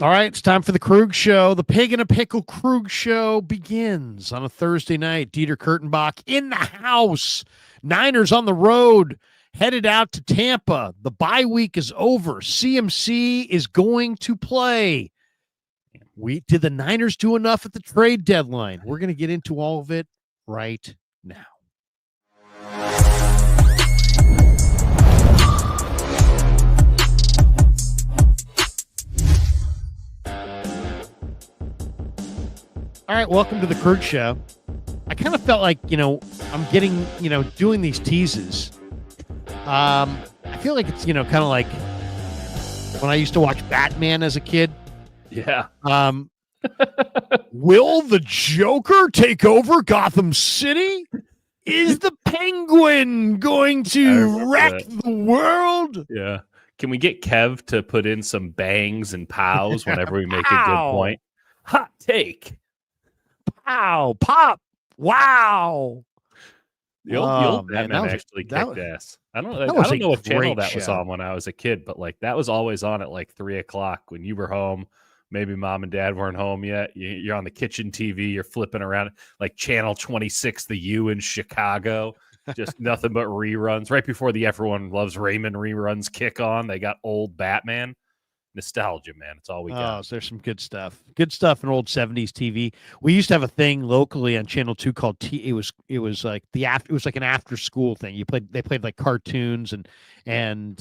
All right, it's time for the Krug Show. The Pig in a Pickle Krug Show begins on a Thursday night. Dieter Kurtenbach in the house. Niners on the road, headed out to Tampa. The bye week is over. CMC is going to play. Did the Niners do enough at the trade deadline? We're going to get into all of it right now. All right, welcome to the Krug Show. I kind of felt like, I'm getting, doing these teases. I feel like it's, kind of like when I used to watch Batman as a kid. Yeah. Will the Joker take over Gotham City? Is the Penguin going to wreck the world? Yeah. Can we get Kev to put in some bangs and pows whenever we make a good point? Hot take. Pow, pop, wow. The old Batman actually kicked ass. I don't know what channel that was on when I was a kid, but that was always on at 3:00 when you were home. Maybe mom and dad weren't home yet. You're on the kitchen TV. You're flipping around channel 26, the U in Chicago. Just nothing but reruns. Right before the Everyone Loves Raymond reruns kick on, they got old Batman. Nostalgia, man. It's all we got. Oh, so there's some good stuff. Good stuff in old 70s TV. We used to have a thing locally on Channel 2 called it was like an after school thing. They played like cartoons and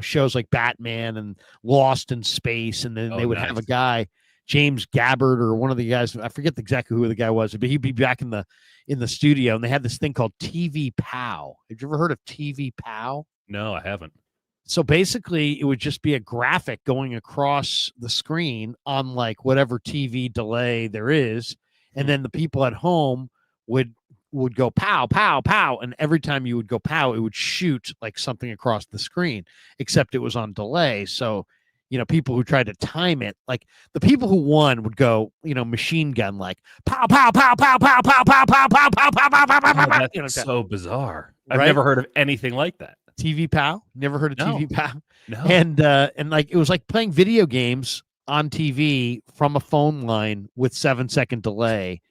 shows like Batman and Lost in Space, and then they would have a guy, James Gabbard, or one of the guys, I forget exactly who the guy was, but he'd be back in the studio, and they had this thing called TV Pow. Have you ever heard of TV Pow? No, I haven't. So basically, it would just be a graphic going across the screen on whatever TV delay there is, and then the people at home would go pow, pow, pow, and every time you would go pow, it would shoot something across the screen, except it was on delay. So, people who tried to time it, the people who won would go, machine gun pow, pow, pow, pow, pow, pow, pow, pow, pow, pow, pow, pow, pow. That's so bizarre. I've never heard of anything like that. TV Pow? Never heard of TV Pow? No. And it was like playing video games on TV from a phone line with 7-second delay,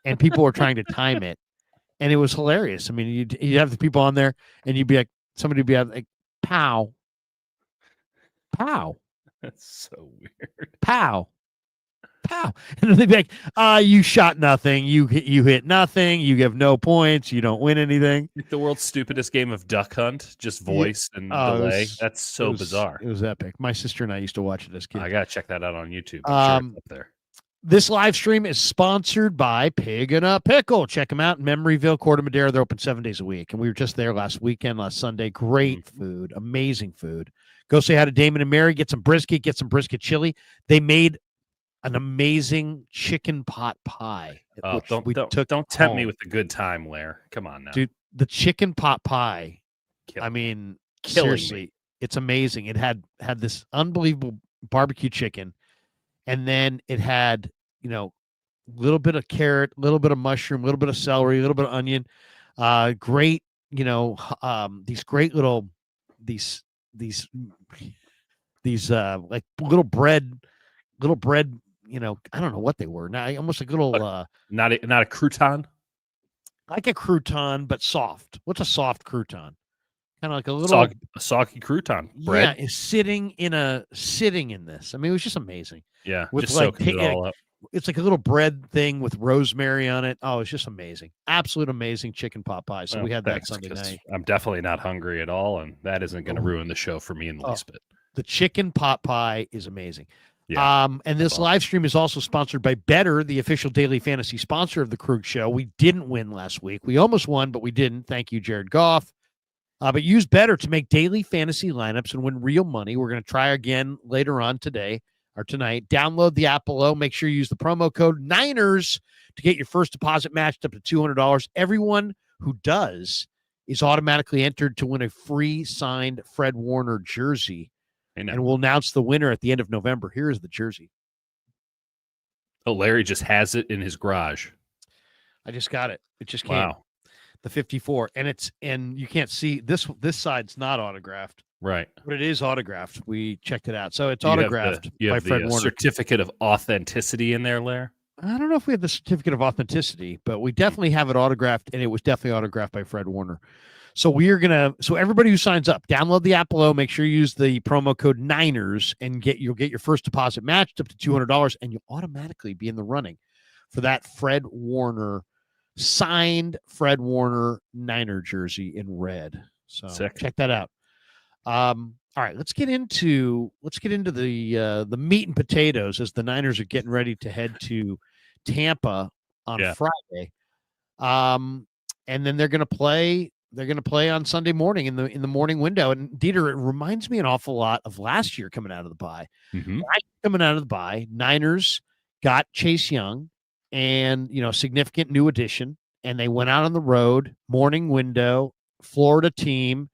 and people were trying to time it, and it was hilarious. I mean, you'd have the people on there, and somebody would be like, pow, pow. That's so weird. Pow. Pow. And then they'd be like, you shot nothing. You hit nothing. You give no points. You don't win anything. The world's stupidest game of Duck Hunt, just voice and delay. That's so bizarre. It was epic. My sister and I used to watch it as kids. I got to check that out on YouTube. I'm sure it's up there. This live stream is sponsored by Pig in a Pickle. Check them out in Memoryville, Corte Madera. They're open 7 days a week. And we were just there last Sunday. Great food, amazing food. Go say hi to Damon and Mary. Get some brisket chili. They made an amazing chicken pot pie. Don't tempt me with the good time, Lair. Come on now. Dude, the chicken pot pie, seriously, it's amazing. It had this unbelievable barbecue chicken, and then it had, a little bit of carrot, a little bit of mushroom, a little bit of celery, a little bit of onion. Great, these great little, these little bread, I don't know what they were. Now, almost like little, not a crouton, like a crouton, but soft. What's a soft crouton? Kind of like a little soggy crouton bread. Yeah, is sitting in this. I mean, it was just amazing. Yeah, with just soaking it all up. It's like a little bread thing with rosemary on it. Oh, it's just amazing. Absolute amazing chicken pot pie. So we had that Sunday night. I'm definitely not hungry at all, and that isn't going to ruin the show for me in the least bit. The chicken pot pie is amazing. Yeah, and this live stream is also sponsored by Better, the official daily fantasy sponsor of the Krug Show. We didn't win last week. We almost won, but we didn't. Thank you, Jared Goff. But use Better to make daily fantasy lineups and win real money. We're going to try again later on today or tonight. Download the app below. Make sure you use the promo code Niners to get your first deposit matched up to $200. Everyone who does is automatically entered to win a free signed Fred Warner jersey. And we'll announce the winner at the end of November. Here is the jersey. Oh, Larry just has it in his garage. I just got it. It just came. Wow. the 54, and you can't see this side's not autographed. Right. But it is autographed. We checked it out. So it's autographed by Fred Warner. Certificate of authenticity in there, Lair? I don't know if we have the certificate of authenticity, but we definitely have it autographed, and it was definitely autographed by Fred Warner. So everybody who signs up, download the app below, make sure you use the promo code Niners, and you'll get your first deposit matched up to $200, and you'll automatically be in the running for that signed Fred Warner Niner jersey in red. So check that out. All right, let's get into the meat and potatoes as the Niners are getting ready to head to Tampa on Friday. And then they're going to play on Sunday morning in the morning window. And Dieter, it reminds me an awful lot of last year coming out of the bye. Mm-hmm. Coming out of the bye, Niners got Chase Young and, significant new addition, and they went out on the road, morning window, Florida team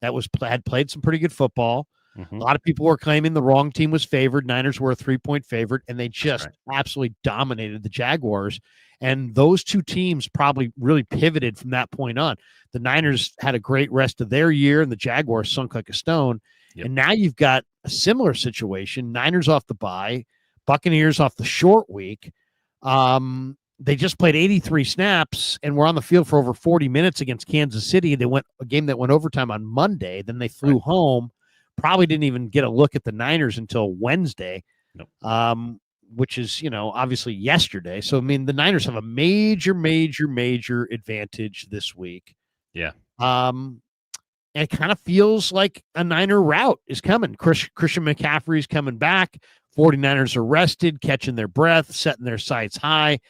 that had played some pretty good football. Mm-hmm. A lot of people were claiming the wrong team was favored. Niners were a 3-point favorite, and they just absolutely dominated the Jaguars. And those two teams probably really pivoted from that point on. The Niners had a great rest of their year, and the Jaguars sunk like a stone. Yep. And now you've got a similar situation. Niners off the bye, Buccaneers off the short week. They just played 83 snaps and were on the field for over 40 minutes against Kansas City. They went a game that went overtime on Monday. Then they flew home. Probably didn't even get a look at the Niners until Wednesday, which is, obviously yesterday. So, the Niners have a major, major, major advantage this week. Yeah. And it kind of feels like a Niner route is coming. Christian McCaffrey's coming back. 49ers are rested, catching their breath, setting their sights high.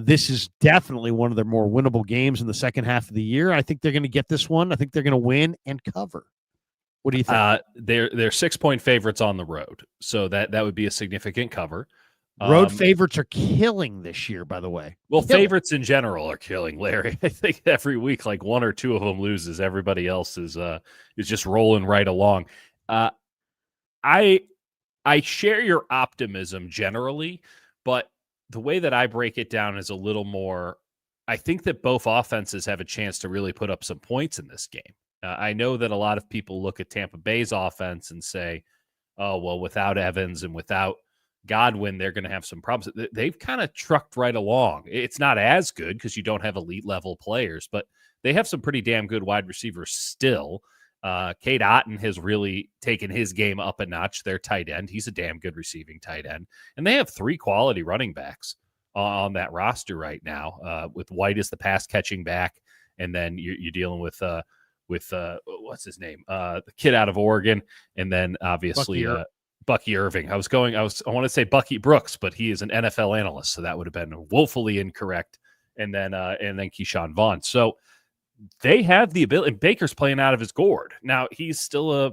This is definitely one of their more winnable games in the second half of the year. I think they're going to get this one. I think they're going to win and cover. What do you think? They're 6-point favorites on the road, so that would be a significant cover. Road favorites are killing this year, by the way. Well, favorites in general are killing, Larry. I think every week, like one or two of them loses. Everybody else is just rolling right along. I share your optimism generally, but the way that I break it down is a little more. I think that both offenses have a chance to really put up some points in this game. I know that a lot of people look at Tampa Bay's offense and say, oh, well, without Evans and without Godwin, they're going to have some problems. They've kind of trucked right along. It's not as good because you don't have elite level players, but they have some pretty damn good wide receivers still. Cade Otton has really taken his game up a notch. Their tight end, he's a damn good receiving tight end. And they have 3 quality running backs on that roster right now, with White as the pass catching back. And then you're dealing with what's his name? The kid out of Oregon. And then obviously Bucky Irving. I want to say Bucky Brooks, but he is an NFL analyst. So that would have been woefully incorrect. And then Keyshawn Vaughn. So they have the ability, and Baker's playing out of his gourd. Now he's still a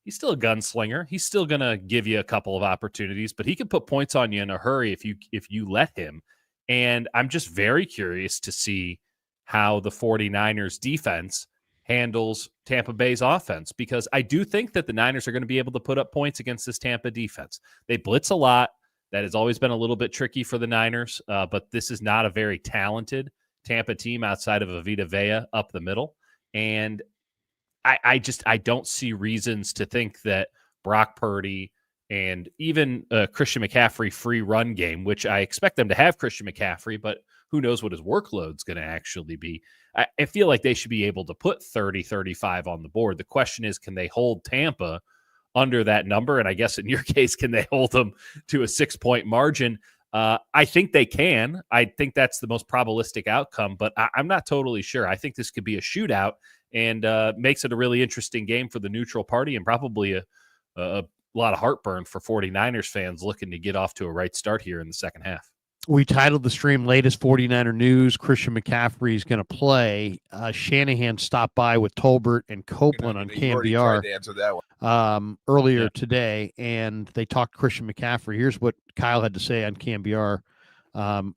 gunslinger. He's still going to give you a couple of opportunities, but he can put points on you in a hurry if you let him. And I'm just very curious to see how the 49ers defense handles Tampa Bay's offense, because I do think that the Niners are going to be able to put up points against this Tampa defense. They blitz a lot. That has always been a little bit tricky for the Niners, but this is not a very talented Tampa team outside of Vita Vea up the middle. And I don't see reasons to think that Brock Purdy and even Christian McCaffrey free run game, which I expect them to have Christian McCaffrey, but who knows what his workload's going to actually be. I feel like they should be able to put 30, 35 on the board. The question is, can they hold Tampa under that number? And I guess in your case, can they hold them to a 6-point margin? I think they can. I think that's the most probabilistic outcome, but I'm not totally sure. I think this could be a shootout and makes it a really interesting game for the neutral party, and probably a lot of heartburn for 49ers fans looking to get off to a right start here in the second half. We titled the stream Latest 49er News. Christian McCaffrey is going to play. Shanahan stopped by with Tolbert and Copeland on KNBR earlier today, and they talked Christian McCaffrey. Here's what Kyle had to say on KNBR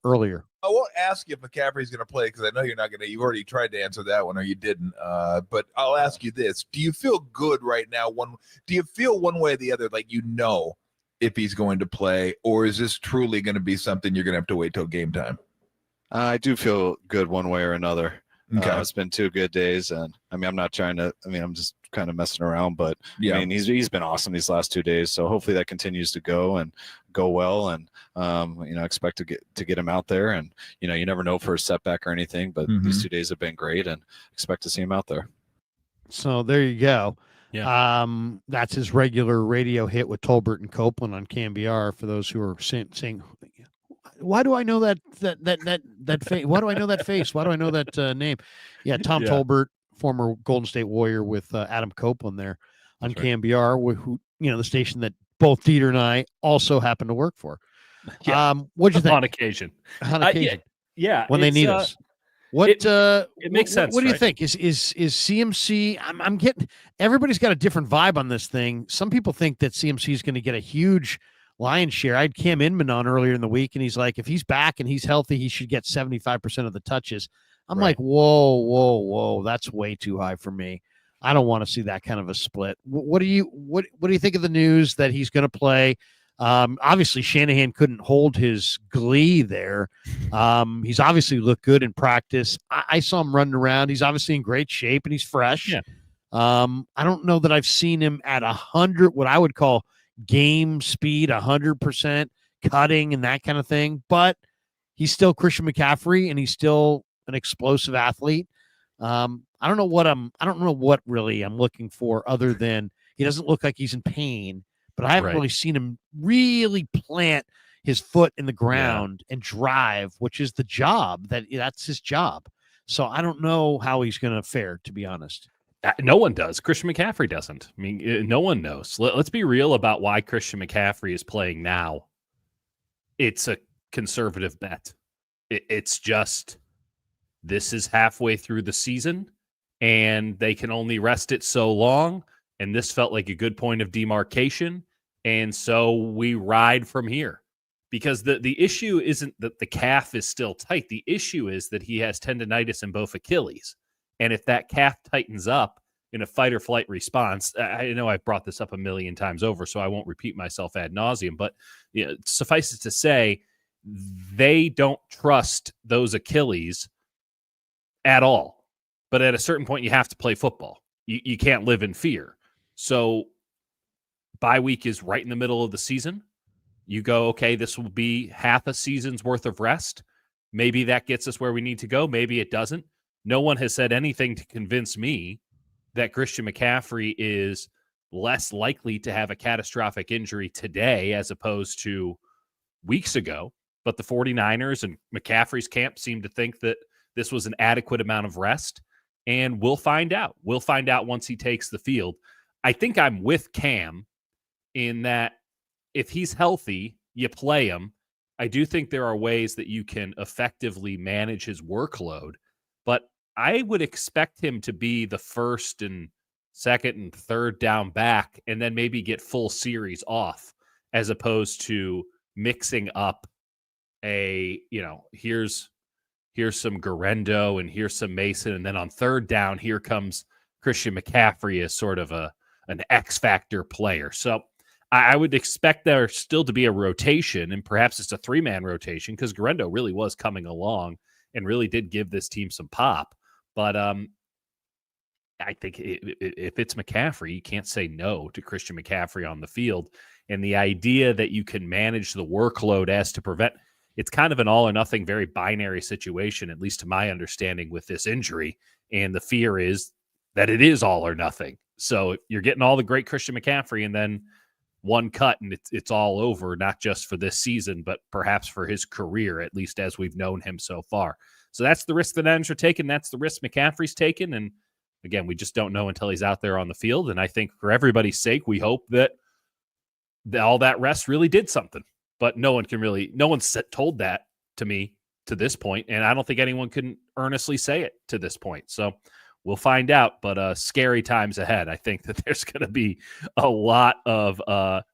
earlier. I won't ask you if McCaffrey's going to play because I know you're not going to. You already tried to answer that one, or you didn't. But I'll ask you this: do you feel good right now? Do you feel one way or the other, like if he's going to play, or is this truly going to be something you're going to have to wait till game time? I do feel good one way or another. Okay. It's been 2 good days, and I mean, I'm not trying to. I mean, I'm just kind of messing around, but I mean, he's been awesome these last 2 days. So hopefully that continues to go well, and expect to get him out there. And you never know for a setback or anything, but these 2 days have been great, and expect to see him out there. So there you go. Yeah. That's his regular radio hit with Tolbert and Copeland on KMBR. For those who are saying, why do I know that face? Why do I know that face? Why do I know that name? Yeah, Tom Tolbert, former Golden State Warrior with Adam Copeland there on KMBR, who the station that both Dieter and I also happen to work for. Yeah. What'd you think? On occasion. Yeah. When they need us. It makes sense. What do you think? Is CMC? I'm getting, everybody's got a different vibe on this thing. Some people think that CMC is going to get a huge lion's share. I had Cam Inman on earlier in the week, and he's like, if he's back and he's healthy, he should get 75% of the touches. I'm like, whoa, that's way too high for me. I don't want to see that kind of a split. What do you think of the news that he's going to play? Obviously Shanahan couldn't hold his glee there. He's obviously looked good in practice. I saw him running around. He's obviously in great shape and he's fresh. Yeah. I don't know that I've seen him at 100, what I would call game speed, 100% cutting and that kind of thing, but he's still Christian McCaffrey and he's still an explosive athlete. I don't know what really I'm looking for other than he doesn't look like he's in pain. But I haven't really seen him really plant his foot in the ground and drive, which is the job that's his job. So I don't know how he's going to fare, to be honest. No one does. Christian McCaffrey doesn't. I mean, no one knows. Let's be real about why Christian McCaffrey is playing now. It's a conservative bet. It's just this is halfway through the season, and they can only rest it so long. And this felt like a good point of demarcation. And so we ride from here because the issue isn't that the calf is still tight. The issue is that he has tendonitis in both Achilles. And if that calf tightens up in a fight or flight response, I know I've brought this up a million times over, so I won't repeat myself ad nauseum, but suffice it to say, they don't trust those Achilles at all. But at a certain point, you have to play football. You can't live in fear. So bye week is right in the middle of the season. You go, okay, this will be half a season's worth of rest. Maybe that gets us where we need to go. Maybe it doesn't. No one has said anything to convince me that Christian McCaffrey is less likely to have a catastrophic injury today as opposed to weeks ago. But the 49ers and McCaffrey's camp seem to think that this was an adequate amount of rest. And we'll find out. We'll find out once he takes the field. I think I'm with Cam in that if he's healthy, you play him. I do think there are ways that you can effectively manage his workload, but I would expect him to be the first and second and third down back and then maybe get full series off as opposed to mixing up here's some Garendo and here's some Mason. And then on third down, here comes Christian McCaffrey as sort of an X factor player. So I would expect there still to be a rotation, and perhaps it's a 3-man rotation because Garendo really was coming along and really did give this team some pop. But I think if it's McCaffrey, you can't say no to Christian McCaffrey on the field. And the idea that you can manage the workload as to prevent, it's kind of an all or nothing, very binary situation, at least to my understanding with this injury. And the fear is that it is all or nothing. So you're getting all the great Christian McCaffrey and then one cut and it's all over, not just for this season, but perhaps for his career, at least as we've known him so far. So that's the risk the Niners are taking. That's the risk McCaffrey's taken. And again, we just don't know until he's out there on the field. And I think for everybody's sake, we hope that all that rest really did something. But no one's told that to me to this point, and I don't think anyone can earnestly say it to this point. So we'll find out, but scary times ahead. I think that there's going to be a lot of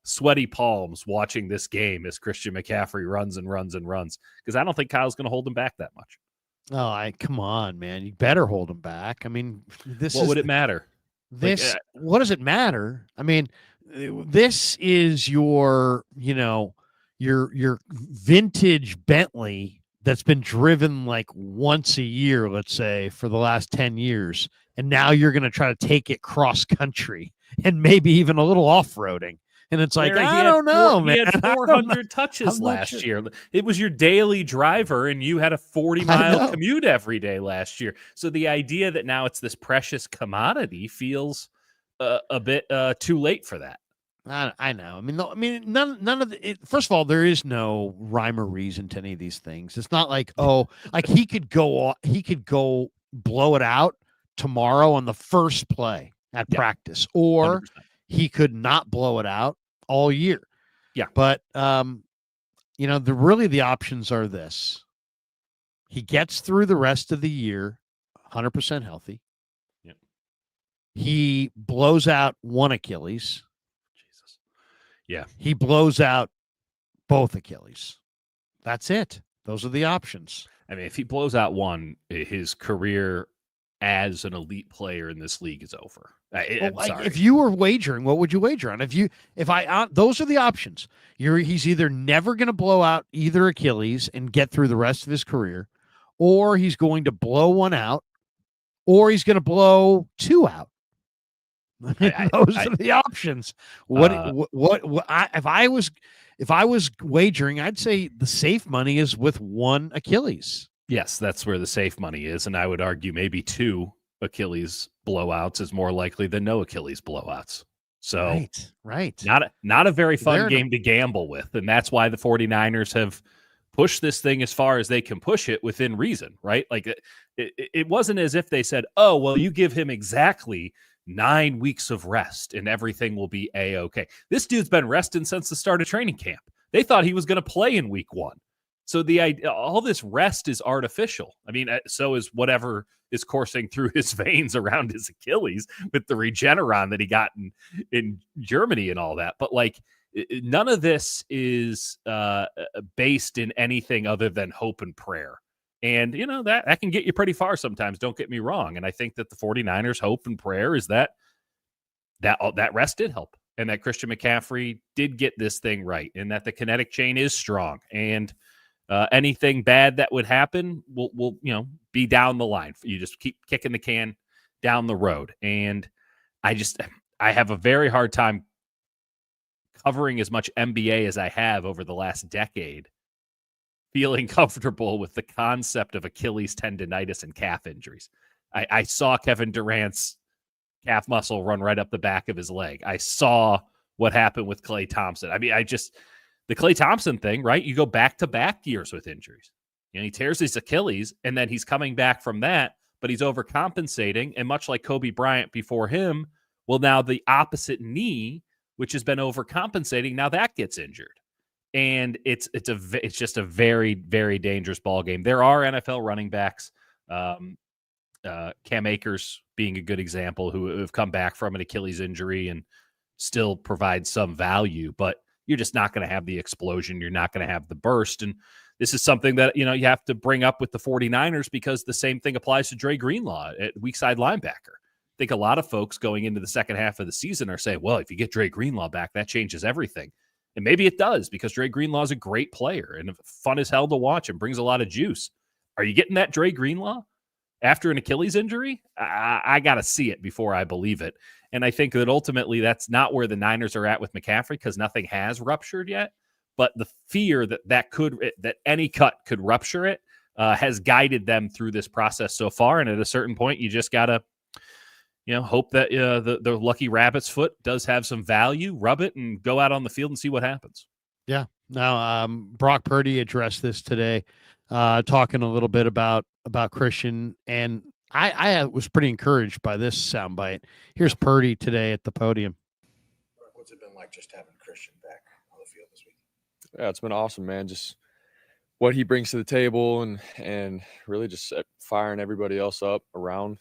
sweaty palms watching this game as Christian McCaffrey runs and runs and runs, because I don't think Kyle's going to hold him back that much. Oh, come on, man. You better hold him back. I mean, what would it matter? What does it matter? I mean, this is your vintage Bentley that's been driven like once a year, let's say, for the last 10 years. And now you're going to try to take it cross country and maybe even a little off-roading. And it's like, I don't know, man. He had 400 touches last year. It was your daily driver, and you had a 40-mile commute every day last year. So the idea that now it's this precious commodity feels a bit too late for that. I know. None of it. First of all, there is no rhyme or reason to any of these things. It's not like, like he could go blow it out tomorrow on the first play at practice, or 100%. He could not blow it out all year. Yeah. But, the options are this. He gets through the rest of the year 100% healthy. Yep. He blows out one Achilles. Jesus. Yeah. He blows out both Achilles. That's it. Those are the options. I mean, if he blows out one, his career as an elite player in this league is over. I'm sorry. If you were wagering, what would you wager on? Those are the options. He's either never going to blow out either Achilles and get through the rest of his career, or he's going to blow one out, or he's going to blow two out. Those are the options. If I was wagering, I'd say the safe money is with one Achilles. Yes, that's where the safe money is, and I would argue maybe two Achilles blowouts is more likely than no Achilles blowouts. So right. Not a very fun game to gamble with, and that's why the 49ers have pushed this thing as far as they can push it within reason, right? Like it wasn't as if they said, "Oh, well, you give him exactly 9 weeks of rest and everything will be A-okay." This dude's been resting since the start of training camp. They thought he was going to play in week 1. So all this rest is artificial. I mean, so is whatever is coursing through his veins around his Achilles with the Regeneron that he got in Germany and all that. But like, none of this is based in anything other than hope and prayer. And, that can get you pretty far sometimes. Don't get me wrong. And I think that the 49ers' hope and prayer is that rest did help, and that Christian McCaffrey did get this thing right, and that the kinetic chain is strong. And anything bad that would happen will be down the line. You just keep kicking the can down the road. And I have a very hard time covering as much NBA as I have over the last decade, feeling comfortable with the concept of Achilles tendonitis and calf injuries. I saw Kevin Durant's calf muscle run right up the back of his leg. I saw what happened with Klay Thompson. I mean, the Klay Thompson thing, right? You go back-to-back years with injuries. He tears his Achilles, and then he's coming back from that, but he's overcompensating. And much like Kobe Bryant before him, well, now the opposite knee, which has been overcompensating, now that gets injured. And it's just a very, very dangerous ball game. There are NFL running backs, Cam Akers being a good example, who have come back from an Achilles injury and still provide some value, but you're just not going to have the explosion. You're not going to have the burst. And this is something that, you have to bring up with the 49ers, because the same thing applies to Dre Greenlaw at weak side linebacker. I think a lot of folks going into the second half of the season are saying, well, if you get Dre Greenlaw back, that changes everything. And maybe it does, because Dre Greenlaw is a great player and fun as hell to watch and brings a lot of juice. Are you getting that Dre Greenlaw after an Achilles injury? I got to see it before I believe it. And I think that ultimately that's not where the Niners are at with McCaffrey, because nothing has ruptured yet. But the fear that any cut could rupture it has guided them through this process so far. And at a certain point, you just got to, hope that the lucky rabbit's foot does have some value, rub it, and go out on the field and see what happens. Yeah. Now, Brock Purdy addressed this today, talking a little bit about Christian, and I was pretty encouraged by this soundbite. Here's Purdy today at the podium. What's it been like just having Christian back on the field this week? Yeah, it's been awesome, man. Just what he brings to the table and really just firing everybody else up around.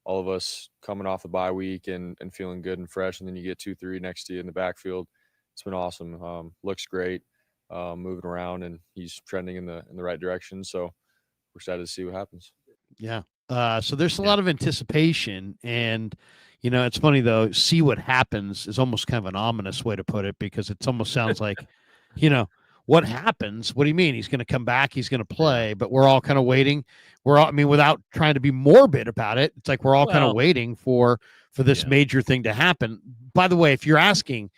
All of us coming off the bye week and feeling good and fresh, and then you get 2-3 next to you in the backfield. It's been awesome. Looks great, moving around, and he's trending in the right direction. So we're excited to see what happens. Yeah. So there's a lot of anticipation, and it's funny though. See what happens is almost kind of an ominous way to put it, because it almost sounds like, what happens? What do you mean? He's going to come back. He's going to play, but we're all kind of waiting. Without trying to be morbid about it, it's like we're all kind of waiting for this major thing to happen. By the way, if you're asking,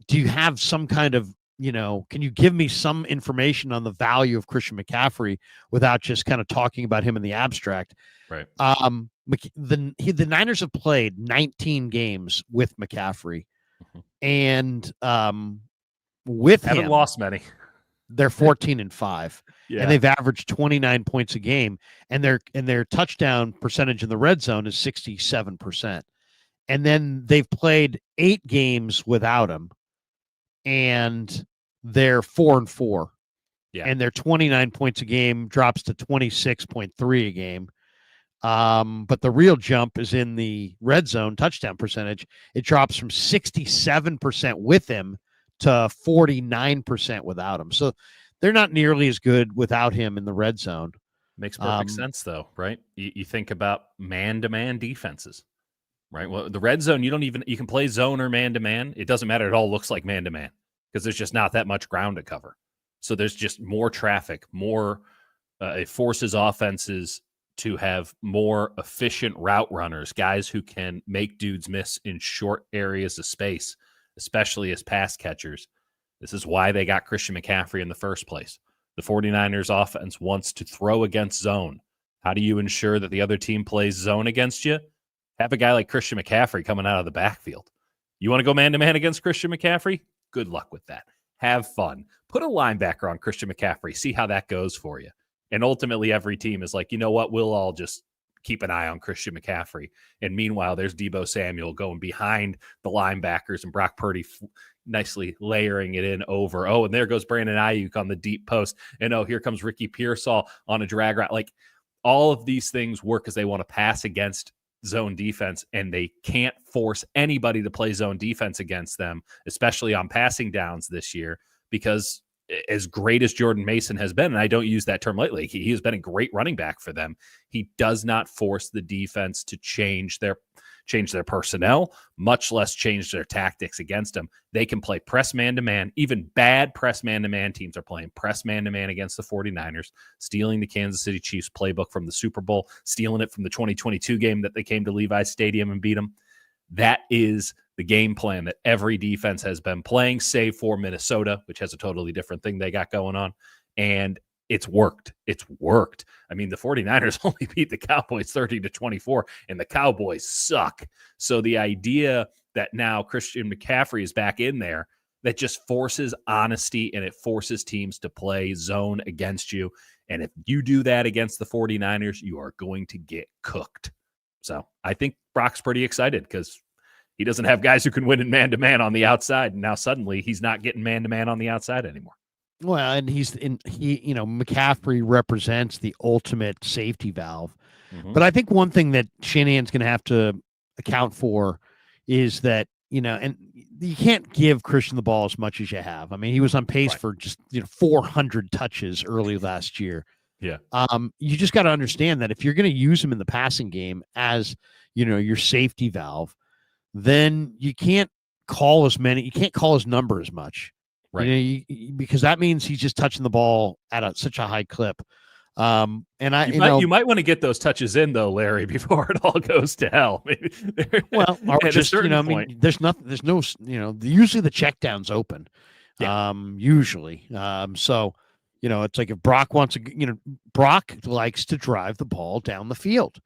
do you have some kind of, can you give me some information on the value of Christian McCaffrey without just kind of talking about him in the abstract? Right. The Niners have played 19 games with McCaffrey, and with haven't him, lost many. They're 14-5, and they've averaged 29 points a game, and their touchdown percentage in the red zone is 67%. And then they've played 8 games without him, and they're 4-4. Yeah, and their 29 points a game drops to 26.3 a game. But the real jump is in the red zone touchdown percentage. It drops from 67% with him to 49% without him. So they're not nearly as good without him in the red zone. Makes perfect sense, though, right? You think about man-to-man defenses, right? Well, the red zone, you can play zone or man-to-man. It doesn't matter. It all looks like man-to-man because there's just not that much ground to cover. So there's just more traffic, it forces offenses to have more efficient route runners, guys who can make dudes miss in short areas of space, especially as pass catchers. This is why they got Christian McCaffrey in the first place. The 49ers offense wants to throw against zone. How do you ensure that the other team plays zone against you? Have a guy like Christian McCaffrey coming out of the backfield. You want to go man-to-man against Christian McCaffrey? Good luck with that. Have fun. Put a linebacker on Christian McCaffrey. See how that goes for you. And ultimately, every team is like, you know what? We'll all just keep an eye on Christian McCaffrey. And meanwhile, there's Deebo Samuel going behind the linebackers and Brock Purdy nicely layering it in over. Oh, and there goes Brandon Ayuk on the deep post. And oh, here comes Ricky Pearsall on a drag route. Like, all of these things work because they want to pass against zone defense, and they can't force anybody to play zone defense against them, especially on passing downs this year, because as great as Jordan Mason has been, and I don't use that term lightly, he has been a great running back for them. He does not force the defense to change their personnel, much less change their tactics against them. They can play press man-to-man. Even bad press man-to-man teams are playing press man-to-man against the 49ers, stealing the Kansas City Chiefs playbook from the Super Bowl, stealing it from the 2022 game that they came to Levi's Stadium and beat them. That is the game plan that every defense has been playing, save for Minnesota, which has a totally different thing they got going on. And it's worked. It's worked. I mean, the 49ers only beat the Cowboys 30-24, and the Cowboys suck. So the idea that now Christian McCaffrey is back in there, that just forces honesty, and it forces teams to play zone against you. And if you do that against the 49ers, you are going to get cooked. So I think Brock's pretty excited because he doesn't have guys who can win in man-to-man on the outside. And now suddenly he's not getting man-to-man on the outside anymore. Well, and McCaffrey represents the ultimate safety valve. Mm-hmm. But I think one thing that Shanahan's going to have to account for is that, and you can't give Christian the ball as much as you have. I mean, he was on pace for just 400 touches early last year. Yeah. You just got to understand that if you're going to use him in the passing game as, your safety valve, then you can't call his number as much. Right. Because that means he's just touching the ball at such a high clip. And you might want to get those touches in though, Larry, before it all goes to hell. Well, or just, there's nothing, usually the check down's open. Yeah. Usually. So, it's like if Brock wants to, Brock likes to drive the ball down the field.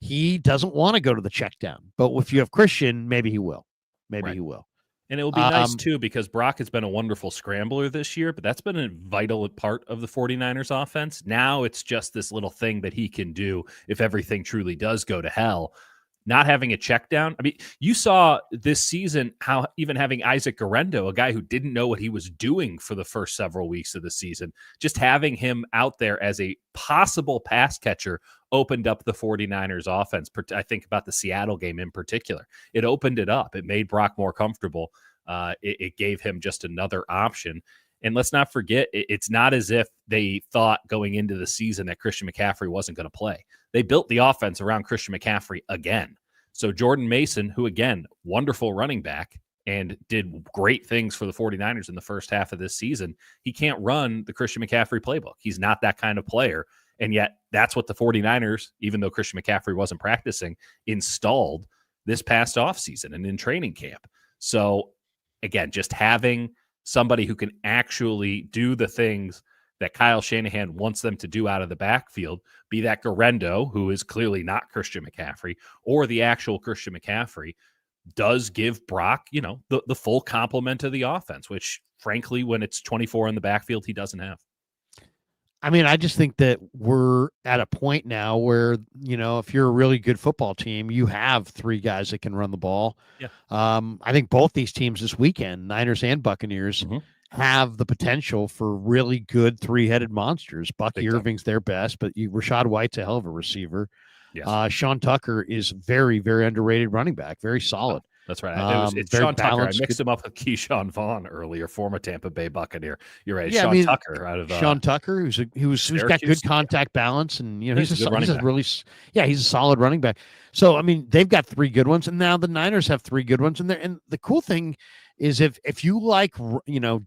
He doesn't want to go to the check down, but if you have Christian, maybe he will. He will. And it will be nice, too, because Brock has been a wonderful scrambler this year, but that's been a vital part of the 49ers offense. Now it's just this little thing that he can do if everything truly does go to hell. Not having a check down. I mean, you saw this season how even having Isaac Guerrero, a guy who didn't know what he was doing for the first several weeks of the season, just having him out there as a possible pass catcher opened up the 49ers offense. I think about the Seattle game in particular. It opened it up. It made Brock more comfortable. It gave him just another option. And let's not forget, it's not as if they thought going into the season that Christian McCaffrey wasn't going to play. They built the offense around Christian McCaffrey again. So Jordan Mason, who, again, wonderful running back, and did great things for the 49ers in the first half of this season. He can't run the Christian McCaffrey playbook. He's not that kind of player. And yet that's what the 49ers, even though Christian McCaffrey wasn't practicing, installed this past offseason and in training camp. So again, just having somebody who can actually do the things that Kyle Shanahan wants them to do out of the backfield, be that Garendo, who is clearly not Christian McCaffrey, or the actual Christian McCaffrey, does give Brock, the full complement of the offense, which frankly, when it's 24 in the backfield, he doesn't have. I mean, I just think that we're at a point now where, if you're a really good football team, you have 3 guys that can run the ball. Yeah. I think both these teams this weekend, Niners and Buccaneers, have the potential for really good 3-headed monsters. Bucky Irving's their best, but Rashad White's a hell of a receiver. Yes. Sean Tucker is very, very underrated running back, very solid. That's right. It's Sean Tucker. I mixed him up with Keyshawn Vaughn earlier, former Tampa Bay Buccaneer. You're right. Yeah, Sean Tucker out of Sean Tucker, who's got good contact balance, and he's a solid running back. So I mean, they've got 3 good ones, and now the Niners have 3 good ones, and the cool thing is if you like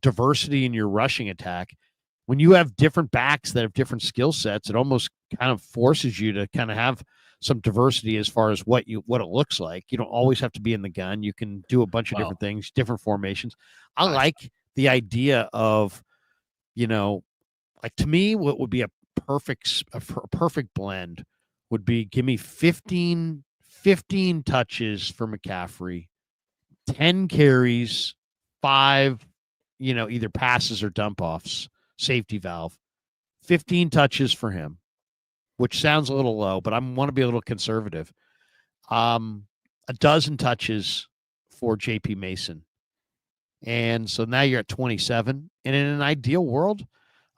diversity in your rushing attack, when you have different backs that have different skill sets, it almost kind of forces you to kind of have some diversity as far as what it looks like. You don't always have to be in the gun. You can do a bunch of different things, different formations. I like the idea of, like, to me, what would be a perfect blend would be, give me 15 touches for McCaffrey, 10 carries, 5, either passes or dump offs, safety valve, 15 touches for him, which sounds a little low, but I want to be a little conservative. 12 touches for JP Mason. And so now you're at 27. And in an ideal world,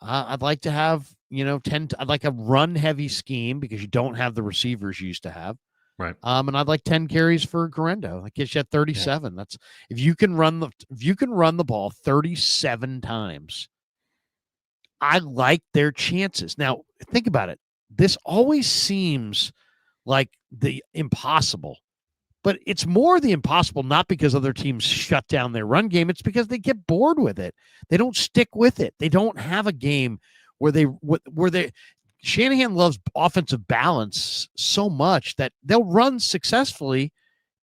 I'd like to have, 10. I'd like a run heavy scheme because you don't have the receivers you used to have. Right. And I'd like 10 carries for Garendo. That gets you at 37. Yeah. That's if you can run the ball 37 times. I like their chances. Now, think about it. This always seems like the impossible, but it's more the impossible, not because other teams shut down their run game. It's because they get bored with it. They don't stick with it. They don't have a game where they Shanahan loves offensive balance so much that they'll run successfully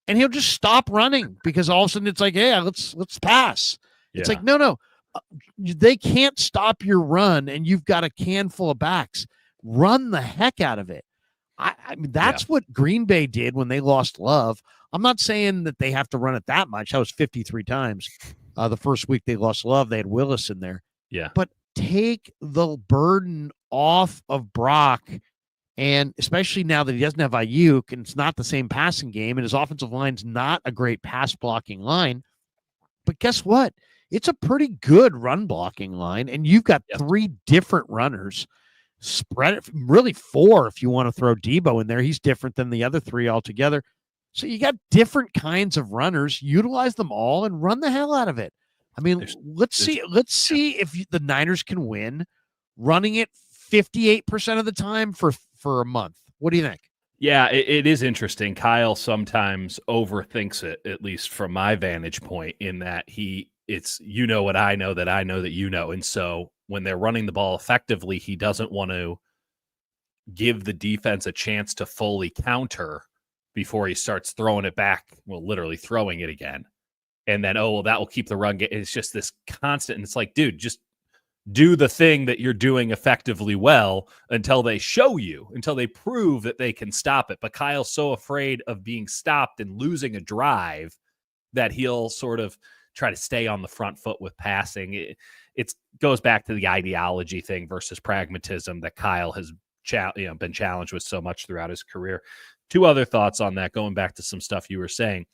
and he'll just stop running because all of a sudden it's like, hey, let's pass. Yeah. It's like, no, they can't stop your run and you've got a can full of backs. Run the heck out of it. I mean, that's what Green Bay did when they lost Love. I'm not saying that they have to run it that much. That was 53 times. The first week they lost Love, they had Willis in there. Yeah. But take the burden off of Brock, and especially now that he doesn't have Ayuk and it's not the same passing game and his offensive line's not a great pass blocking line. But guess what? It's a pretty good run blocking line, and you've got 3 different runners. Spread it, really 4 if you want to throw Debo in there. He's different than the other 3 altogether. So you got different kinds of runners. Utilize them all and run the hell out of it. I mean, let's see if the Niners can win running it 58% of the time for a month. What do you think? Yeah, it is interesting. Kyle sometimes overthinks it, at least from my vantage point, in that it's what I know that you know. And so when they're running the ball effectively, he doesn't want to give the defense a chance to fully counter before he starts throwing it back, literally throwing it again. And then, that will keep the run game. It's just this constant. And it's like, dude, just do the thing that you're doing effectively well until they prove that they can stop it. But Kyle's so afraid of being stopped and losing a drive that he'll sort of try to stay on the front foot with passing. It goes back to the ideology thing versus pragmatism that Kyle has been challenged with so much throughout his career. 2 other thoughts on that, going back to some stuff you were saying.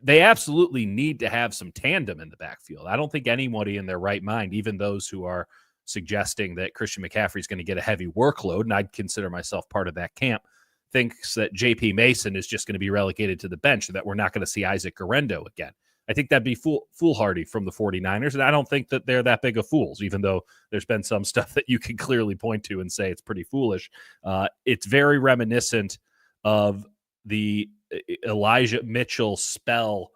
They absolutely need to have some tandem in the backfield. I don't think anybody in their right mind, even those who are suggesting that Christian McCaffrey is going to get a heavy workload, and I'd consider myself part of that camp, thinks that JP Mason is just going to be relegated to the bench, and that we're not going to see Isaac Garendo again. I think that'd be foolhardy from the 49ers, and I don't think that they're that big of fools, even though there's been some stuff that you can clearly point to and say it's pretty foolish. It's very reminiscent of the Elijah Mitchell spell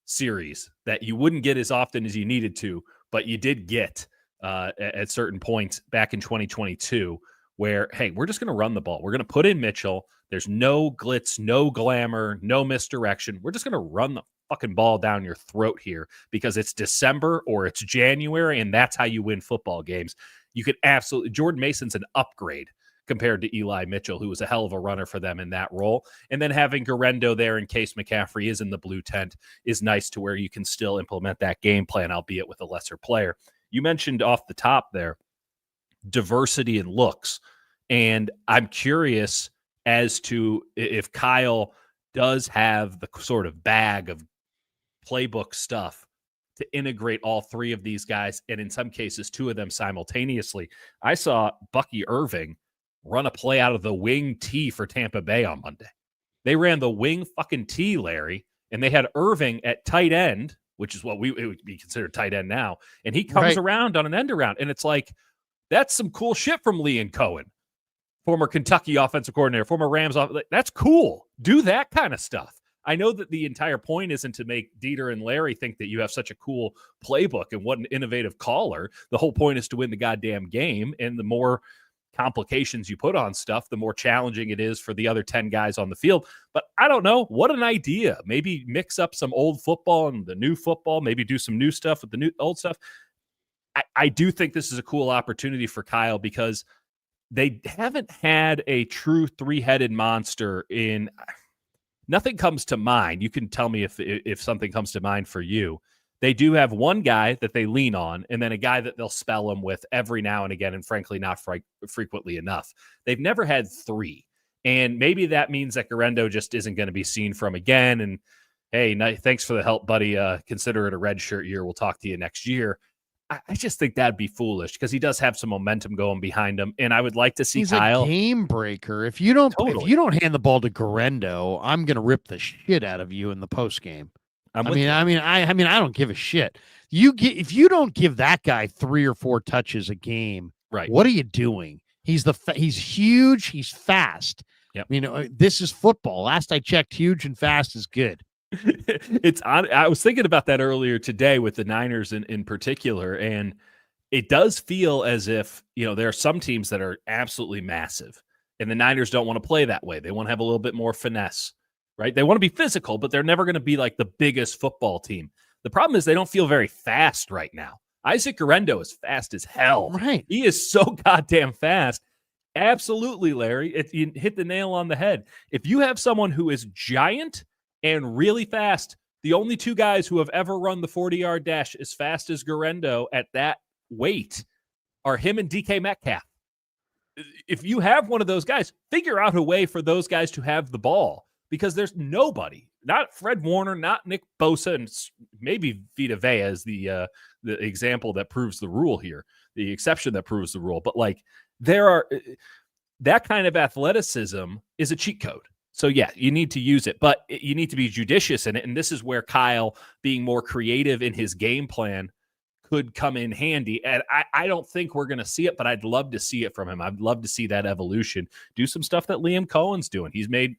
series that you wouldn't get as often as you needed to, but you did get at certain points back in 2022 where, hey, we're just going to run the ball. We're going to put in Mitchell. There's no glitz, no glamour, no misdirection. We're just going to run the fucking ball down your throat here because it's December or it's January, and that's how you win football games. You could absolutely – Jordan Mason's an upgrade compared to Eli Mitchell, who was a hell of a runner for them in that role. And then having Guerendo there in case McCaffrey is in the blue tent is nice to where you can still implement that game plan, albeit with a lesser player. You mentioned off the top there diversity in looks, and I'm curious as to if Kyle does have the sort of bag of playbook stuff to integrate all three of these guys, and in some cases, two of them simultaneously. I saw Bucky Irving run a play out of the wing T for Tampa Bay on Monday. They ran the wing fucking T, Larry, and they had Irving at tight end, which is what it would be considered tight end now, and he comes around on an end around, and it's like, that's some cool shit from Lee and Cohen, former Kentucky offensive coordinator, former Rams offensive. That's cool. Do that kind of stuff. I know that the entire point isn't to make Dieter and Larry think that you have such a cool playbook and what an innovative caller. The whole point is to win the goddamn game, and the more complications you put on stuff, the more challenging it is for the other 10 guys on the field. But I don't know. What an idea. Maybe mix up some old football and the new football, maybe do some new stuff with the new old stuff. I do think this is a cool opportunity for Kyle because they haven't had a true three-headed monster in – nothing comes to mind. You can tell me if something comes to mind for you. They do have one guy that they lean on and then a guy that they'll spell him with every now and again, and frankly, not frequently enough. They've never had three. And maybe that means that Guerendo just isn't going to be seen from again. And, hey, thanks for the help, buddy. Consider it a red shirt year. We'll talk to you next year. I just think that'd be foolish because he does have some momentum going behind him, and I would like to see Kyle. He's a game breaker. If you don't hand the ball to Guerendo, I'm going to rip the shit out of you in the post game. I mean, I don't give a shit. If you don't give that guy 3 or 4 touches a game, right? What are you doing? He's huge. He's fast. Yep. You know, this is football. Last I checked, huge and fast is good. I was thinking about that earlier today with the Niners in particular, and it does feel as if, you know, there are some teams that are absolutely massive, and the Niners don't want to play that way. They want to have a little bit more finesse, right? They want to be physical, but they're never going to be like the biggest football team. The problem is they don't feel very fast right now. Isaac Guerendo is fast as hell. Right. He is so goddamn fast. Absolutely, Larry. You hit the nail on the head. If you have someone who is giant and really fast, the only two guys who have ever run the 40-yard dash as fast as Guerendo at that weight are him and DK Metcalf. If you have one of those guys, figure out a way for those guys to have the ball, because there's nobody, not Fred Warner, not Nick Bosa, and maybe Vita Vea is the example that proves the rule here, the exception that proves the rule. But like, that kind of athleticism is a cheat code. So, yeah, you need to use it, but you need to be judicious in it. And this is where Kyle being more creative in his game plan could come in handy. And I don't think we're going to see it, but I'd love to see it from him. I'd love to see that evolution. Do some stuff that Liam Cohen's doing. He's made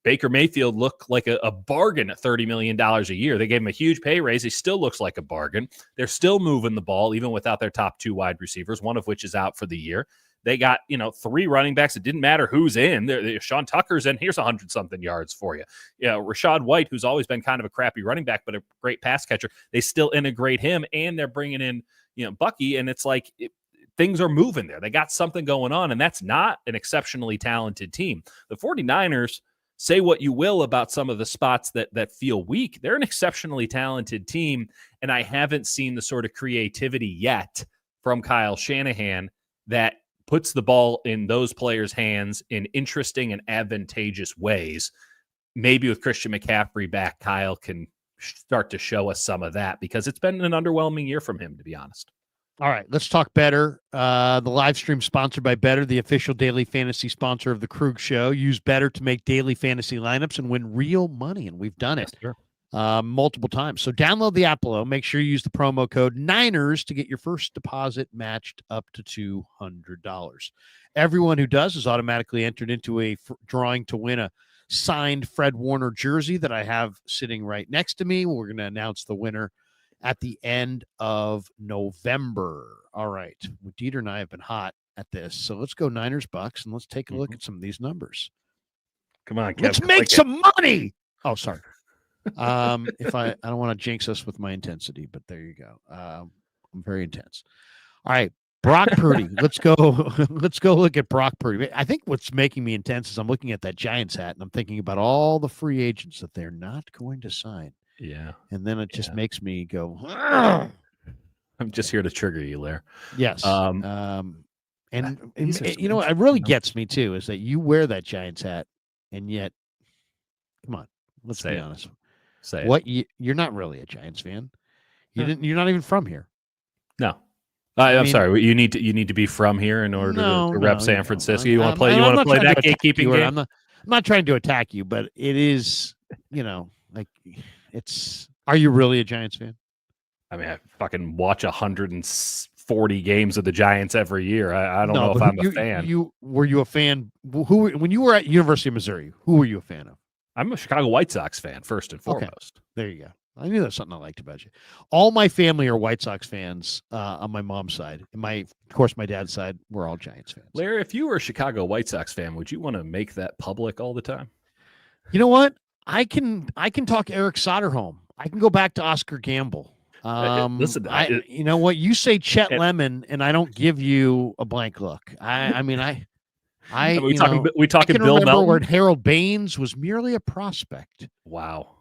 Baker Mayfield look like a bargain at $30 million a year. They gave him a huge pay raise. He still looks like a bargain. They're still moving the ball, even without their top 2 wide receivers, one of which is out for the year. They got, 3 running backs. It didn't matter who's in. Sean Tucker's in. Here's 100-something yards for you. Rashad White, who's always been kind of a crappy running back, but a great pass catcher. They still integrate him, and they're bringing in, Bucky, and it's like things are moving there. They got something going on, and that's not an exceptionally talented team. The 49ers, say what you will about some of the spots that feel weak. They're an exceptionally talented team, and I haven't seen the sort of creativity yet from Kyle Shanahan that puts the ball in those players' hands in interesting and advantageous ways. Maybe with Christian McCaffrey back, Kyle can start to show us some of that, because it's been an underwhelming year from him, to be honest. All right, let's talk Better. The live stream sponsored by Better, the official daily fantasy sponsor of the Krueger Show. Use Better to make daily fantasy lineups and win real money, and we've done it. Sure. Multiple times. So download the app below. Make sure you use the promo code Niners to get your first deposit matched up to $200. Everyone who does is automatically entered into a drawing to win a signed Fred Warner jersey that I have sitting right next to me. We're going to announce the winner at the end of November. All right. Dieter and I have been hot at this. So let's go Niners Bucks and let's take a look at some of these numbers. Come on, Kev, let's make some money. Oh, sorry. If I don't want to jinx us with my intensity, but there you go. I'm very intense. All right. Brock Purdy. Let's go look at Brock Purdy. I think what's making me intense is I'm looking at that Giants hat and I'm thinking about all the free agents that they're not going to sign. Yeah. And then it just makes me go, Argh! I'm just here to trigger you, Lair. Yes. And you know what really gets me too is that you wear that Giants hat and yet, come on, let's be honest. You're not really a Giants fan. You're not even from here. No. I'm sorry. You need to be from here in order to rep San Francisco. You want to play? You want to play that gatekeeping game? I'm not trying to attack you, but it is, like it's. Are you really a Giants fan? I mean, I fucking watch 140 games of the Giants every year. I don't know if I'm a fan. Were you a fan? When you were at University of Missouri, who were you a fan of? I'm a Chicago White Sox fan first and foremost. Okay. There you go. I knew that's something I liked about you. All my family are White Sox fans on my mom's side. And of course, my dad's side, we're all Giants fans. Larry, if you were a Chicago White Sox fan, would you want to make that public all the time? You know what? I can talk Eric Soderholm. I can go back to Oscar Gamble. Listen, you know what? You say Chet Lemon, and I don't give you a blank look. we talking Bill Melton? Remember where Harold Baines was merely a prospect. Wow.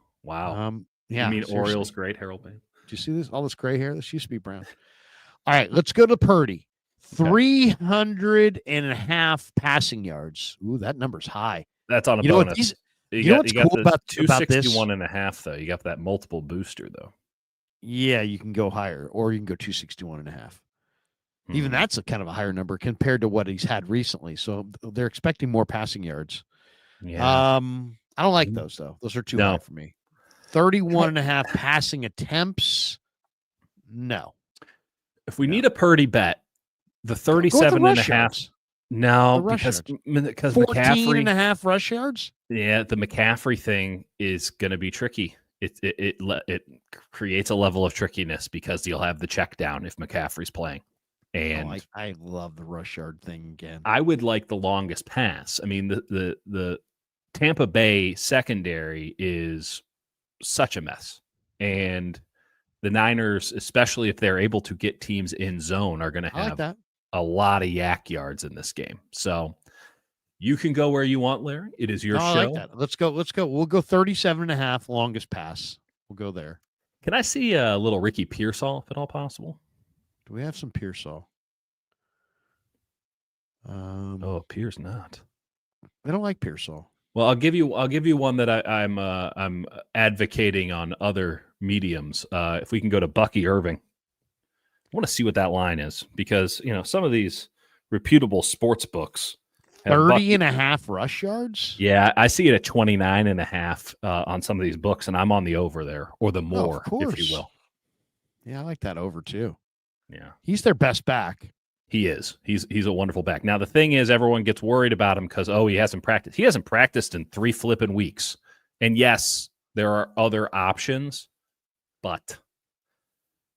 Yeah, you mean seriously. Orioles great Harold Baines? Do you see this? All this gray hair? This used to be brown. All right, let's go to Purdy. 300.5 passing yards. Ooh, that number's high. That's on a bonus. You know what's cool about 261.5 though. You got that multiple booster though. Yeah, you can go higher, or you can go 261.5. Even that's a kind of a higher number compared to what he's had recently. So they're expecting more passing yards. Yeah. I don't like those though. Those are too high for me. 31.5 passing attempts. No. If we need a Purdy bet, the 37.5. No, because McCaffrey 14.5 rush yards. Yeah, the McCaffrey thing is going to be tricky. It creates a level of trickiness because you'll have the check down if McCaffrey's playing. And I love the rush yard thing again. I would like the longest pass. I mean, the Tampa Bay secondary is such a mess, and the Niners, especially if they're able to get teams in zone, are going to have a lot of yak yards in this game. So you can go where you want, Larry. It is your show. I like that. Let's go. We'll go 37.5 longest pass. We'll go there. Can I see a little Ricky Pearsall, if at all possible? Do we have some Pearsall? Pierce not. I don't like Pearsall. Well, I'll give you one that I'm advocating on other mediums. If we can go to Bucky Irving, I want to see what that line is because some of these reputable sports books 30.5 rush yards. Yeah, I see it at 29.5 on some of these books, and I'm on the over there or the more, if you will. Yeah, I like that over too. Yeah, he's their best back. He is. He's a wonderful back. Now the thing is, everyone gets worried about him because he hasn't practiced. He hasn't practiced in 3 flipping weeks. And yes, there are other options, but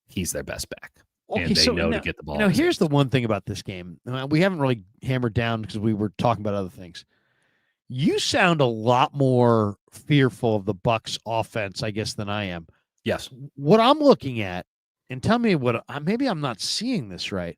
he's their best back. Okay, and they know to get the ball. Here's the one thing about this game. We haven't really hammered down because we were talking about other things. You sound a lot more fearful of the Bucs offense, I guess, than I am. Yes. What I'm looking at, and tell me maybe I'm not seeing this right.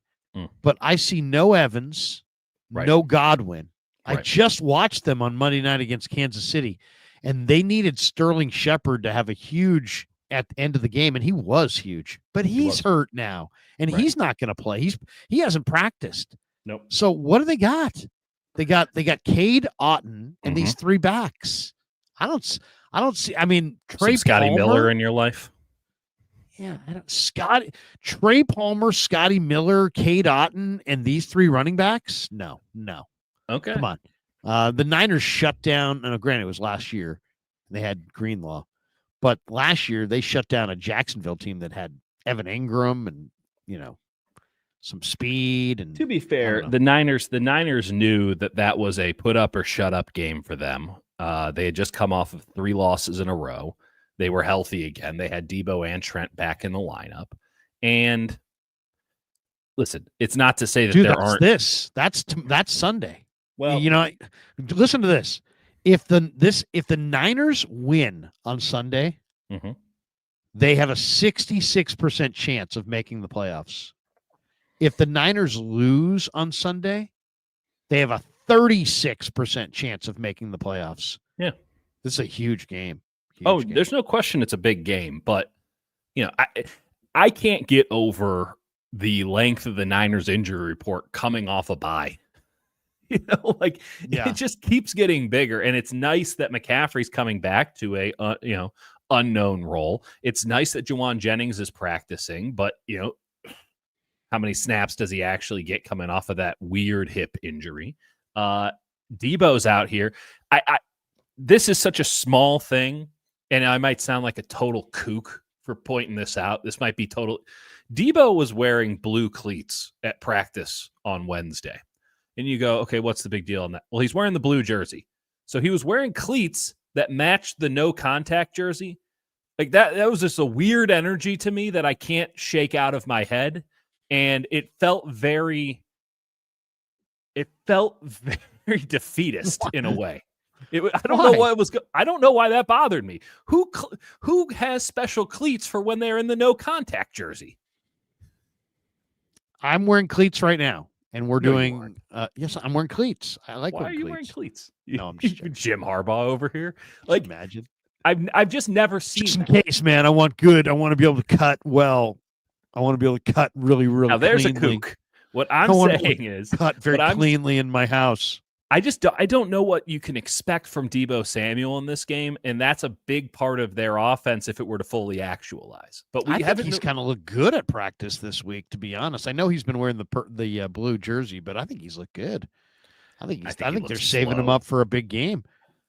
But I see no Evans, no Godwin. I just watched them on Monday night against Kansas City, and they needed Sterling Shepard to have a huge at the end of the game, and he was huge. But he's hurt now, and he's not going to play. He hasn't practiced. Nope. So what do they got? They got Cade Otton and these 3 backs. I don't see. I mean, Scotty Miller in your life. Yeah, Trey Palmer, Scotty Miller, Cade Otton, and these 3 running backs? No. Okay. Come on. The Niners shut down, and granted, it was last year. They had Greenlaw. But last year, they shut down a Jacksonville team that had Evan Ingram and, some speed. And to be fair, the Niners knew that was a put up or shut up game for them. They had just come off of 3 losses in a row. They were healthy again. They had Debo and Trent back in the lineup. And listen, it's not to say that there aren't that's Sunday. Well, listen to this. If the Niners win on Sunday, they have a 66% chance of making the playoffs. If the Niners lose on Sunday, they have a 36% chance of making the playoffs. Yeah. This is a huge game. There's no question it's a big game, but I can't get over the length of the Niners injury report coming off a bye. It just keeps getting bigger, and it's nice that McCaffrey's coming back to a unknown role. It's nice that Juwan Jennings is practicing, but how many snaps does he actually get coming off of that weird hip injury? Debo's out here. This is such a small thing, and I might sound like a total kook for pointing this out. This might be total. Debo was wearing blue cleats at practice on Wednesday. And you go, okay, what's the big deal on that? Well, he's wearing the blue jersey. So he was wearing cleats that matched the no contact jersey. Like that was just a weird energy to me that I can't shake out of my head. And it felt very defeatist in a way. I don't know why it was. I don't know why that bothered me. Who has special cleats for when they're in the no contact jersey? I'm wearing cleats right now, and we're doing. Yes, I'm wearing cleats. I like. Why are you wearing cleats? No, I'm just Jim Harbaugh over here. Like, imagine. I've just never seen. Just in case, man. I want good. I want to be able to cut well. I want to be able to cut really, really. Now there's cleanly. a kook. What I'm saying is cut very cleanly in my house. I don't know what you can expect from Debo Samuel in this game, and that's a big part of their offense if it were to fully actualize. But he's kind of looked good at practice this week, to be honest. I know he's been wearing the blue jersey, but I think he's looked good. I think they're saving him up for a big game.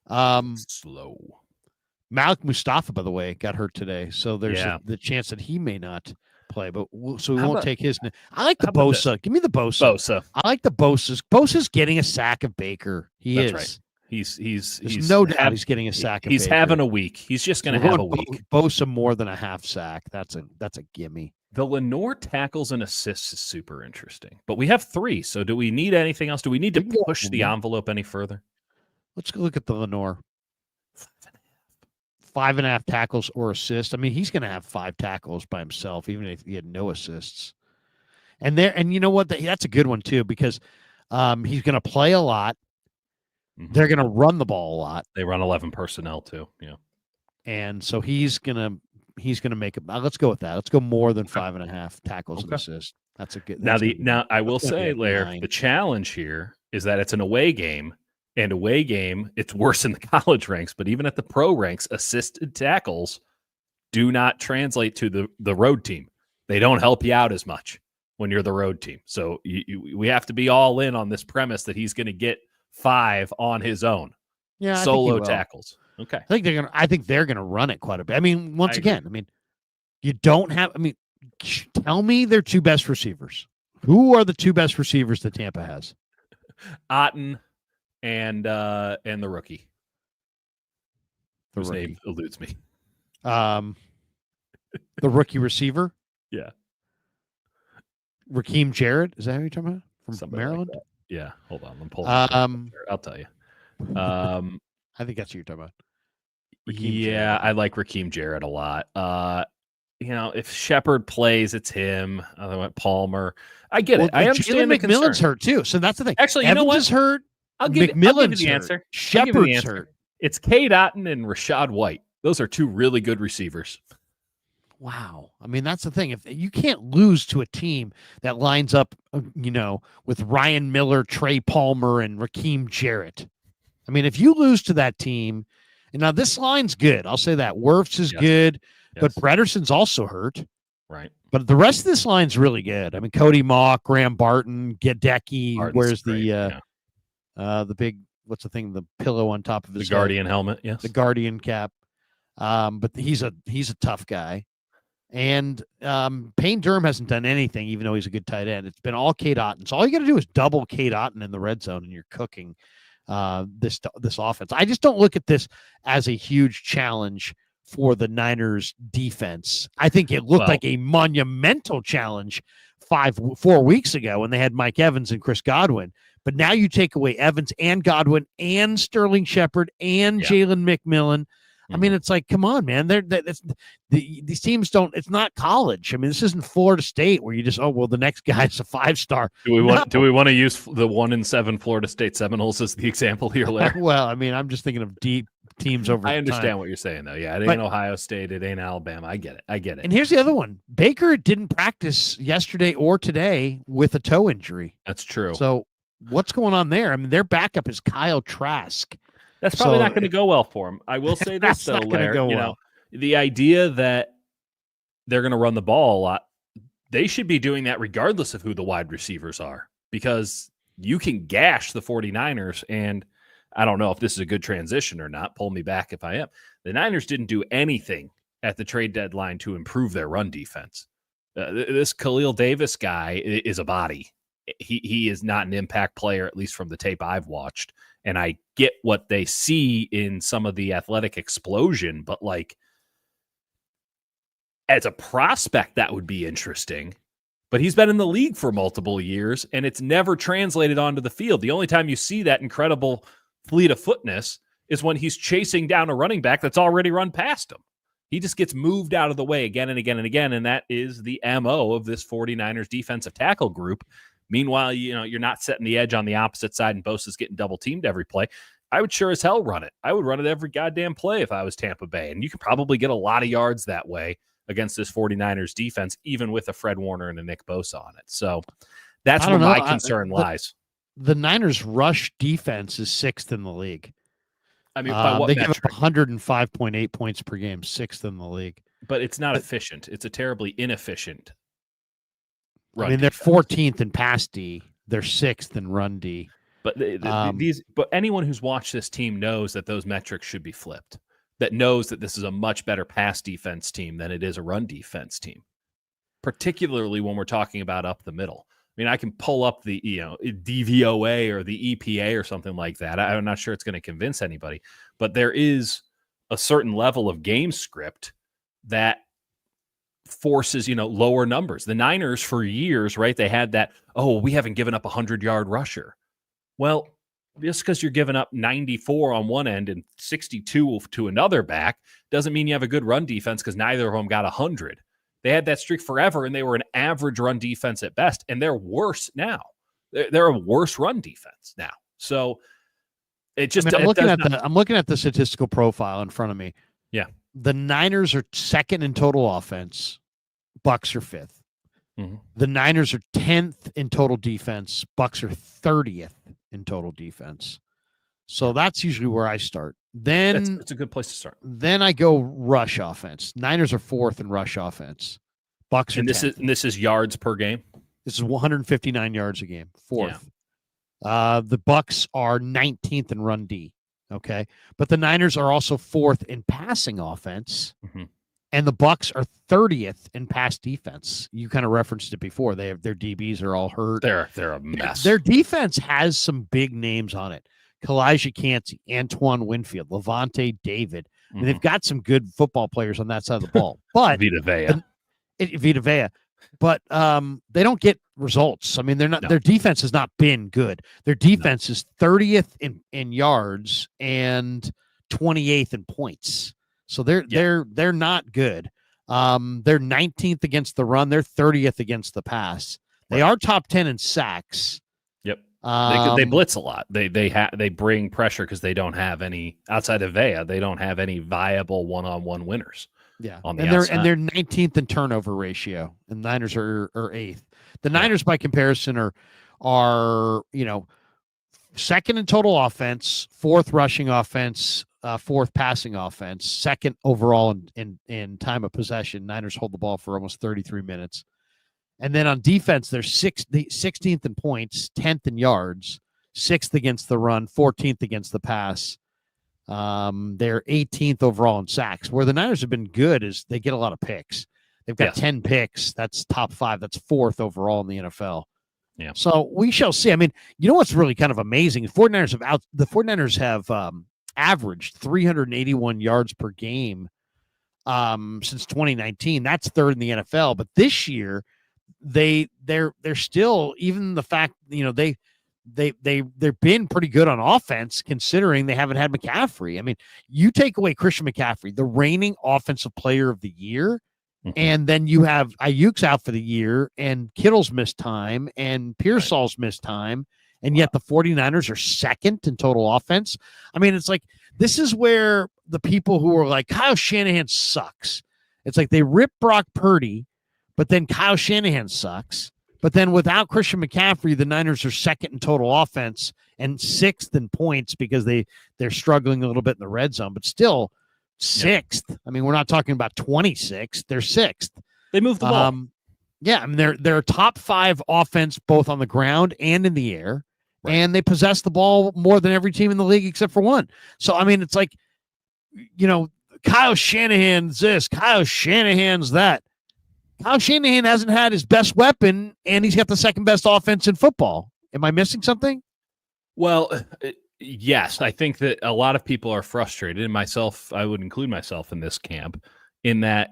Slow. Malik Mustafa, by the way, got hurt today, so there's the chance that he may not play, but so we won't take his. I like the Bosa. Give me the Bosa. I like the Bosa's. Bosa's getting a sack of Baker. That's right. He's no doubt he's getting a sack. He's Baker. having a week. He's just going to have a week. Bosa more than a half sack. That's a gimme. The Lenore tackles and assists is super interesting, but we have 3. So do we need anything else? Do we need to push the envelope any further? Let's go look at the Lenore. 5.5 tackles or assists. I mean, he's going to have 5 tackles by himself, even if he had no assists. And you know what? That's a good one too, because he's going to play a lot. Mm-hmm. They're going to run the ball a lot. They run 11 personnel too. Yeah. And so he's going to make it. Let's go with that. Let's go more than 5.5 tackles and assists. That's a good. Now I will say, Lair, the challenge here is that it's an away game. And away game, it's worse in the college ranks, but even at the pro ranks, assisted tackles do not translate to the road team. They don't help you out as much when you're the road team. So we have to be all in on this premise that he's going to get 5 on his own. Yeah, solo tackles. Okay, I think they're gonna run it quite a bit. I mean, once again, I mean, you don't have. I mean, tell me their 2 best receivers. Who are the 2 best receivers that Tampa has? Otten. And the rookie. Whose name eludes me. The rookie receiver? Yeah. Raheem Jarrett? Is that who you're talking about? From Somebody Maryland? Like yeah. Hold on. I'm pulling I'll tell you. I think that's what you're talking about. Jarrett. I like Raheem Jarrett a lot. If Shepard plays, it's him. I went Palmer. I get it. I understand McMillan's hurt too. So that's the thing. Actually, Evans know what? Is hurt. I'll give you the answer. Shepard's hurt. It's Cade Otton and Rashad White. Those are 2 really good receivers. Wow. I mean, that's the thing. If you can't lose to a team that lines up, with Ryan Miller, Trey Palmer, and Raheem Jarrett. I mean, if you lose to that team, and now this line's good. I'll say that. Wirfs is good, but Bretterson's also hurt. Right. But the rest of this line's really good. I mean, Cody Mock, Graham Barton, Gadecki. Where's the big, what's the thing? The pillow on top of his head. Guardian helmet. Yes. The Guardian cap. But he's a tough guy. And Payne Durham hasn't done anything, even though he's a good tight end. It's been all Cade Otton. So all you got to do is double Cade Otton in the red zone, and you're cooking. this offense. I just don't look at this as a huge challenge for the Niners defense. I think it looked like a monumental challenge 4 weeks ago when they had Mike Evans and Chris Godwin. But now you take away Evans and Godwin and Sterling Shepard and Jalen McMillan. I mean, it's like, come on, man. These teams don't. It's not college. I mean, this isn't Florida State where you just, the next guy's a 5-star. Do we want to use the 1-7 Florida State Seminoles as the example here, Larry? Well, I mean, I'm just thinking of deep teams over. I understand what you're saying, though. Yeah, it ain't Ohio State. It ain't Alabama. I get it. And here's the other one: Baker didn't practice yesterday or today with a toe injury. That's true. So what's going on there? I mean, their backup is Kyle Trask. That's probably not going to go well for him. I will say this, though, Larry. The idea that they're going to run the ball a lot, they should be doing that regardless of who the wide receivers are, because you can gash the 49ers. And I don't know if this is a good transition or not. Pull me back if I am. The Niners didn't do anything at the trade deadline to improve their run defense. This Khalil Davis guy is a body. He is not an impact player, at least from the tape I've watched. And I get what they see in some of the athletic explosion, but like as a prospect, that would be interesting. But he's been in the league for multiple years, and it's never translated onto the field. The only time you see that incredible fleet of footness is when he's chasing down a running back that's already run past him. He just gets moved out of the way again and again and again, and that is the MO of this 49ers defensive tackle group. Meanwhile, you're not setting the edge on the opposite side and Bosa's getting double teamed every play. I would sure as hell run it. I would run it every goddamn play if I was Tampa Bay. And you could probably get a lot of yards that way against this 49ers defense, even with a Fred Warner and a Nick Bosa on it. So that's where my concern lies. The Niners rush defense is 6th in the league. I mean, by what they metric? give up 105.8 points per game, 6th in the league. But it's not efficient. It's a terribly inefficient run. I mean, they're 14th in pass D. They're 6th in run D. But but anyone who's watched this team knows that those metrics should be flipped. That knows that this is a much better pass defense team than it is a run defense team, particularly when we're talking about up the middle. I mean, I can pull up the DVOA or the EPA or something like that. I'm not sure it's going to convince anybody, but there is a certain level of game script that forces, lower numbers. The Niners for years, right? They had that, we haven't given up a 100-yard rusher. Well, just because you're giving up 94 on one end and 62 to another back doesn't mean you have a good run defense, because neither of them got 100. They had that streak forever, and they were an average run defense at best, and they're worse now. They're a worse run defense now. So it just I'm looking at the statistical profile in front of me. Yeah. The Niners are 2nd in total offense. Bucks are 5th. Mm-hmm. The Niners are 10th in total defense. Bucks are 30th in total defense. So that's usually where I start. Then it's a good place to start. Then I go rush offense. Niners are 4th in rush offense. Bucks are 10th. This is yards per game. This is 159 yards a game. 4th. Yeah. The Bucks are 19th in run D. Okay, but the Niners are also 4th in passing offense, and the Bucks are 30th in pass defense. You kind of referenced it before. Their DBs are all hurt. They're a mess. Their defense has some big names on it: Kalijah Cansey, Antoine Winfield, Levante David. I mean, they've got some good football players on that side of the ball. But Vita Vea. But they don't get results. I mean, their defense has not been good. Their defense is 30th in yards and 28th in points. So they're not good. They're 19th against the run. They're 30th against the pass. They are top 10 in sacks. Yep. They blitz a lot. They bring pressure because they don't have any outside of Vea. They don't have any viable one-on-one winners. Yeah, and they're 19th in turnover ratio, and Niners are 8th. The Niners, by comparison, are 2nd in total offense, 4th rushing offense, 4th passing offense, 2nd overall in time of possession. Niners hold the ball for almost 33 minutes, and then on defense, they're 16th in points, 10th in yards, 6th against the run, 14th against the pass. They're 18th overall in sacks. Where the Niners have been good is they get a lot of picks. They've got 10 picks. That's top 5. That's 4th overall in the NFL. Yeah. So we shall see. I mean, you know what's really kind of amazing? The 49ers have averaged 381 yards per game since 2019. That's third in the NFL. But this year, they're still, even the fact, they've been pretty good on offense considering they haven't had McCaffrey. I mean, you take away Christian McCaffrey, the reigning offensive player of the year, and then you have Ayuk's out for the year, and Kittle's missed time, and Pearsall's missed time, and yet the 49ers are second in total offense. I mean, it's like, this is where the people who are like, Kyle Shanahan sucks. It's like they rip Brock Purdy, but then Kyle Shanahan sucks. But then without Christian McCaffrey, the Niners are second in total offense and sixth in points because they're struggling a little bit in the red zone, but still sixth. I mean, we're not talking about 26th. They're sixth. They moved the ball. Yeah, I mean, they're top 5 offense both on the ground and in the air, and they possess the ball more than every team in the league except for one. So, I mean, it's like, Kyle Shanahan's this, Kyle Shanahan's that. Kyle Shanahan hasn't had his best weapon, and he's got the second best offense in football. Am I missing something? Well, yes. I think that a lot of people are frustrated, and myself, I would include myself in this camp, in that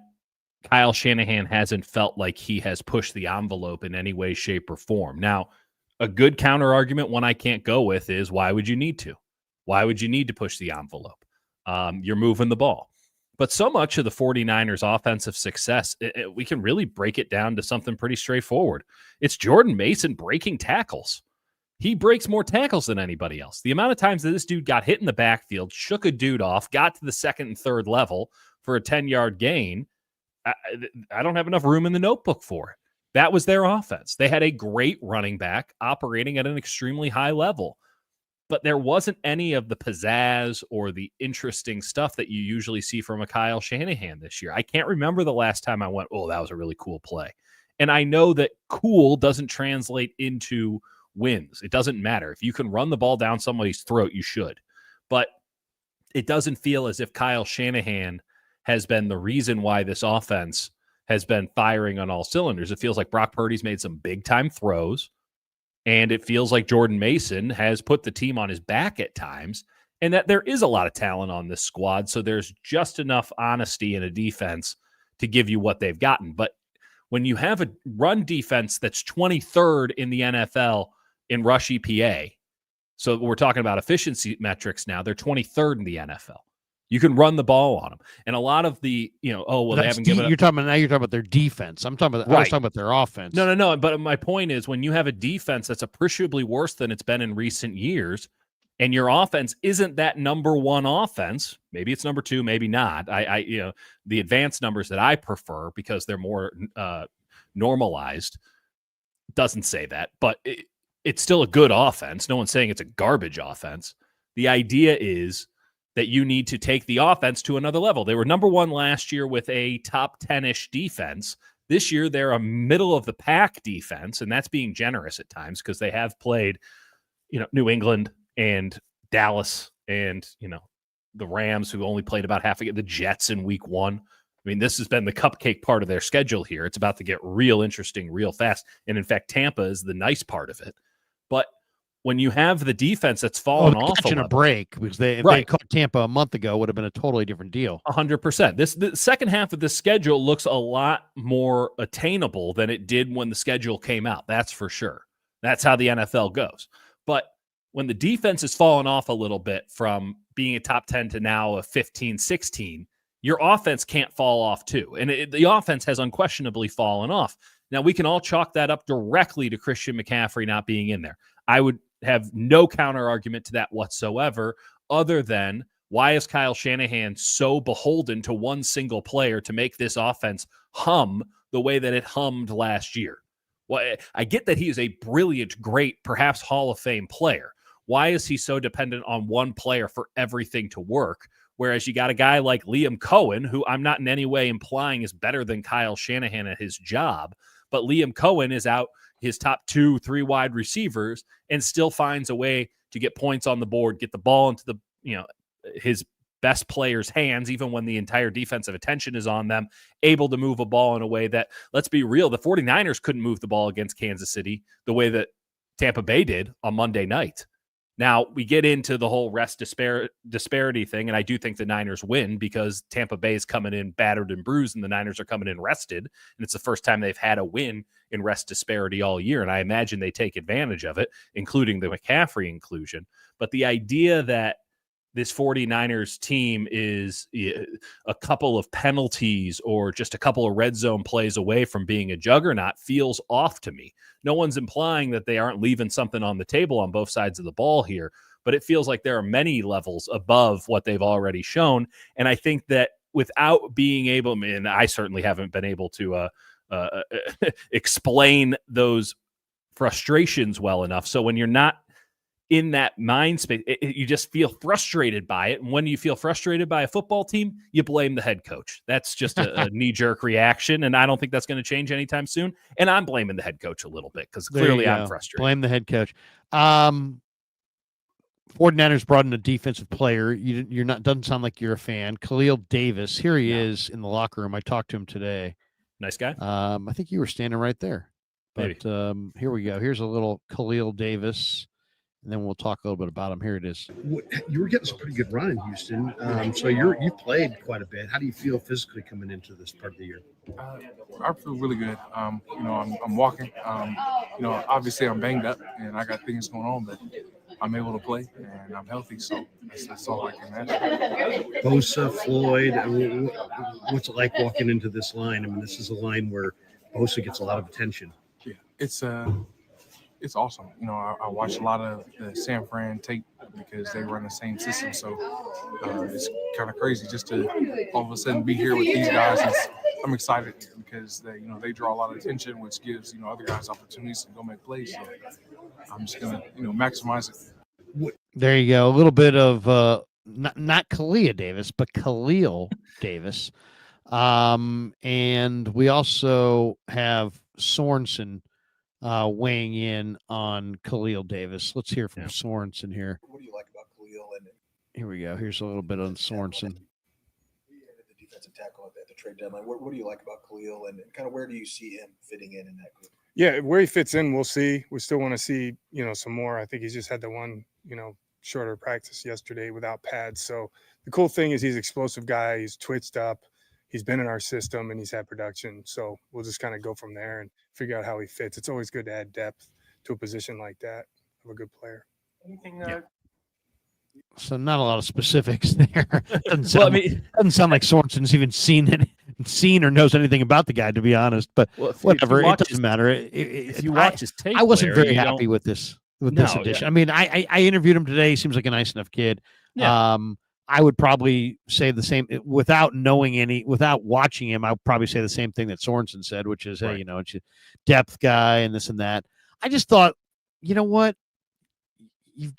Kyle Shanahan hasn't felt like he has pushed the envelope in any way, shape, or form. Now, a good counter argument, one I can't go with, is why would you need to? Why would you need to push the envelope? You're moving the ball. But so much of the 49ers offensive success, we can really break it down to something pretty straightforward. It's Jordan Mason breaking tackles. He breaks more tackles than anybody else. The amount of times that this dude got hit in the backfield, shook a dude off, got to the second and third level for a 10-yard gain, I don't have enough room in the notebook for it. That was their offense. They had a great running back operating at an extremely high level. But there wasn't any of the pizzazz or the interesting stuff that you usually see from a Kyle Shanahan this year. I can't remember the last time I went, oh, that was a really cool play. And I know that cool doesn't translate into wins. It doesn't matter. If you can run the ball down somebody's throat, you should. But it doesn't feel as if Kyle Shanahan has been the reason why this offense has been firing on all cylinders. It feels like Brock Purdy's made some big-time throws. And it feels like Jordan Mason has put the team on his back at times, and that there is a lot of talent on this squad. So there's just enough honesty in a defense to give you what they've gotten. But when you have a run defense that's 23rd in the NFL in rush EPA, so we're talking about efficiency metrics now, they're 23rd in the NFL. You can run the ball on them. And a lot of the, they haven't given up. You're talking about their defense. I'm talking about, I was talking about their offense. No. But my point is, when you have a defense that's appreciably worse than it's been in recent years, and your offense isn't that number one offense, maybe it's number two, maybe not. The advanced numbers that I prefer, because they're more normalized, doesn't say that, but it's still a good offense. No one's saying it's a garbage offense. The idea is that you need to take the offense to another level. They were number one last year with a top 10-ish defense. This year, they're a middle-of-the-pack defense, and that's being generous at times because they have played, New England and Dallas and, the Rams, who only played about half the Jets in week 1. I mean, this has been the cupcake part of their schedule here. It's about to get real interesting real fast. And, in fact, Tampa is the nice part of it. But when you have the defense that's fallen off a break, because if they caught Tampa a month ago, would have been a totally different deal. 100%. The second half of the schedule looks a lot more attainable than it did when the schedule came out. That's for sure. That's how the NFL goes. But when the defense has fallen off a little bit from being a top 10 to now a 15, 16, your offense can't fall off too. And the offense has unquestionably fallen off. Now, we can all chalk that up directly to Christian McCaffrey not being in there. I would have no counter argument to that whatsoever, other than, why is Kyle Shanahan so beholden to one single player to make this offense hum the way that it hummed last year? Well, I get that he is a brilliant, great, perhaps Hall of Fame player. Why is he so dependent on one player for everything to work? Whereas you got a guy like Liam Cohen, who I'm not in any way implying is better than Kyle Shanahan at his job, but Liam Cohen is out his top 2-3 wide receivers and still finds a way to get points on the board, get the ball into the, his best players' hands, even when the entire defensive attention is on them, able to move a ball in a way that, let's be real, the 49ers couldn't move the ball against Kansas City the way that Tampa Bay did on Monday night. Now, we get into the whole rest disparity thing, and I do think the Niners win because Tampa Bay is coming in battered and bruised, and the Niners are coming in rested, and it's the first time they've had a win in rest disparity all year, and I imagine they take advantage of it, including the McCaffrey inclusion. But the idea that this 49ers team is a couple of penalties or just a couple of red zone plays away from being a juggernaut feels off to me. No one's implying that they aren't leaving something on the table on both sides of the ball here, but it feels like there are many levels above what they've already shown. And I think that without being able, and I certainly haven't been able to explain those frustrations well enough. So when you're not in that mind space, you just feel frustrated by it. And when you feel frustrated by a football team, you blame the head coach. That's just a knee-jerk reaction, and I don't think that's going to change anytime soon. And I'm blaming the head coach a little bit because clearly I'm frustrated. Blame the head coach. 49ers brought in a defensive player. You're not, doesn't sound like you're a fan. Khalil Davis. Here he is in the locker room. I talked to him today. Nice guy. I think you were standing right there. But here we go. Here's a little Khalil Davis. And then we'll talk a little bit about him. Here it is. You were getting some pretty good run in Houston, so you've played quite a bit. How do you feel physically coming into this part of the year? I feel really good. I'm walking. Obviously I'm banged up and I got things going on, but I'm able to play and I'm healthy, so that's all I can ask. Bosa, Floyd, what's it like walking into this line? I mean, this is a line where Bosa gets a lot of attention. Yeah, it's awesome. I watch a lot of the San Fran tape because they run the same system. So it's kind of crazy just to all of a sudden be here with these guys. I'm excited because they draw a lot of attention, which gives other guys opportunities to go make plays. So I'm just gonna maximize it. There you go. A little bit of not Khalil Davis, but Khalil Davis, and we also have Sorensen weighing in on Khalil Davis. Let's hear from Sorensen here. What do you like about Khalil? And here we go. Here's a little bit on Sorensen. The defensive tackle at the trade deadline. What do you like about Khalil, and kind of where do you see him fitting in that group? Yeah, where he fits in, we'll see. We still want to see, some more. I think he's just had the one, shorter practice yesterday without pads. So the cool thing is he's an explosive guy. He's twitched up. He's been in our system and he's had production. So we'll just kind of go from there and figure out how he fits. It's always good to add depth to a position like that of a good player. Anything? So not a lot of specifics there. Doesn't sound like Sorensen's even seen or knows anything about the guy, to be honest. But whatever, it doesn't matter. If you watch his tape, I wasn't very happy with this edition. Yeah. I mean, I interviewed him today. He seems like a nice enough kid. Yeah. I would probably say the same without watching him. I would probably say the same thing that Sorensen said, which is, hey, it's a depth guy and this and that. I just thought, you know what?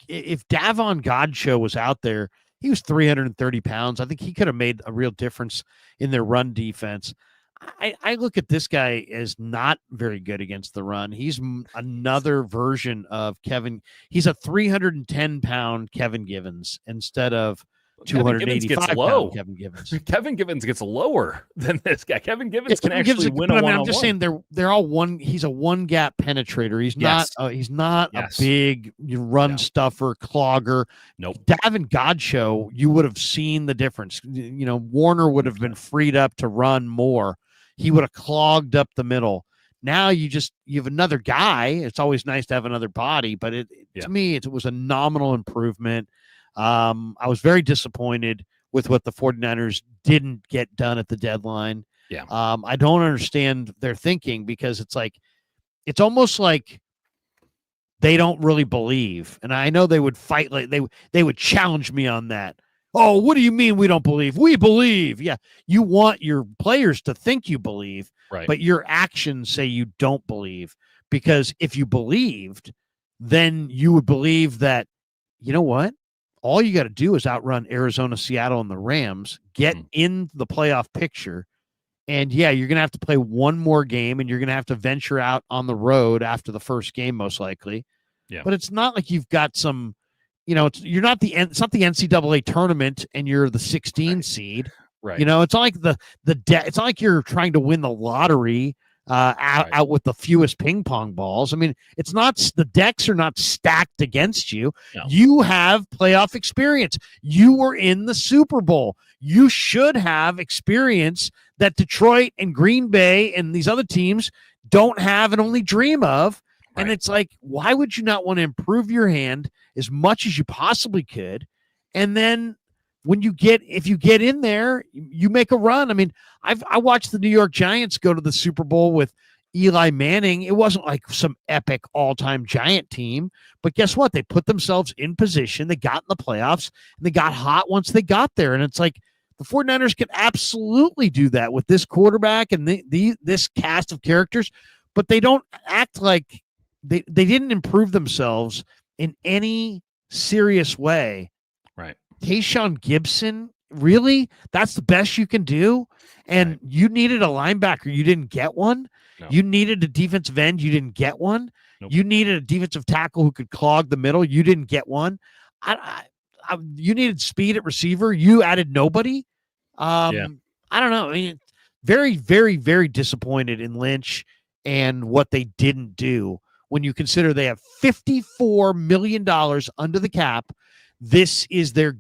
If Davon Godchaux was out there, he was 330 pounds. I think he could have made a real difference in their run defense. I look at this guy as not very good against the run. He's another version of Kevin. He's a 310-pound Kevin Givens instead of 285-pound Kevin Givens. Kevin Givens gets lower than this guy. Kevin Givens can actually win a one-on-one. I'm just saying they're all one. He's a one-gap penetrator. He's not a big run stuffer, clogger. Nope. Davon Godchaux, you would have seen the difference. Warner would have been freed up to run more. He would have clogged up the middle. Now you have another guy. It's always nice to have another body, but to me, it was a nominal improvement. I was very disappointed with what the 49ers didn't get done at the deadline. Yeah. I don't understand their thinking because it's almost like they don't really believe. And I know they would fight, like they would challenge me on that. Oh, what do you mean we don't believe? We believe. Yeah. You want your players to think you believe, right? But your actions say you don't believe, because if you believed, then you would believe that, you know what? All you got to do is outrun Arizona, Seattle, and the Rams, get in the playoff picture. And yeah, you're going to have to play one more game and you're going to have to venture out on the road after the first game, most likely. Yeah. But it's not like you've got some you're not it's not the NCAA tournament and you're the 16 seed. Right. It's not like it's not like you're trying to win the lottery out with the fewest ping pong balls. I mean, it's not, the decks are not stacked against you. No. You have playoff experience. You were in the Super Bowl. You should have experience that Detroit and Green Bay and these other teams don't have and only dream of. Right. And it's like, why would you not want to improve your hand as much as you possibly could? And then if you get in there, you make a run. I mean, I watched the New York Giants go to the Super Bowl with Eli Manning. It wasn't like some epic all-time Giant team, but guess what? They put themselves in position. They got in the playoffs, and they got hot once they got there. And it's like the 49ers can absolutely do that with this quarterback and this cast of characters, but they don't act like they didn't improve themselves in any serious way. Right. Tayshaun Gibson, really? That's the best you can do? And you needed a linebacker. You didn't get one. No. You needed a defensive end. You didn't get one. Nope. You needed a defensive tackle who could clog the middle. You didn't get one. You needed speed at receiver. You added nobody. I don't know. I mean, very, very, very disappointed in Lynch and what they didn't do when you consider they have $54 million under the cap. This is their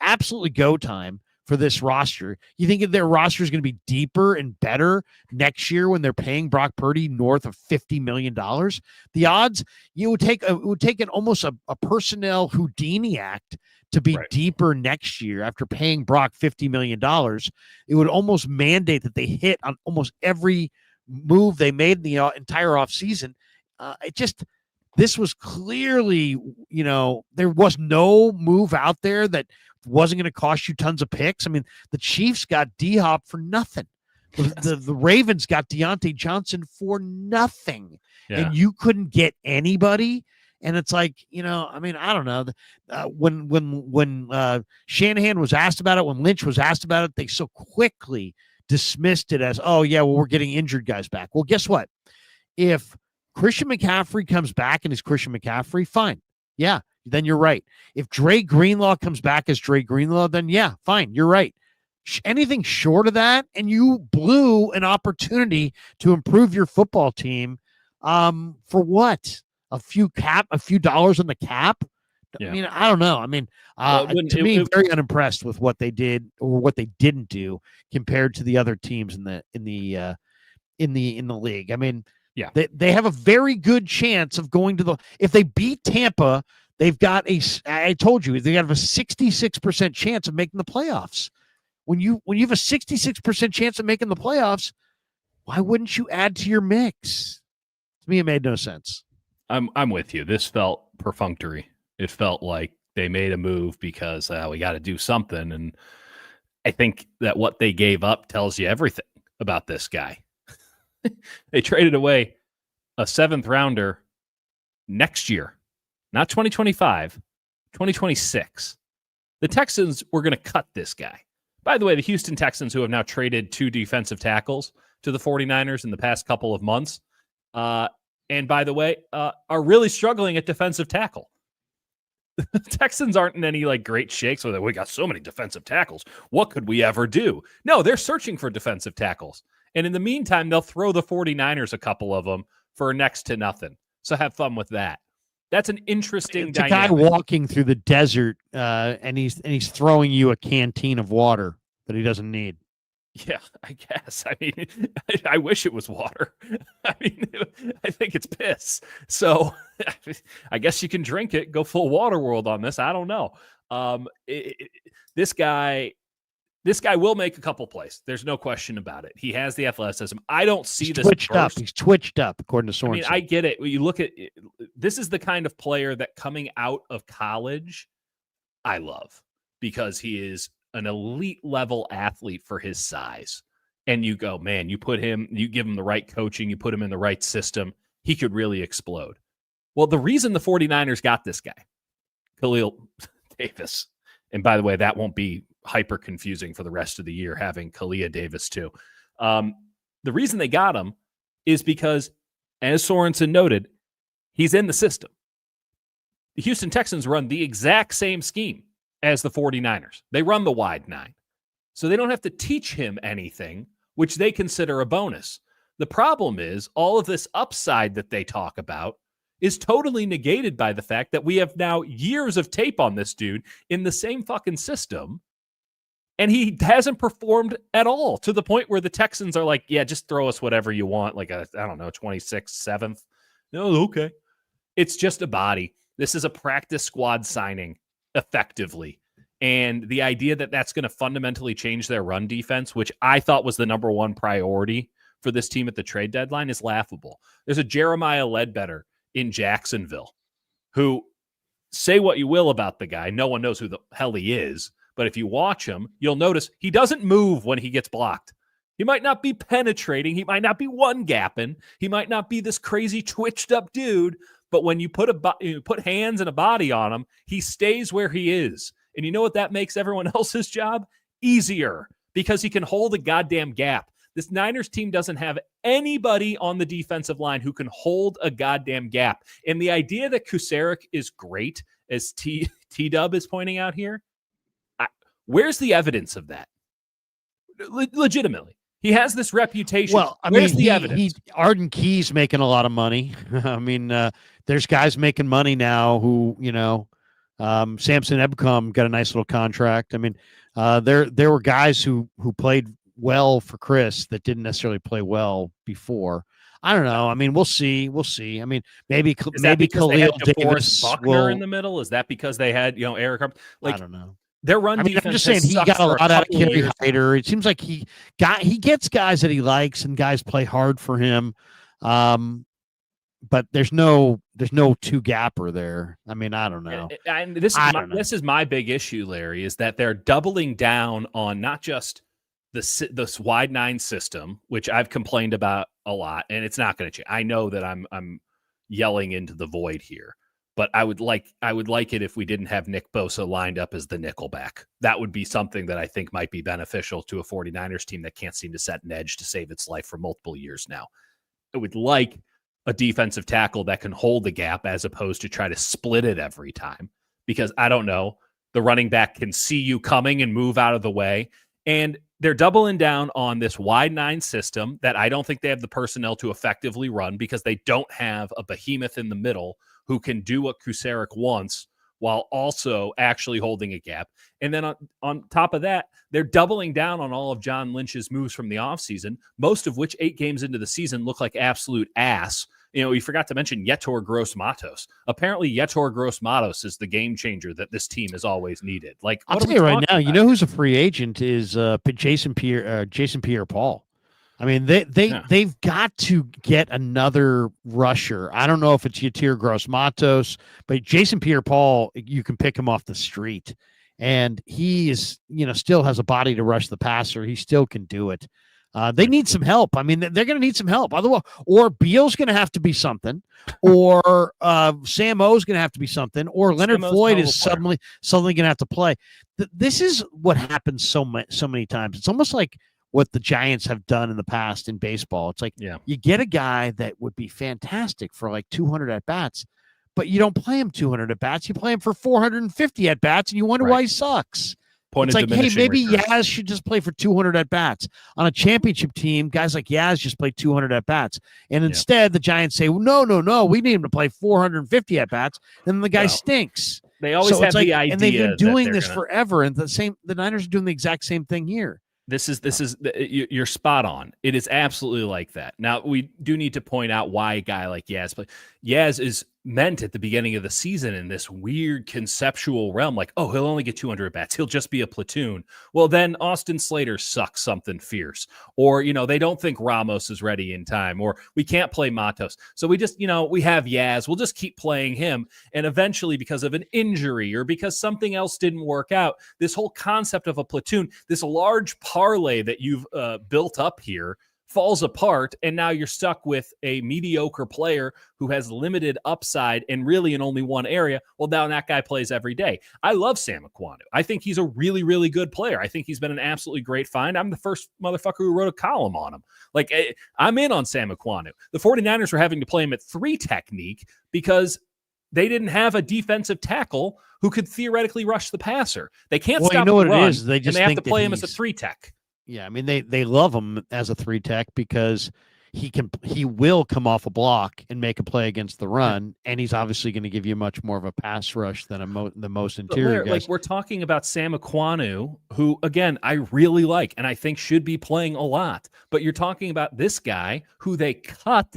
absolutely go time for this roster. You think their roster is going to be deeper and better next year when they're paying Brock Purdy north of $50 million? The odds, it would take almost a personnel Houdini act to be deeper next year after paying Brock $50 million. It would almost mandate that they hit on almost every move they made in the entire offseason. This was clearly, there was no move out there that wasn't going to cost you tons of picks. I mean, the Chiefs got D-Hop for nothing. The Ravens got Deontay Johnson for nothing. Yeah. And you couldn't get anybody. And it's like, I mean, I don't know. When Shanahan was asked about it, when Lynch was asked about it, they so quickly dismissed it as, oh, yeah, well, we're getting injured guys back. Well, guess what? If Christian McCaffrey comes back and is Christian McCaffrey, fine. Yeah, then you're right. If Dre Greenlaw comes back as Dre Greenlaw, then yeah, fine. You're right. Anything short of that, and you blew an opportunity to improve your football team for what? A few dollars on the cap? Yeah. I mean, I don't know. I mean, very unimpressed with what they did or what they didn't do compared to the other teams in the league. I mean, yeah, they have a very good chance of going to if they beat Tampa, they've got I told you, they have a 66% chance of making the playoffs. When you have a 66% chance of making the playoffs, why wouldn't you add to your mix? To me, it made no sense. I'm with you. This felt perfunctory. It felt like they made a move because we got to do something. And I think that what they gave up tells you everything about this guy. They traded away a 7th rounder next year, not 2025, 2026. The Texans were going to cut this guy. By the way, the Houston Texans, who have now traded 2 defensive tackles to the 49ers in the past couple of months, and by the way, are really struggling at defensive tackle. The Texans aren't in any great shakes where we got so many defensive tackles. What could we ever do? No, they're searching for defensive tackles. And in the meantime, they'll throw the 49ers a couple of them for next to nothing. So have fun with that. That's an interesting dynamic. A guy walking through the desert, and he's throwing you a canteen of water that he doesn't need. Yeah, I guess. I mean, I wish it was water. I mean, I think it's piss. So I guess you can drink it, go full water world on this. I don't know. This guy will make a couple plays. There's no question about it. He has the athleticism. I don't see this twitched up. He's twitched up, according to Sorensen. I mean, I get it. When you look at it, this is the kind of player that coming out of college, I love because he is an elite level athlete for his size. And you go, man, you give him the right coaching, you put him in the right system, he could really explode. Well, the reason the 49ers got this guy, Khalil Davis, and by the way, that won't be hyper confusing for the rest of the year having Kalia Davis too. The reason they got him is because, as Sorensen noted, he's in the system. the Houston Texans run the exact same scheme as the 49ers. They run the wide 9. So they don't have to teach him anything, which they consider a bonus. The problem is all of this upside that they talk about is totally negated by the fact that we have now years of tape on this dude in the same fucking system, and he hasn't performed at all, to the point where the Texans are like, yeah, just throw us whatever you want, like a, I don't know, 26th, 7th. No, okay. It's just a body. This is a practice squad signing, effectively. And the idea that that's going to fundamentally change their run defense, which I thought was the number one priority for this team at the trade deadline, is laughable. There's a Jeremiah Ledbetter in Jacksonville who, say what you will about the guy, no one knows who the hell he is, but if you watch him, you'll notice he doesn't move when he gets blocked. He might not be penetrating. He might not be one-gapping. He might not be this crazy twitched-up dude, but when you put hands and a body on him, he stays where he is. And you know what that makes everyone else's job? Easier, because he can hold a goddamn gap. This Niners team doesn't have anybody on the defensive line who can hold a goddamn gap. And the idea that Krueger is great, as T-Dub is pointing out here, where's the evidence of that? Legitimately. He has this reputation. Well, I Where's mean, the evidence? Arden Key's making a lot of money. I mean, there's guys making money now who, Samson Ebcom got a nice little contract. I mean, there were guys who played well for Chris that didn't necessarily play well before. I don't know. I mean, we'll see. I mean, maybe Khalil Davis Buckner in the middle. Is that because they had Eric? I don't know. Their run defense. I'm just saying he got a lot out of Kerry Hyder. It seems like he gets guys that he likes and guys play hard for him. But there's no two gapper there. I mean, I don't know. And this is my big issue, Larry, is that they're doubling down on not just this wide 9 system, which I've complained about a lot, and it's not going to change. I know that I'm yelling into the void here, but I would like it if we didn't have Nick Bosa lined up as the nickelback. That would be something that I think might be beneficial to a 49ers team that can't seem to set an edge to save its life for multiple years now. I would like a defensive tackle that can hold the gap as opposed to try to split it every time, because I don't know, the running back can see you coming and move out of the way. And they're doubling down on this wide 9 system that I don't think they have the personnel to effectively run, because they don't have a behemoth in the middle who can do what Krueger wants while also actually holding a gap. And then on top of that, they're doubling down on all of John Lynch's moves from the offseason, most of which 8 games into the season look like absolute ass. We forgot to mention Yetur Gross-Matos. Apparently, Yetur Gross-Matos is the game changer that this team has always needed. Like, I'll tell you right now, you know who's a free agent is Jason Pierre-Paul. I mean, they've got to get another rusher. I don't know if it's Yetur Gross-Matos, but Jason Pierre-Paul, you can pick him off the street, and he is, still has a body to rush the passer. He still can do it. They need some help. I mean, they're going to need some help. Otherwise, or Beal's going to have to be something, or Sam O's going to have to be something, or Leonard Floyd is suddenly going to have to play. This is what happens so many times. It's almost like what the Giants have done in the past in baseball. It's like you get a guy that would be fantastic for like 200 at-bats, but you don't play him 200 at-bats. You play him for 450 at-bats, and you wonder why he sucks. It's like, hey, maybe Yaz should just play for 200 at-bats. On a championship team, guys like Yaz just play 200 at-bats. And instead, the Giants say, well, no, we need him to play 450 at-bats. Then the guy stinks. They always have the idea. And they've been doing this forever. And the Niners are doing the exact same thing here. You're spot on. It is absolutely like that. Now, we do need to point out why a guy like Yaz, but Yaz is meant at the beginning of the season in this weird conceptual realm, like, oh, he'll only get 200 bats. He'll just be a platoon. Well, then Austin Slater sucks something fierce, or, they don't think Ramos is ready in time, or we can't play Matos. So we just, we have Yaz. We'll just keep playing him. And eventually, because of an injury or because something else didn't work out, this whole concept of a platoon, this large parlay that you've built up here, falls apart, and now you're stuck with a mediocre player who has limited upside and really in only one area. Well, now that guy plays every day. I love Sam Aquanu. I think he's a really, really good player. I think he's been an absolutely great find. I'm the first motherfucker who wrote a column on him. Like, I'm in on Sam Aquanu. The 49ers were having to play him at 3 technique because they didn't have a defensive tackle who could theoretically rush the passer. They can't stop you know the what run, it is? They just and they have think to play that him as a 3-tech. Yeah, I mean they love him as a 3-tech because he will come off a block and make a play against the run, and he's obviously going to give you much more of a pass rush than the most interior guys. Like we're talking about Sam Ekwonu, who again I really like and I think should be playing a lot. But you're talking about this guy who they cut.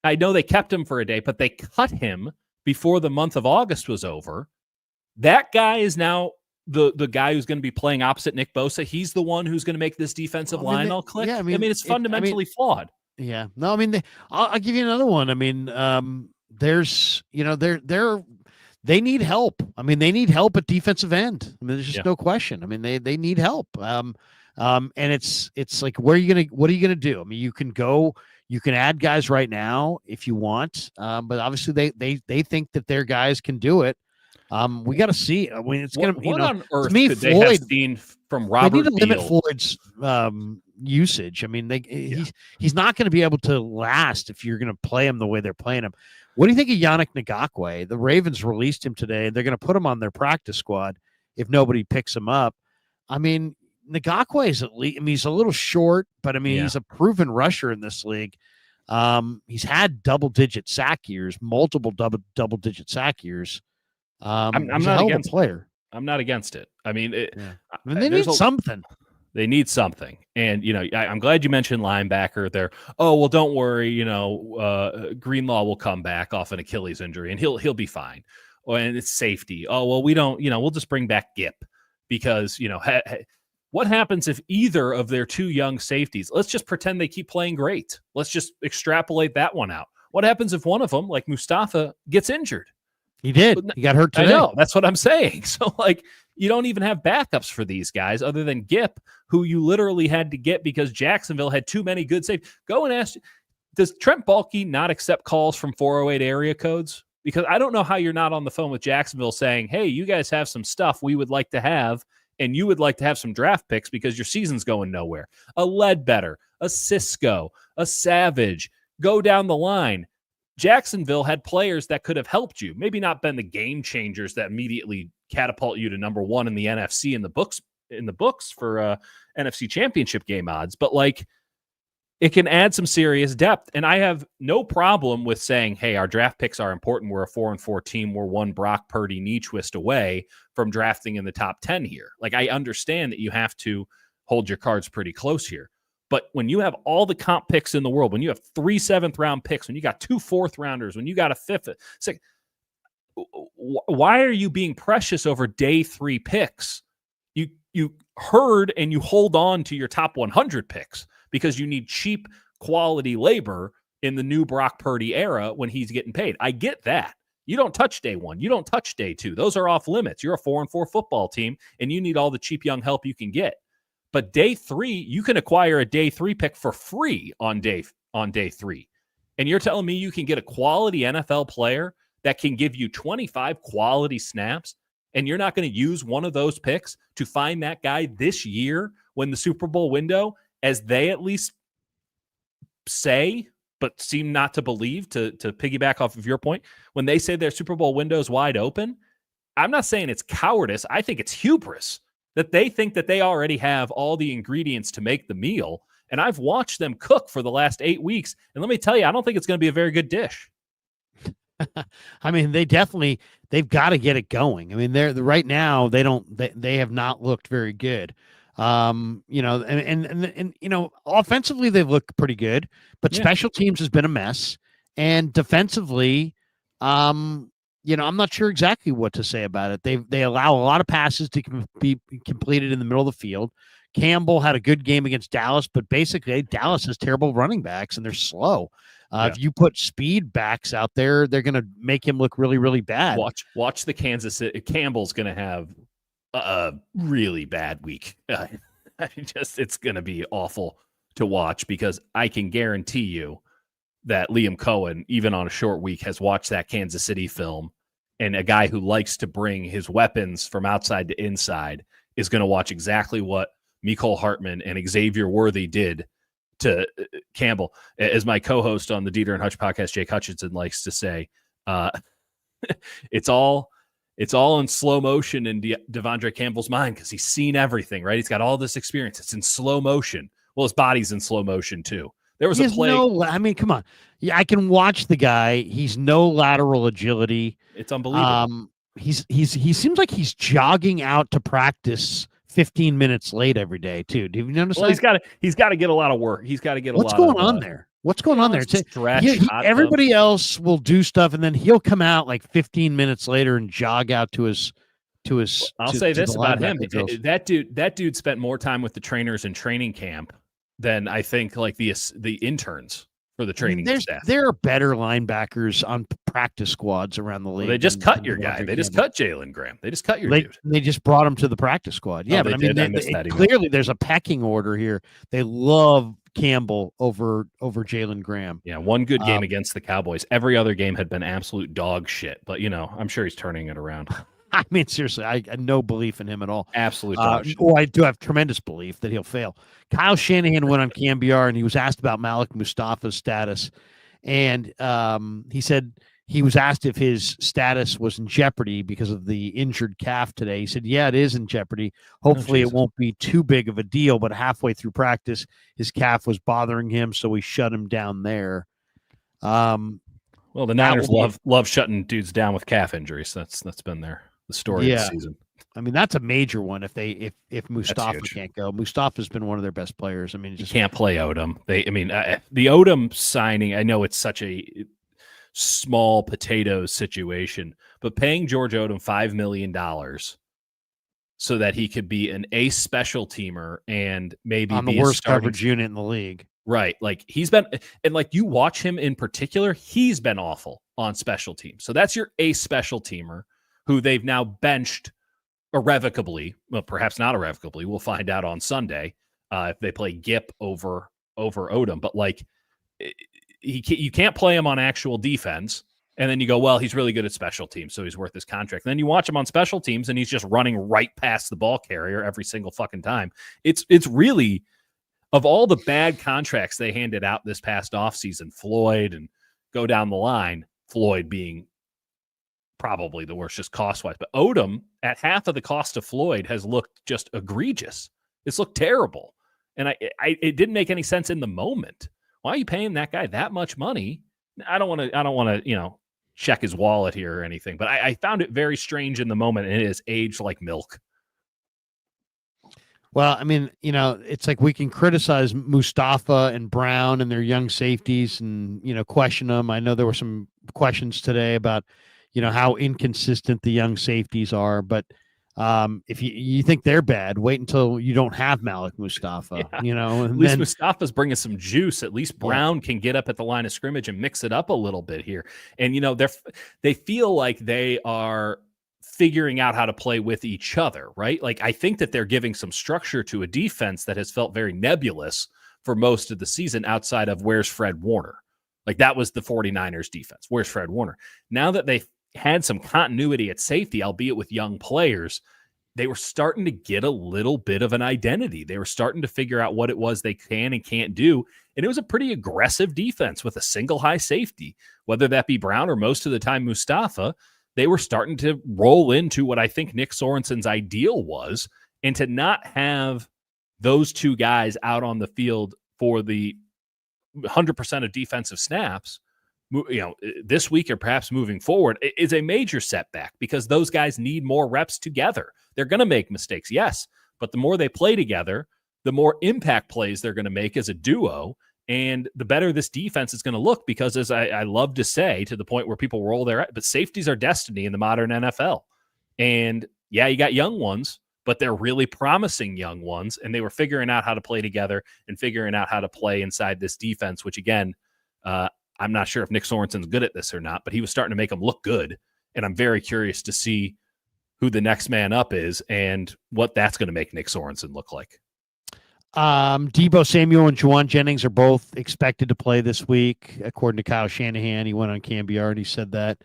I know they kept him for a day, but they cut him before the month of August was over. That guy is now the guy who's going to be playing opposite Nick Bosa. He's the one who's going to make this defensive line all click. Yeah, I mean it's fundamentally flawed. Yeah, no, I mean I'll give you another one. I mean, there's they need help. I mean, they need help at defensive end. I mean, there's just no question. I mean, they need help. And it's like what are you gonna do? I mean, you can add guys right now if you want, but obviously they think that their guys can do it. We got to see. I mean, it's gonna. What on earth to me, could Floyd, they have seen from Robert? They need to limit Beal? Floyd's usage. I mean, he's not going to be able to last if you're going to play him the way they're playing him. What do you think of Yannick Ngakoue? The Ravens released him today, and they're going to put him on their practice squad if nobody picks him up. I mean, Ngakoue is at least. I mean, he's a little short, but I mean, he's a proven rusher in this league. He's had double-digit sack years, multiple double-digit sack years. I'm not against player. I'm not against it. I mean, I mean they need something. They need something. And, I'm glad you mentioned linebacker there. Oh, well, don't worry. Greenlaw will come back off an Achilles injury and he'll be fine. And it's safety. Oh, well, we don't, we'll just bring back Gip because, what happens if either of their two young safeties, let's just pretend they keep playing great. Let's just extrapolate that one out. What happens if one of them, like Mustafa, gets injured? He did. He got hurt today. I know. That's what I'm saying. So, you don't even have backups for these guys other than Gip, who you literally had to get because Jacksonville had too many good safeties. Go and ask, does Trent Baalke not accept calls from 408 area codes? Because I don't know how you're not on the phone with Jacksonville saying, hey, you guys have some stuff we would like to have, and you would like to have some draft picks because your season's going nowhere. A Ledbetter, a Cisco, a Savage, go down the line. Jacksonville had players that could have helped you, maybe not been the game changers that immediately catapult you to number one in the NFC in the books for NFC championship game odds, but it can add some serious depth. And I have no problem with saying, hey, our draft picks are important. We're a 4-4 team. We're one Brock Purdy knee twist away from drafting in the top 10 here. I understand that you have to hold your cards pretty close here. But when you have all the comp picks in the world, when you have 3 7th-round picks, when you got 2 4th-rounders, when you got a 5th, why are you being precious over day 3 picks? You herd and you hold on to your top 100 picks because you need cheap quality labor in the new Brock Purdy era when he's getting paid. I get that. You don't touch day 1. You don't touch day 2. Those are off limits. You're a 4-4 football team, and you need all the cheap young help you can get. But day 3, you can acquire a day 3 pick for free on day 3. And you're telling me you can get a quality NFL player that can give you 25 quality snaps, and you're not going to use one of those picks to find that guy this year when the Super Bowl window, as they at least say, but seem not to believe, to piggyback off of your point, when they say their Super Bowl window is wide open, I'm not saying it's cowardice. I think it's hubris that they think that they already have all the ingredients to make the meal. And I've watched them cook for the last 8 weeks. And let me tell you, I don't think it's going to be a very good dish. I mean, they've got to get it going. I mean, right now they have not looked very good. And offensively they've looked pretty good, but special teams has been a mess. And defensively, I'm not sure exactly what to say about it. They allow a lot of passes to be completed in the middle of the field. Campbell had a good game against Dallas, but basically Dallas has terrible running backs and they're slow. If you put speed backs out there, they're going to make him look really, really bad. Watch the Kansas City. Campbell's going to have a really bad week. It's going to be awful to watch because I can guarantee you that Liam Cohen, even on a short week, has watched that Kansas City film, and a guy who likes to bring his weapons from outside to inside is going to watch exactly what Mecole Hartman and Xavier Worthy did to Campbell. As my co-host on the Dieter and Hutch podcast, Jake Hutchinson, likes to say, it's all in slow motion in Devondre Campbell's mind because he's seen everything, right? He's got all this experience. It's in slow motion. Well, his body's in slow motion too. There was a play. I mean, come on. Yeah, I can watch the guy. He's no lateral agility. It's unbelievable. He seems like he's jogging out to practice 15 minutes late every day too. Do you notice? Well, he's got to get a lot of work. He's got to get a lot. What's going on there? What's going on there? Everybody else will do stuff, and then he'll come out like 15 minutes later and jog out to his. I'll say this about him: that dude spent more time with the trainers in training camp than I think like the interns for the training staff. There are better linebackers on practice squads around the league. Well, they just cut your guy. They just cut Jalen Graham. They just cut your dude. They just brought him to the practice squad. Yeah, but I mean, clearly there's a pecking order here. They love Campbell over Jalen Graham. Yeah, one good game against the Cowboys. Every other game had been absolute dog shit. But I'm sure he's turning it around. I mean, seriously, I have no belief in him at all. Absolute dog shit. I do have tremendous belief that he'll fail. Kyle Shanahan went on KMBR and he was asked about Malik Mustafa's status, and he said he was asked if his status was in jeopardy because of the injured calf today. He said, yeah, it is in jeopardy. Hopefully it won't be too big of a deal, but halfway through practice, his calf was bothering him, so we shut him down there. Well, the Niners love shutting dudes down with calf injuries. That's been the story of the season. I mean, that's a major one if Mustafa can't go. Mustafa's been one of their best players. I mean, you can't play Odom. The Odom signing, I know it's such a small potatoes situation, but paying George Odom $5 million so that he could be an ace special teamer and maybe on the worst coverage unit in the league. Right. Like he's been, and like you watch him in particular, he's been awful on special teams. So that's your ace special teamer who they've now benched irrevocably. Well, perhaps not irrevocably. We'll find out on Sunday if they play Gip over Odom. But like you can't play him on actual defense. And then you go, well, he's really good at special teams, so he's worth his contract. And then you watch him on special teams, and he's just running right past the ball carrier every single fucking time. It's really, of all the bad contracts they handed out this past offseason, Floyd and go down the line, Floyd being probably the worst, just cost-wise. But Odom, at half of the cost of Floyd, has looked just egregious. It's looked terrible. And it didn't make any sense in the moment. Why are you paying that guy that much money? I don't want to, check his wallet here or anything, but I found it very strange in the moment, and it has aged like milk. Well, I mean, it's like we can criticize Mustafa and Brown and their young safeties and, question them. I know there were some questions today about, how inconsistent the young safeties are, but if you think they're bad, wait until you don't have Malik Mustafa, And at least Mustafa's bringing some juice. At least Brown can get up at the line of scrimmage and mix it up a little bit here. And, they feel like they are figuring out how to play with each other, right? Like, I think that they're giving some structure to a defense that has felt very nebulous for most of the season outside of where's Fred Warner? Like, that was the 49ers defense. Where's Fred Warner? Now that they've had some continuity at safety, albeit with young players, they were starting to get a little bit of an identity. They were starting to figure out what it was they can and can't do. And it was a pretty aggressive defense with a single high safety, whether that be Brown or most of the time Mustafa. They were starting to roll into what I think Nick Sorensen's ideal was. And to not have those two guys out on the field for the 100% of defensive snaps, this week or perhaps moving forward, is a major setback because those guys need more reps together. They're going to make mistakes, yes, but the more they play together, the more impact plays they're going to make as a duo, and the better this defense is going to look because, as I love to say, to the point where people roll their eyes, but safeties are destiny in the modern NFL. And yeah, you got young ones, but they're really promising young ones, and they were figuring out how to play together and figuring out how to play inside this defense, which again, I'm not sure if Nick Sorensen's good at this or not, but he was starting to make them look good. And I'm very curious to see who the next man up is and what that's going to make Nick Sorensen look like. Deebo Samuel and Juwan Jennings are both expected to play this week, according to Kyle Shanahan. He went on KMBR and he said that.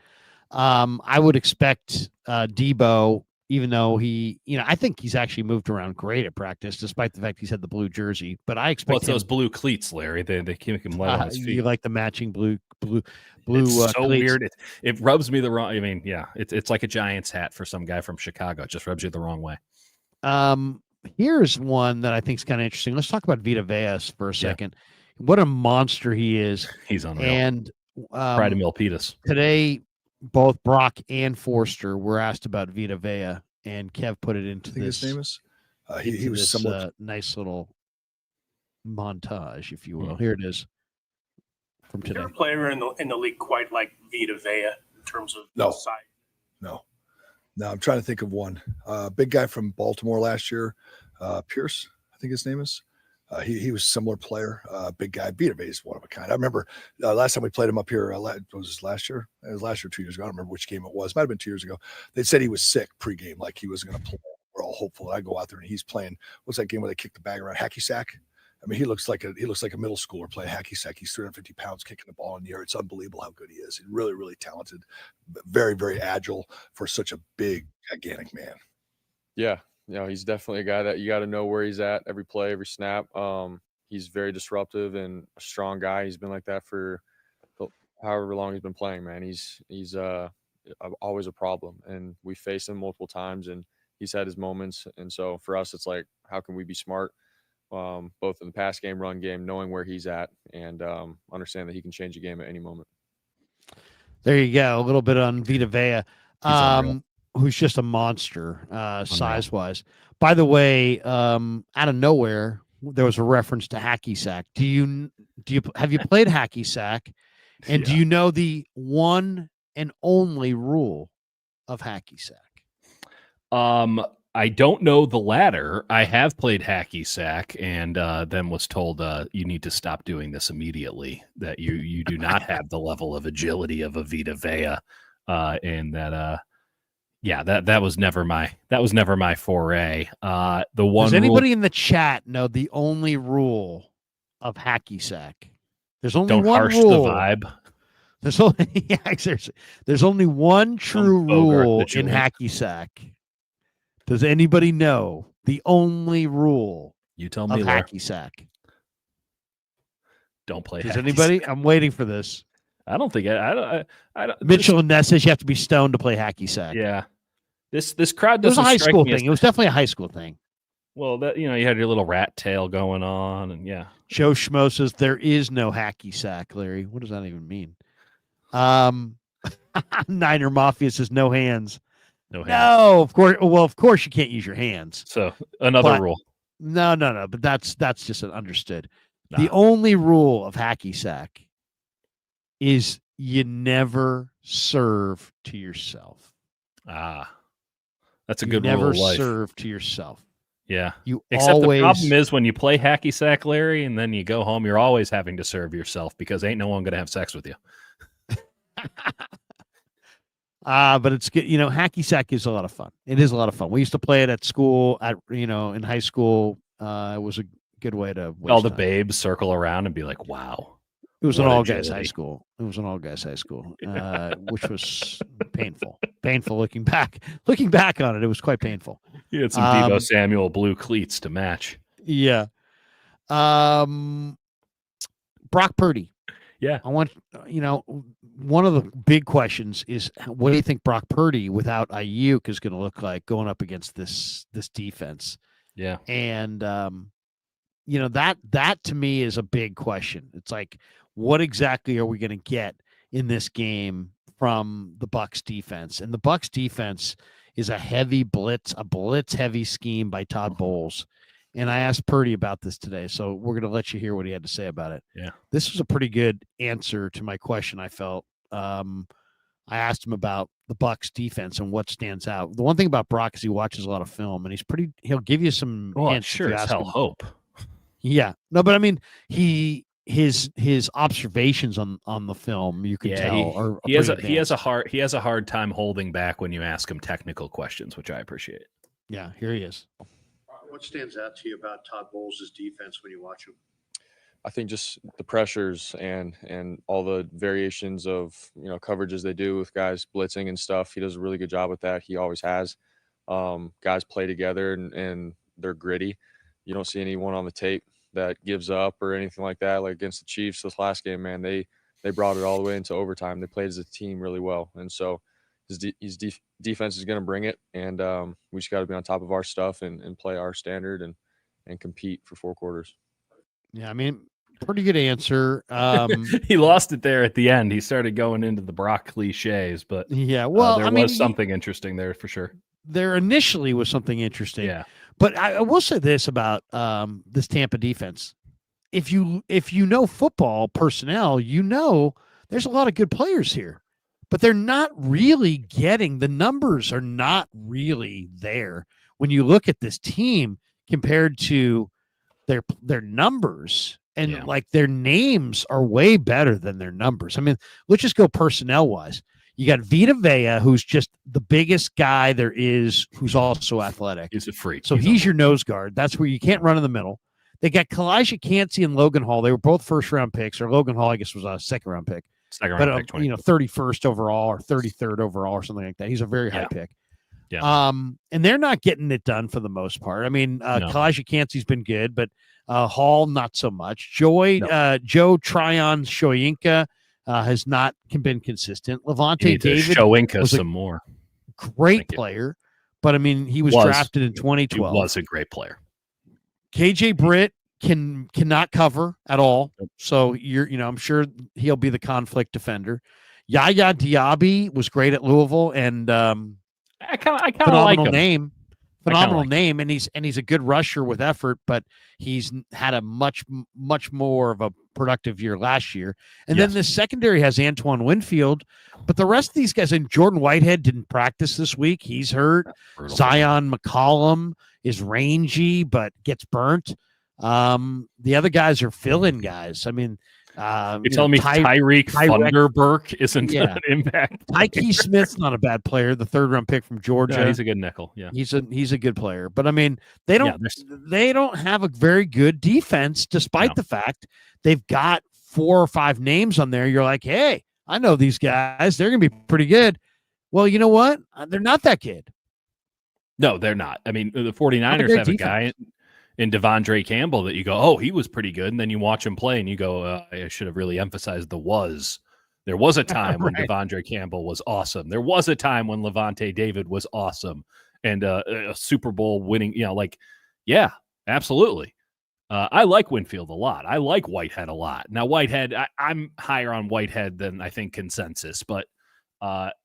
I would expect Deebo, even though I think he's actually moved around great at practice, despite the fact he's had the blue jersey. But I expect it's those blue cleats, Larry. They keep him light on his feet. You like the matching blue. It's so cleats. weird. It rubs me the wrong. I mean, yeah, it's like a Giants hat for some guy from Chicago. It just rubs you the wrong way. Here's one that I think is kind of interesting. Let's talk about Vita Vea for a second. What a monster he is. He's unreal. And Pride of Milpitas. Today, both Brock and Forster were asked about Vita Vea, and Kev put it into his name is. He was somewhat nice little montage, if you will. Here it is from today. Is there a player in the league quite like Vita Vea in terms of size? No, I'm trying to think of one. Big guy from Baltimore last year, Pierce, I think his name is. He was a similar player, big guy. Vita Vea is one of a kind. I remember last time we played him up here, was this last year? It was last year, 2 years ago. I don't remember which game it was. Might have been 2 years ago. They said he was sick pregame, like he wasn't going to play. We're all hopeful. I go out there and he's playing. What's that game where they kick the bag around? Hacky sack. I mean, he looks like a middle schooler playing hacky sack. He's 350 pounds kicking the ball in the air. It's unbelievable how good he is. He's really, really talented, very, very agile for such a big, gigantic man. Yeah. He's definitely a guy that you got to know where he's at every play, every snap. He's very disruptive and a strong guy. He's been like that for however long he's been playing, man. He's always a problem, and we faced him multiple times, and he's had his moments. And so for us, it's like, how can we be smart, both in the pass game, run game, knowing where he's at, and understand that he can change a game at any moment. There you go. A little bit on Vita Vea. Who's just a monster, size-wise. By the way, out of nowhere, there was a reference to hacky sack. Have you played hacky sack? And do you know the one and only rule of hacky sack? I don't know the latter. I have played hacky sack, and then was told you need to stop doing this immediately. That you do not have the level of agility of a Vita Vea, and that. Yeah, that was never my foray. The one. Does anybody in the chat know the only rule of hacky sack? There's only don't one harsh rule. The vibe. There's only one true rule in hacky sack. Does anybody know the only rule? You tell me. Of hacky sack. Don't play. Does anybody? Sack. I'm waiting for this. I don't think I don't. Mitchell and Ness says you have to be stoned to play hacky sack. Yeah, this crowd doesn't. It was a high school thing. It was definitely a high school thing. Well, that you had your little rat tail going on, and yeah. Joe Schmo says there is no hacky sack. Larry, what does that even mean? Niner Mafia says no hands. No hands. No, of course. Well, of course you can't use your hands. So another rule. No. But that's just an understood. Nah. The only rule of hacky sack is you never serve to yourself. That's a good rule of life. Never serve to yourself. Yeah. Except the problem is when you play hacky sack, Larry, and then you go home, you're always having to serve yourself because ain't no one going to have sex with you. But it's good. Hacky sack is a lot of fun. It is a lot of fun. We used to play it at school, in high school. It was a good way to waste all the time. Babes circle around and be like, wow. It was an all-guys high school. Which was painful. Painful looking back. Looking back on it, it was quite painful. You had some Deebo Samuel blue cleats to match. Yeah. Brock Purdy. Yeah. I want, one of the big questions is what do you think Brock Purdy without Ayuk is going to look like going up against this defense? Yeah. And, that to me is a big question. It's like, what exactly are we going to get in this game from the Bucs defense? And the Bucs defense is a blitz heavy scheme by Todd Bowles. And I asked Purdy about this today, so we're going to let you hear what he had to say about it. Yeah. This was a pretty good answer to my question, I felt. I asked him about the Bucs defense and what stands out. The one thing about Brock is he watches a lot of film, and he'll give you some hints. Sure as hell hope. Yeah. No, but I mean, his observations on the film, you can tell he has a hard time holding back when you ask him technical questions, which I appreciate. Yeah, here he is. What stands out to you about Todd Bowles' defense when you watch him? I think just the pressures and all the variations of coverages they do with guys blitzing and stuff. He does a really good job with that. He always has. Guys play together and they're gritty. You don't see anyone on the tape that gives up or anything like that. Like against the Chiefs this last game, man, they brought it all the way into overtime. They played as a team really well, and so his defense is going to bring it, and we just got to be on top of our stuff and play our standard and compete for 4 quarters. Yeah, I mean, pretty good answer. He lost it there at the end. He started going into the Brock cliches, but yeah, well, there was something interesting there for sure. There initially was something interesting. Yeah. But I will say this about this Tampa defense. If you know football personnel, you know there's a lot of good players here. But they're not really getting, the numbers are not really there when you look at this team compared to their numbers. And like their names are way better than their numbers. I mean, let's just go personnel wise. You got Vita Vea, who's just the biggest guy there is, who's also athletic. He's a freak. So he's your nose guard. That's where you can't run in the middle. They got Kalijah Cansey and Logan Hall. They were both first-round picks, or Logan Hall, I guess, was a second-round pick. Second-round pick, 31st overall or 33rd overall or something like that. He's a very high pick. Yeah. And they're not getting it done for the most part. I mean, Kalijah Cansey's been good, but Hall, not so much. Joe Tryon Shoyinka has not been consistent. Levante David Shoyinka some more. Great player, but I mean, he was drafted in 2012. He was a great player. KJ Britt cannot cover at all. So I'm sure he'll be the conflict defender. Yaya Diaby was great at Louisville, and I kind of like him. Phenomenal name, and he's a good rusher with effort, but he's had a much more of a productive year last year. And then the secondary has Antoine Winfield, but the rest of these guys, and Jordan Whitehead didn't practice this week. He's hurt. Zion McCollum is rangy, but gets burnt. The other guys are fill-in guys. I mean, you're telling me Tyreek Thunderburk isn't an impact? Tyke Smith's not a bad player, the 3rd-round pick from Georgia. Yeah, he's a good nickel. Yeah, he's a good player. But I mean, they don't have a very good defense, despite the fact they've got 4 or 5 names on there. You're like, hey, I know these guys. They're going to be pretty good. Well, you know what? They're not that good. No, they're not. I mean, the 49ers have a guy in Devondre Campbell that you go, oh, he was pretty good. And then you watch him play and you go, I should have really emphasized the was. There was a time when Devondre Campbell was awesome. There was a time when Levante David was awesome and a Super Bowl winning, absolutely. I like Winfield a lot. I like Whitehead a lot. Now, Whitehead, I'm higher on Whitehead than I think consensus, but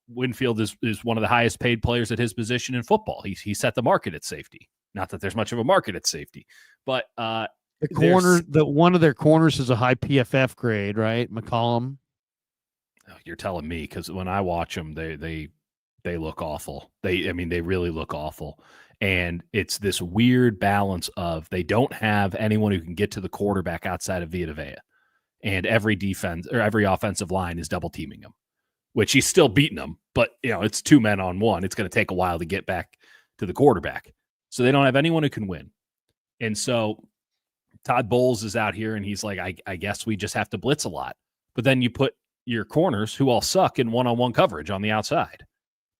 Winfield is one of the highest paid players at his position in football. He set the market at safety. Not that there's much of a market at safety, but one of their corners is a high PFF grade, right? McCollum. You're telling me, because when I watch them, they look awful. They really look awful. And it's this weird balance of they don't have anyone who can get to the quarterback outside of Vita Vea. And every defense or every offensive line is double teaming him, which he's still beating them. But, it's 2 men on 1. It's going to take a while to get back to the quarterback. So they don't have anyone who can win. And so Todd Bowles is out here and he's like, I guess we just have to blitz a lot. But then you put your corners who all suck in one-on-one coverage on the outside.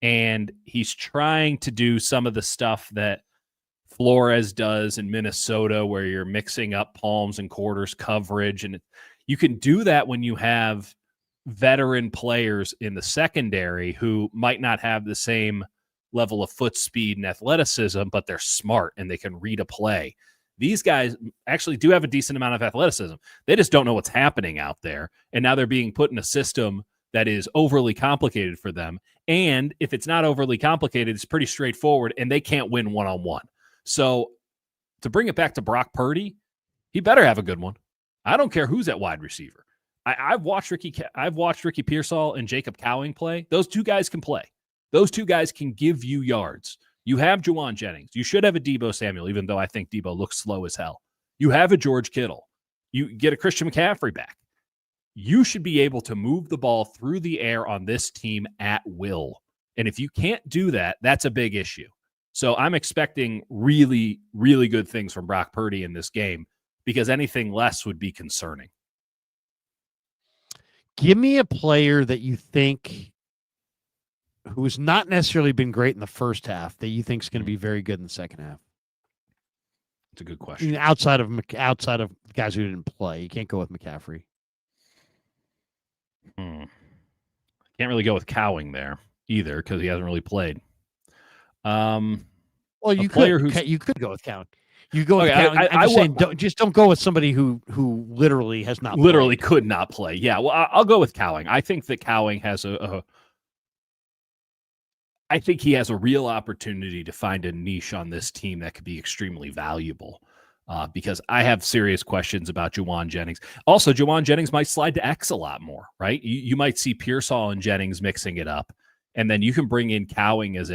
And he's trying to do some of the stuff that Flores does in Minnesota where you're mixing up palms and quarters coverage. And you can do that when you have veteran players in the secondary who might not have the same level of foot speed and athleticism, but they're smart and they can read a play. These guys actually do have a decent amount of athleticism. They just don't know what's happening out there. And now they're being put in a system that is overly complicated for them. And if it's not overly complicated, it's pretty straightforward and they can't win one-on-one. So to bring it back to Brock Purdy, he better have a good one. I don't care who's at wide receiver. I've watched Ricky Pearsall and Jacob Cowing play. Those 2 guys can play. Those 2 guys can give you yards. You have Juwan Jennings. You should have a Deebo Samuel, even though I think Deebo looks slow as hell. You have a George Kittle. You get a Christian McCaffrey back. You should be able to move the ball through the air on this team at will. And if you can't do that, that's a big issue. So I'm expecting really, really good things from Brock Purdy in this game because anything less would be concerning. Give me a player that you think who has not necessarily been great in the first half that you think is going to be very good in the second half? It's a good question. Outside of guys who didn't play, you can't go with McCaffrey. Can't really go with Cowing there either because he hasn't really played. Well, you could go with Cowing. You go with Cowing. I'm just saying, don't go with somebody who literally has not played. Could not play. Yeah, well, I'll go with Cowing. I think that Cowing has I think he has a real opportunity to find a niche on this team that could be extremely valuable. Because I have serious questions about Juwan Jennings. Also, Juwan Jennings might slide to X a lot more, right? You might see Pearsall and Jennings mixing it up, and then you can bring in Cowing as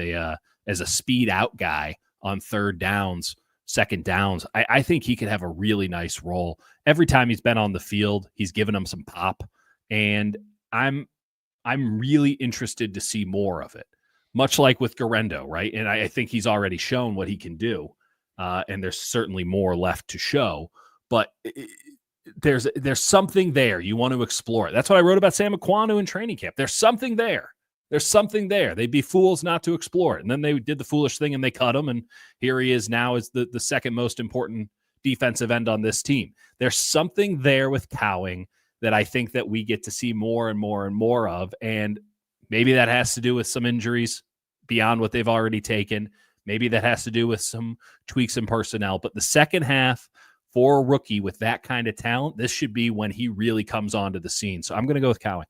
a speed out guy on third downs, second downs. I think he could have a really nice role. Every time he's been on the field, he's given them some pop, and I'm really interested to see more of it. Much like with Garendo, right? And I think he's already shown what he can do. And there's certainly more left to show, but there's something there. You want to explore it. That's what I wrote about Sam Ekwonu in training camp. There's something there. There's something there. They'd be fools not to explore it. And then they did the foolish thing and they cut him. And here he is now as the second most important defensive end on this team. There's something there with Cowing that I think that we get to see more and more and more of. And maybe that has to do with some injuries beyond what they've already taken. Maybe that has to do with some tweaks in personnel. But the second half for a rookie with that kind of talent, this should be when he really comes onto the scene. So I'm going to go with Cowing.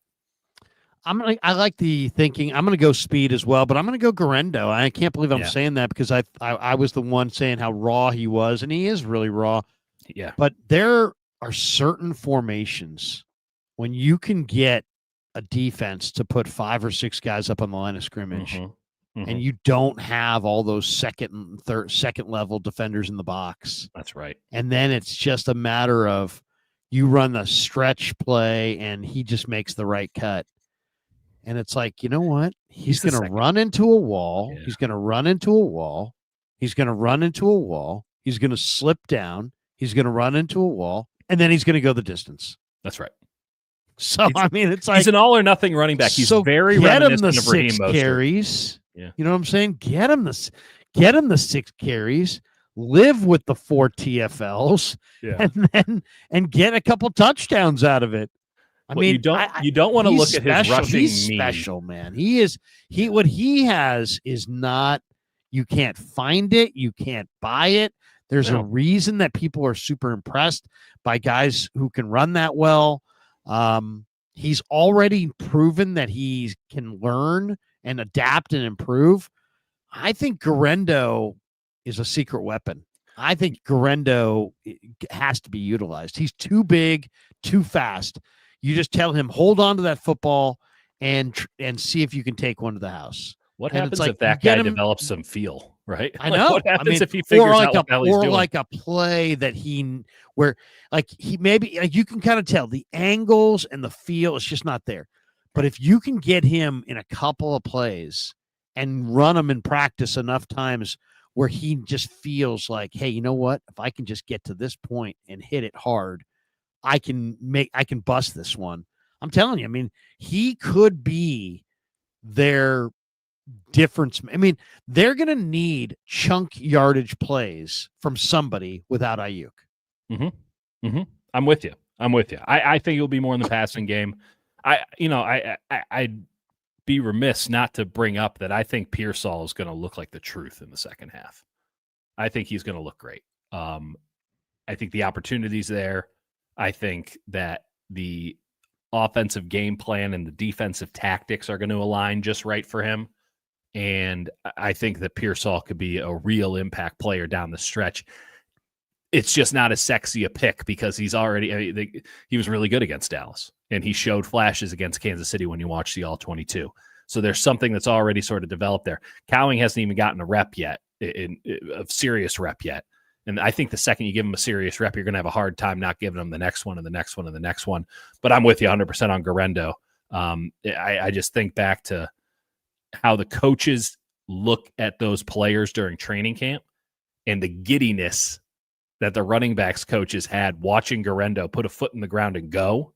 I like the thinking. I'm going to go speed as well, but I'm going to go Garendo. I can't believe I'm saying that because I was the one saying how raw he was, and he is really raw. Yeah. But there are certain formations when you can get a defense to put 5 or 6 guys up on the line of scrimmage, and you don't have all those second level defenders in the box. That's right. And then it's just a matter of you run the stretch play, and he just makes the right cut. And it's like, you know what? He's going to run into a wall. Yeah. He's going to run into a wall. He's going to run into a wall. He's going to slip down. He's going to run into a wall. And then he's going to go the distance. That's right. So, I mean, it's like. He's an all or nothing running back. He's very reminiscent of Raheem Mostert. Carries. Yeah. You know what I'm saying? Get him the 6 carries. Live with the 4 TFLs. Yeah. And get a couple touchdowns out of it. I mean, you don't want to look at his rushing. He's special, man. What he has is not. You can't find it. You can't buy it. There's a reason that people are super impressed by guys who can run that well. He's already proven that he can learn and adapt and improve. I think Garendo is a secret weapon. I think Garendo has to be utilized. He's too big, too fast. You just tell him, hold on to that football and see if you can take one to the house. What happens if that guy develops some feel, right? I know. What happens if he figures out what the hell he's doing? Or like a play that he maybe you can kind of tell the angles and the feel is just not there. But if you can get him in a couple of plays and run him in practice enough times where he just feels like, hey, you know what? If I can just get to this point and hit it hard, I can bust this one. I'm telling you, I mean, he could be their difference. I mean, they're going to need chunk yardage plays from somebody without Ayuk. I'm with you. I think it'll be more in the passing game. I'd be remiss not to bring up that I think Pearsall is going to look like the truth in the second half. I think he's going to look great. I think the opportunity's there. I think that the offensive game plan and the defensive tactics are going to align just right for him. And I think that Pearsall could be a real impact player down the stretch. It's just not as sexy a pick because he's already, he was really good against Dallas and he showed flashes against Kansas City when you watch the All-22. So there's something that's already sort of developed there. Cowing hasn't even gotten a rep yet, a serious rep yet. And I think the second you give him a serious rep, you're going to have a hard time not giving him the next one and the next one and the next one. But I'm with you 100% on Garendo. I just think back to how the coaches look at those players during training camp and the giddiness that the running backs coaches had watching Garendo put a foot in the ground and go.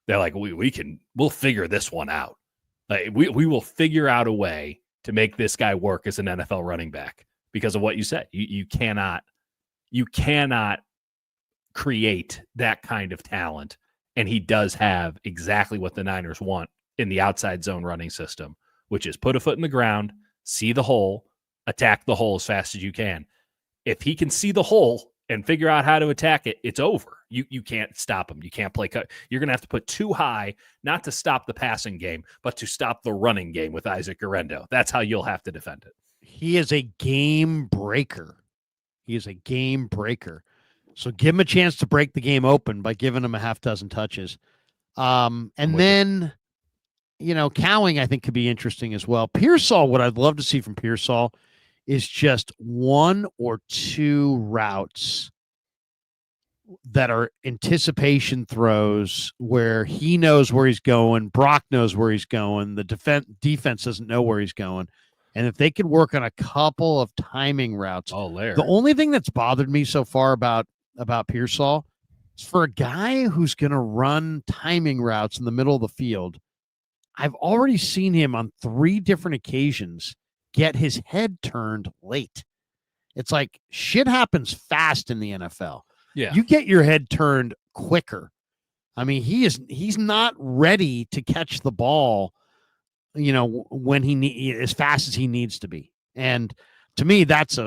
They're like, we'll figure this one out. Like, we will figure out a way to make this guy work as an NFL running back because of what you said. You cannot create that kind of talent. And he does have exactly what the Niners want in the outside zone running system, which is put a foot in the ground, see the hole, attack the hole as fast as you can. If he can see the hole and figure out how to attack it, it's over. You can't stop him. You can't play cut. You're going to have to put too high, not to stop the passing game, but to stop the running game with Isaac Guerrero. That's how you'll have to defend it. He is a game breaker. So give him a chance to break the game open by giving him a half dozen touches. And then, Cowing, I think, could be interesting as well. Pearsall, what I'd love to see from Pearsall is just one or two routes that are anticipation throws where he knows where he's going, Brock knows where he's going, the defense doesn't know where he's going. And if they could work on a couple of timing routes. The only thing that's bothered me so far about Pearsall is for a guy who's going to run timing routes in the middle of the field. I've already seen him on 3 different occasions get his head turned late. It's like shit happens fast in the NFL. Yeah. You get your head turned quicker. I mean, he's not ready to catch the ball, when as fast as he needs to be. And to me, that's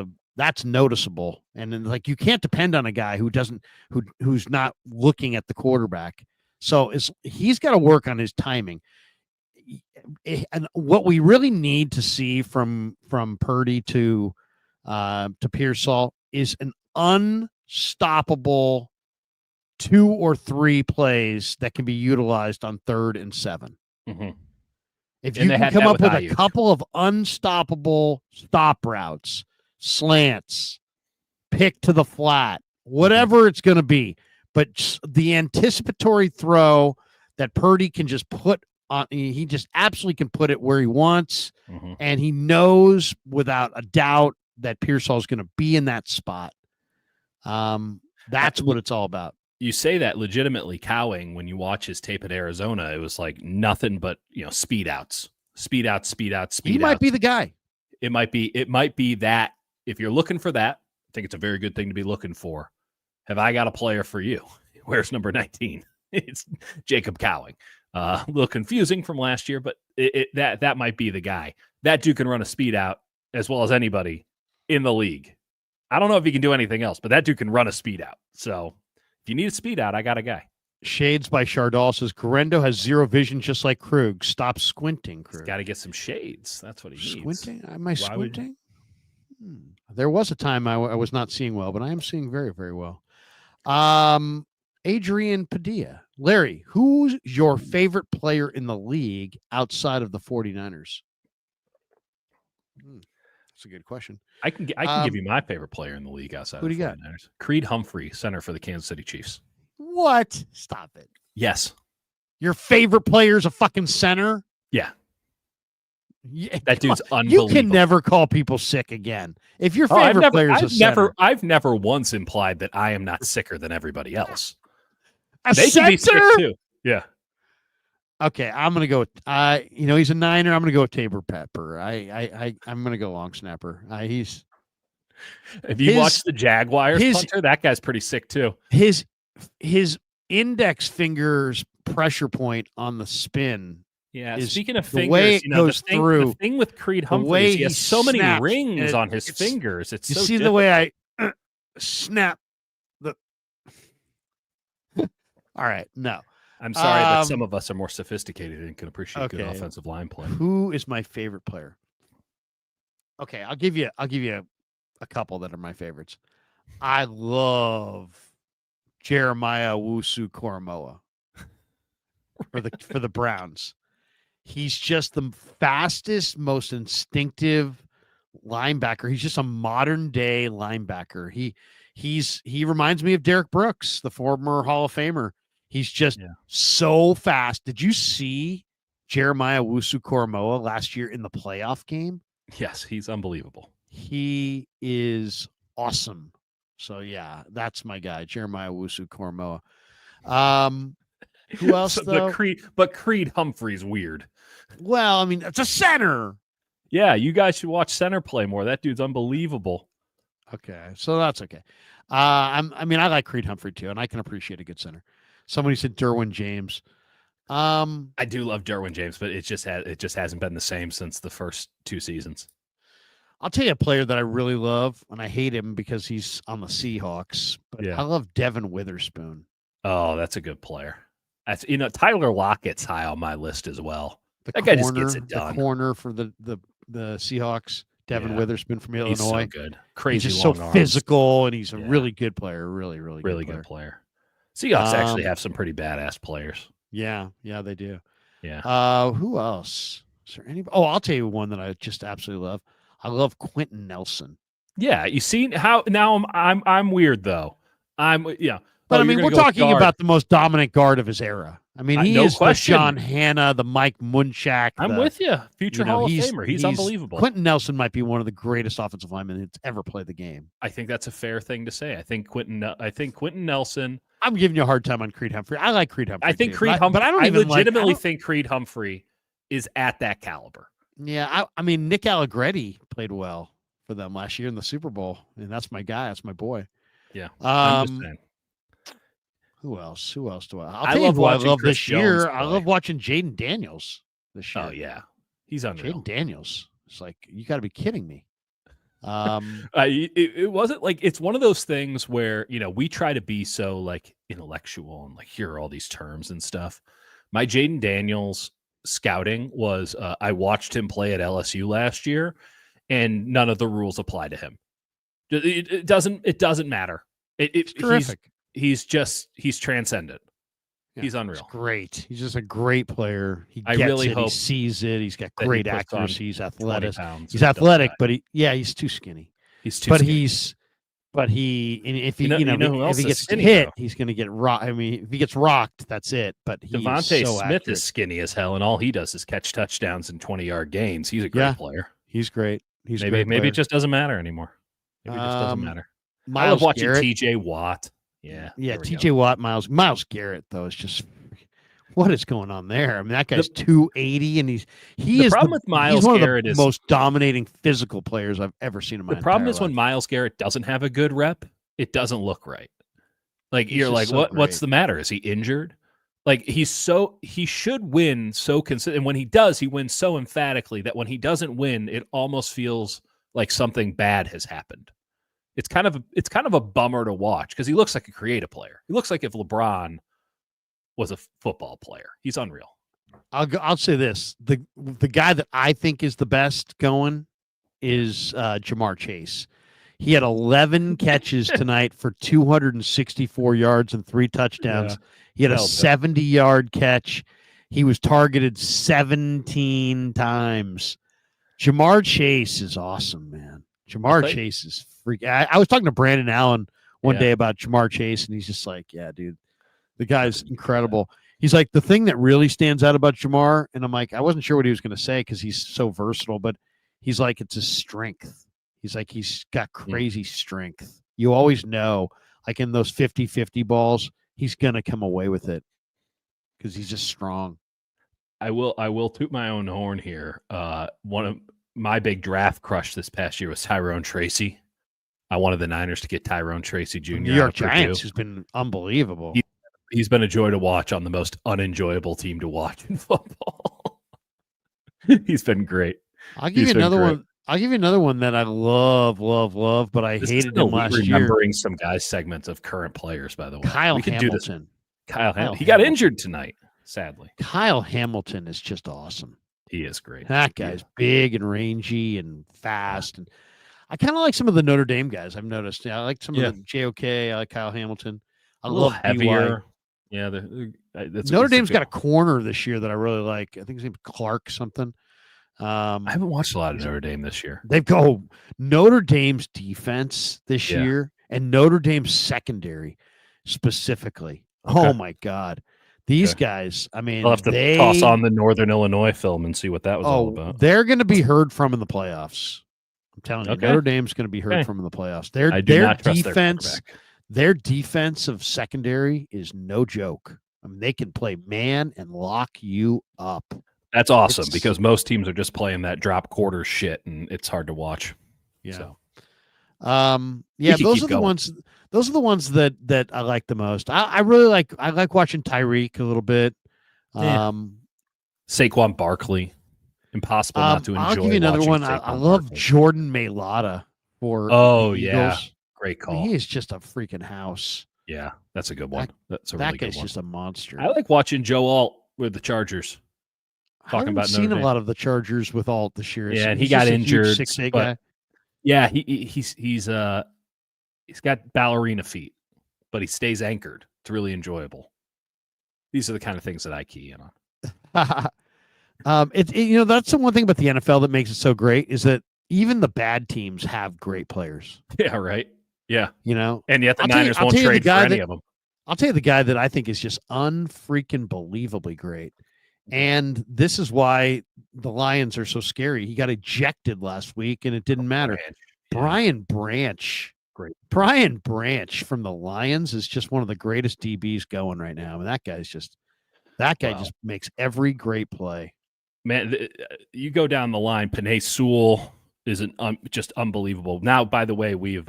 noticeable. And then, like, you can't depend on a guy who's not looking at the quarterback. So he's got to work on his timing. And what we really need to see from Purdy to Pearsall is an unstoppable 2 or 3 plays that can be utilized on 3rd and 7. Mm-hmm. If you can come up with a couple of unstoppable stop routes, slants, pick to the flat, whatever it's going to be, but the anticipatory throw that Purdy can just put on, he just absolutely can put it where he wants, and he knows without a doubt that Pearsall is going to be in that spot. That's what it's all about. You say that legitimately. Cowing, when you watch his tape at Arizona, it was like nothing but speed outs. He might be the guy. It might be that. If you're looking for that, I think it's a very good thing to be looking for. Have I got a player for you? Where's number 19? It's Jacob Cowing. A little confusing from last year, but that might be the guy. That dude can run a speed out as well as anybody in the league. I don't know if he can do anything else, but that dude can run a speed out. So if you need a speed out, I got a guy. Shades by Chardal says Guerrero has zero vision just like Krug. Stop squinting, Krug. He's got to get some shades. That's what he needs. Squinting? Am I squinting? There was a time I was not seeing well, but I am seeing very, very well. Adrian Padilla. Larry, who's your favorite player in the league outside of the 49ers? That's a good question. I can give you my favorite player in the league outside of the 49ers. Creed Humphrey, center for the Kansas City Chiefs. What? Stop it. Yes. Your favorite player is a fucking center? Yeah. Yeah, that dude's unbelievable. You can never call people sick again. If your favorite player is a center. I've never once implied that I am not sicker than everybody else. They can be sick too. Yeah. Okay, I'm gonna go with he's a Niner. I'm gonna go with Tabor Pepper. I'm gonna go long snapper. If you watch the Jaguars punter, that guy's pretty sick too. His index finger's pressure point on the spin. Yeah, speaking of fingers, the thing with Creed Humphrey is he has so many rings on his fingers. It's you so see difficult. the way I snap the. All right, no. I'm sorry that some of us are more sophisticated and can appreciate good offensive line play. Who is my favorite player? Okay, I'll give you a couple that are my favorites. I love Jeremiah Owusu-Koramoah for the Browns. He's just the fastest, most instinctive linebacker. He's just a modern day linebacker. He reminds me of Derek Brooks, the former Hall of Famer. He's just so fast. Did you see Jeremiah Owusu-Koramoah last year in the playoff game? Yes, he's unbelievable. He is awesome. So yeah, that's my guy, Jeremiah Owusu-Koramoah. Who else though? Creed Humphrey's weird. Well, I mean, it's a center. Yeah, you guys should watch center play more. That dude's unbelievable. Okay, so that's okay. I like Creed Humphrey too, and I can appreciate a good center. Somebody said Derwin James. I do love Derwin James, but it just hasn't been the same since the first 2 seasons. I'll tell you a player that I really love, and I hate him because he's on the Seahawks. But I love Devin Witherspoon. Oh, that's a good player. That's Tyler Lockett's high on my list as well. That guy just gets it done. The corner for the Seahawks, Devin Witherspoon from Illinois. He's so good. Crazy, he's just long so arms. Physical, and he's a really good player. Really good player. Seahawks actually have some pretty badass players. Yeah, they do. Yeah. Who else? Is there anybody? Oh, I'll tell you one that I just absolutely love. I love Quentin Nelson. Yeah, you see how now I'm weird though. But I mean, we're talking about the most dominant guard of his era. I mean, he is the John Hanna, the Mike Munchak. I'm with you. Future Hall of Famer. He's unbelievable. Quentin Nelson might be one of the greatest offensive linemen that's ever played the game. I think that's a fair thing to say. I think Quentin Nelson. I'm giving you a hard time on Creed Humphrey. I like Creed Humphrey. I think Creed Humphrey. But I legitimately think Creed Humphrey is at that caliber. Yeah, I mean, Nick Allegretti played well for them last year in the Super Bowl, and that's my guy. That's my boy. Yeah. I'm just saying. Who else do I? I'll tell you who I love this year. I love watching Jaden Daniels this year. Oh yeah, he's unreal. Jaden Daniels. It's like, you got to be kidding me. It wasn't like, it's one of those things where we try to be so like intellectual and like hear all these terms and stuff. My Jaden Daniels scouting was I watched him play at LSU last year, and none of the rules apply to him. It doesn't matter. It's terrific. He's transcendent. Yeah, he's unreal. He's great. He's just a great player. He hope he sees it. He's got great accuracy. He's athletic. He's athletic, but he's too skinny. If he gets hit, he's going to get rocked. I mean, if he gets rocked, that's it. But Devontae so Smith accurate. is skinny as hell, and all he does is catch touchdowns and 20-yard gains. He's a great player. He's great. Maybe it just doesn't matter anymore. Maybe it just doesn't matter. I love watching TJ Watt. Yeah, TJ Watt, Myles Garrett though is just, what is going on there? I mean, that guy's 280, and he's one of the most dominating physical players I've ever seen in my. The problem is life. when Myles Garrett doesn't have a good rep, it doesn't look right. Like you're like, what's the matter? Is he injured? Like he should win so consistent, and when he does, he wins so emphatically that when he doesn't win, it almost feels like something bad has happened. It's kind of a bummer to watch because he looks like a creative player. He looks like if LeBron was a football player. He's unreal. I'll say this: the guy that I think is the best going is Jamar Chase. He had 11 catches tonight for 264 yards and 3 touchdowns. Yeah. He had a 70-yard catch. He was targeted 17 times. Jamar Chase is awesome, man. Jamar Chase is freaking. I was talking to Brandon Allen one day about Jamar Chase, and he's just like, yeah, dude, the guy's incredible. He's like, the thing that really stands out about Jamar, and I'm like, I wasn't sure what he was going to say because he's so versatile, but he's like, it's his strength. He's like, he's got crazy strength. You always know, like in those 50-50 balls, he's going to come away with it because he's just strong. I will toot my own horn here. One of my big draft crush this past year was Tyrone Tracy. I wanted the Niners to get Tyrone Tracy Jr. New York Giants has been unbelievable. He's been a joy to watch on the most unenjoyable team to watch in football. He's been great. I'll give you another one. I'll give you another one that I love, but I hated him last year. Remembering some guys' segments of current players, by the way. Kyle Hamilton. Kyle Hamilton. He got injured tonight, sadly. Kyle Hamilton is just awesome. He is great. That guy's big and rangy and fast. And I kind of like some of the Notre Dame guys. I've noticed. I like some of the JOK. I like Kyle Hamilton. I love heavier. Yeah, Notre Dame's got a corner this year that I really like. I think his name's Clark something. I haven't watched a lot of Notre Dame this year. They've got Notre Dame's defense this year and Notre Dame's secondary specifically. Okay. Oh my God. These guys, I mean, I'll have to toss on the Northern Illinois film and see what that was all about. They're going to be heard from in the playoffs. I'm telling you, Notre Dame's going to be heard from in the playoffs. Their defense of secondary is no joke. I mean, they can play man and lock you up. That's awesome because most teams are just playing that drop quarter shit, and it's hard to watch. Yeah. So. Those are the ones. Those are the ones that I like the most. I really like watching Tyreek a little bit. Saquon Barkley, impossible not to enjoy. I'll give you another one. I love Barkley. Jordan Mailata for the Eagles. Great call. He is just a freaking house. Yeah, that's a good one. That's a that really good guy's one. just a monster. I like watching Joe Alt with the Chargers. I haven't seen a lot of the Chargers with Alt this year. Yeah, and he got injured. 6'8" guy. Yeah, he's got ballerina feet, but he stays anchored. It's really enjoyable. These are the kind of things that I key in on. That's the one thing about the NFL that makes it so great is that even the bad teams have great players. Yeah, right. Yeah, and yet the Niners won't trade for any of them. I'll tell you the guy that I think is just unfreaking believably great. And this is why the Lions are so scary. He got ejected last week, and it didn't matter. Brian Branch. Great. Brian Branch from the Lions is just one of the greatest DBs going right now. I mean, that guy just makes every great play. Man, you go down the line, Penei Sewell is just unbelievable. Now, by the way, we've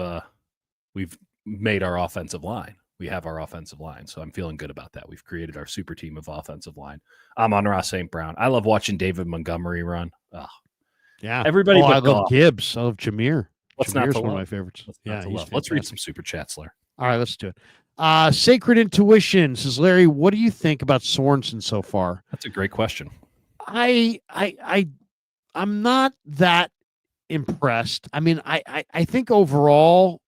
made our offensive line. We have our offensive line, so I'm feeling good about that. We've created our super team of offensive line. I'm on Ross St. Brown. I love watching David Montgomery run. Oh, yeah. Everybody I love Gibbs. I love Jameer. Jameer's one of my favorites. Let's read some super chats, Larry. All right, let's do it. Sacred Intuition says, Larry, what do you think about Sorensen so far? That's a great question. I'm not that impressed. I mean, I think overall,